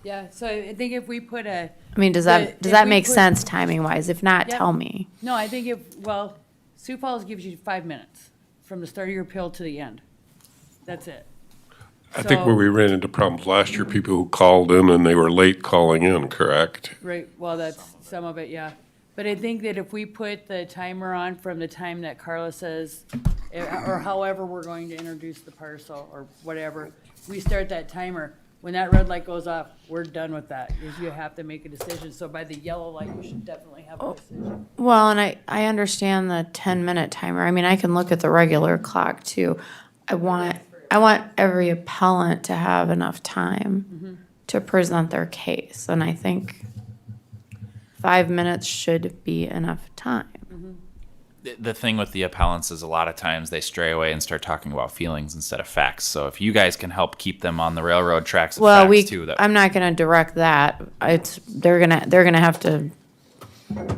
Yeah, so I think if we put a, I mean, does But that, does if that we make put- sense timing wise? If not, Yep. tell me. no, I think well, Sioux Falls gives you 5 minutes from the start of your appeal to the end. That's it. I think So- where we ran into problems last year, people who called in and they were late calling in, correct? Right, well, that's some of it, yeah. But I think that if we put the timer on from the time that Carla says, or however we're going to introduce the parcel or whatever, we start that timer. When that red light goes off, we're done with that. You have to make a decision. So by the yellow light, you should definitely have a decision. Well, and I understand the 10-minute timer. I mean, I can look at the regular clock too. I want every appellant to have enough time to present their case, and I think 5 minutes should be enough time. The thing with the appellants is a lot of times they stray away and start talking about feelings instead of facts. So if you guys can help keep them on the railroad tracks of Well, facts too, that I'm not gonna direct that. They're gonna have to,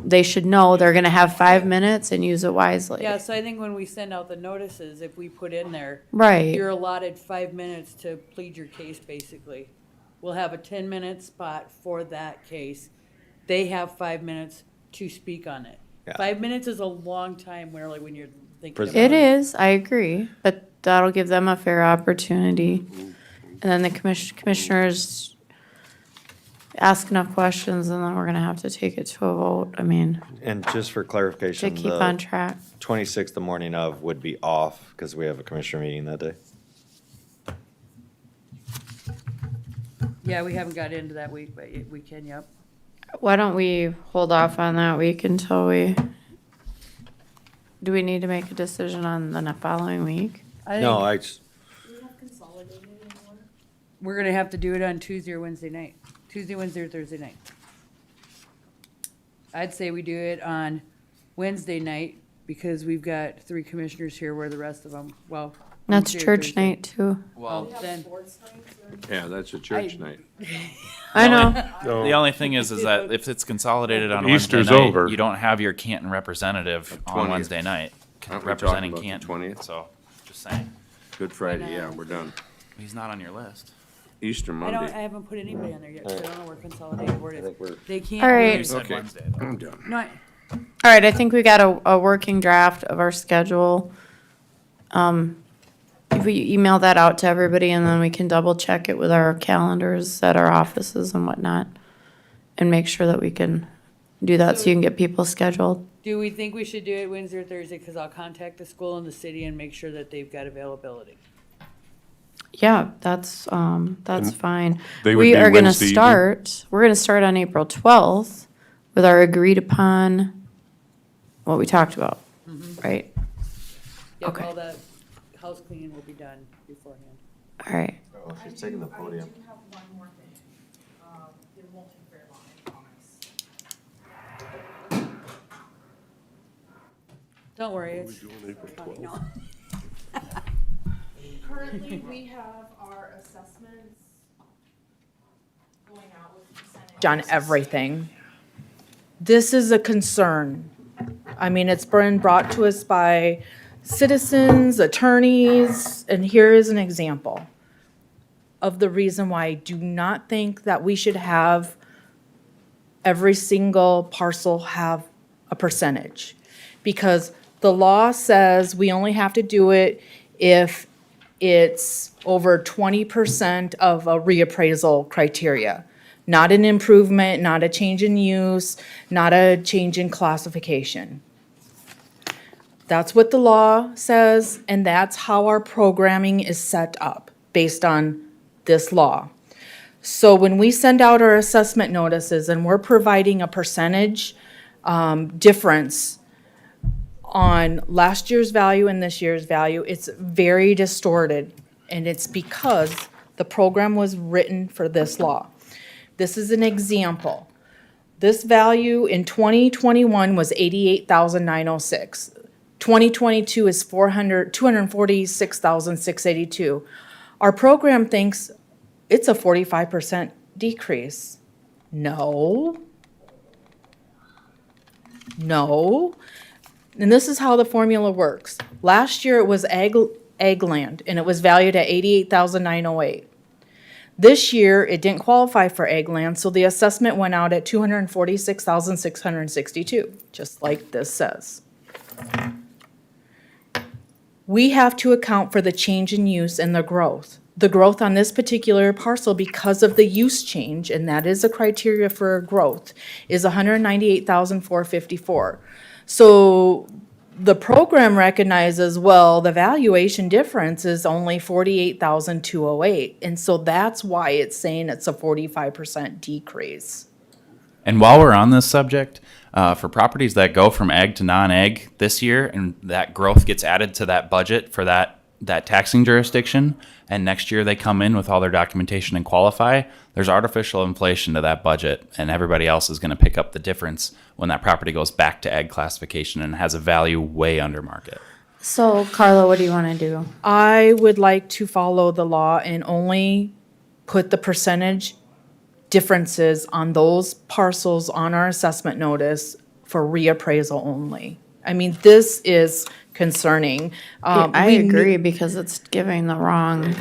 they should know they're gonna have 5 minutes and use it wisely. Yeah, so I think when we send out the notices, if we put in there, Right. you're allotted 5 minutes to plead your case, basically. We'll have a 10-minute spot for that case. They have 5 minutes to speak on it. Yeah. 5 minutes is a long time, really, when you're thinking about It is, I agree, but that'll give them a fair opportunity. And then the commissioners ask enough questions, and then we're gonna have to take it to a vote. I mean, And just for to clarification, keep on the track. 26th, the morning of, would be off because we have a commissioner meeting that day. Yeah, we haven't got into that week, but we can, yep. Why don't we hold off on that week until do we need to make a decision on the following week? No, I, We're gonna have to do it on Tuesday or Wednesday night. Tuesday, Wednesday, or Thursday night. I'd say we do it on Wednesday night because we've got 3 commissioners here where the rest of them, well. That's Wednesday or church Thursday. night too. Well, then, Yeah, that's a church night. I know. The only thing is that if it's consolidated on Wednesday Easter's night, over. you don't have your Canton representative on 20th. Wednesday night Aren't we representing talking about the Canton. 20th? So, just saying, Good Friday, yeah, we're done. he's not on your list. Easter I Monday. haven't put anybody on there yet, so I don't know where consolidated board is. we're- They can't. All right. You said Okay, Wednesday, though. I'm done. No, All right, I think we got a working draft of our schedule. If we email that out to everybody, and then we can double check it with our calendars at our offices and whatnot, and make sure that we can do that so you can get people scheduled. do we think we should do it Wednesday or Thursday? Cause I'll contact the school and the city and make sure that they've got availability. Yeah, that's fine. They would We be are gonna Wednesday evening? start, They would we be are gonna Wednesday evening? start, we're gonna start on April 12th with our agreed upon, what we talked about, right? Yep, Okay. all the house cleaning will be done beforehand. All right. She's taking the podium. Don't worry, it's funny, no. Currently, we have our assessments going out with percentage on everything. This is a concern. I mean, it's been brought to us by citizens, attorneys, and here is an example of the reason why I do not think that we should have every single parcel have a percentage. Because the law says we only have to do it if it's over 20% of a reappraisal criteria. Not an improvement, not a change in use, not a change in classification. That's what the law says, and that's how our programming is set up, based on this law. So when we send out our assessment notices and we're providing a percentage difference on last year's value and this year's value, it's very distorted. And it's because the program was written for this law. This is an example. This value in 2021 was 88,906. 2022 is 246,682. Our program thinks it's a 45% decrease. No. No. And this is how the formula works. Last year it was ag land, and it was valued at 88,908. This year, it didn't qualify for ag land, so the assessment went out at 246,662, just like this says. We have to account for the change in use and the growth. The growth on this particular parcel, because of the use change, and that is a criteria for growth, is 198,454. So the program recognizes, well, the valuation difference is only 48,208. And so that's why it's saying it's a 45% decrease. And while we're on this subject, for properties that go from ag to non-ag this year, and that growth gets added to that budget for that taxing jurisdiction, and next year they come in with all their documentation and qualify, there's artificial inflation to that budget, and everybody else is going to pick up the difference when that property goes back to ag classification and has a value way under market. So Carla, what do you want to do? I would like to follow the law and only put the percentage differences on those parcels on our assessment notice for reappraisal only. I mean, this is concerning. I We agree, because it's giving the wrong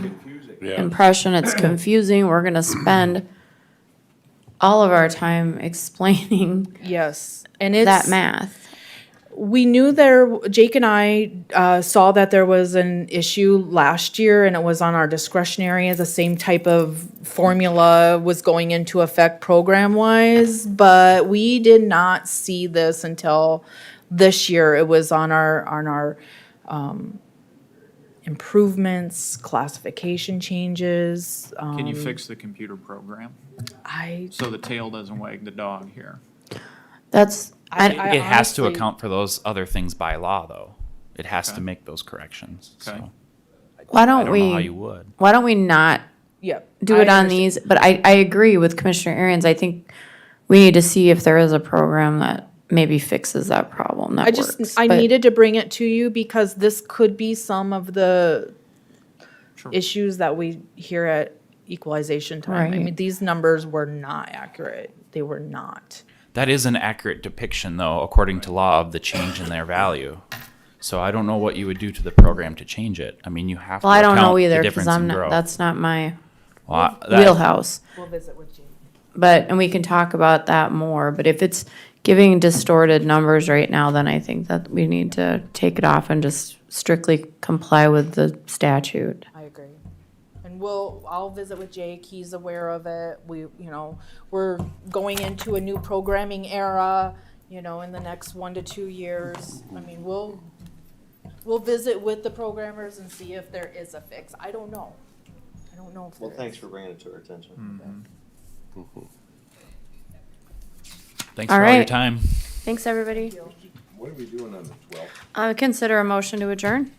impression. It's confusing. We're gonna spend all of our time explaining Yes, and it's. that math. We knew Jake and I saw that there was an issue last year, and it was on our discretionary. The same type of formula was going into effect program-wise, but we did not see this until this year. It was on our improvements, classification changes. Can you fix the computer program so the tail doesn't wag the dog here? That's, It has to honestly- account for those other things by law, though. It has to Okay. make those corrections. Okay. So why I don't don't know how you would. why don't we not Yep. do it I on understand. these? But I agree with Commissioner Arians. I think we need to see if there is a program that maybe fixes that problem, that works. I But- needed to bring it to you because this could be some of the Sure. issues that we hear at equalization time. I Right. mean, these numbers were not accurate. They were not. That is an accurate depiction, though, according to law, of the change in their value. So I don't know what you would do to the program to change it. I mean, you have to Well, I don't know account the either, because difference I'm in not, growth. that's not my Well, that- wheelhouse. We'll visit with you. But, and we can talk about that more, but if it's giving distorted numbers right now, then I think that we need to take it off and just strictly comply with the statute. I agree. And I'll visit with Jake. He's aware of it. We're going into a new programming era, in the next 1 to 2 years. I mean, we'll visit with the programmers and see if there is a fix. I don't know. don't know if Well, there thanks is. for bringing it to our attention. Thanks All for all your right. time. Thanks, everybody. What are we doing on the 12th? Consider a motion to adjourn.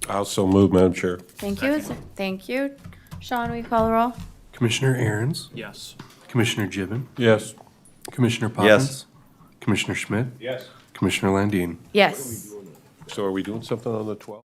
Also move, Madam Chair. Thank you. Thank you. Sean, will you call the roll? Commissioner Aaron's, Yes. Commissioner Gibbon, Yes. Commissioner Yes. Poppins. Commissioner Schmidt, Yes. Commissioner Landine. Yes. So are we doing something on the 12th?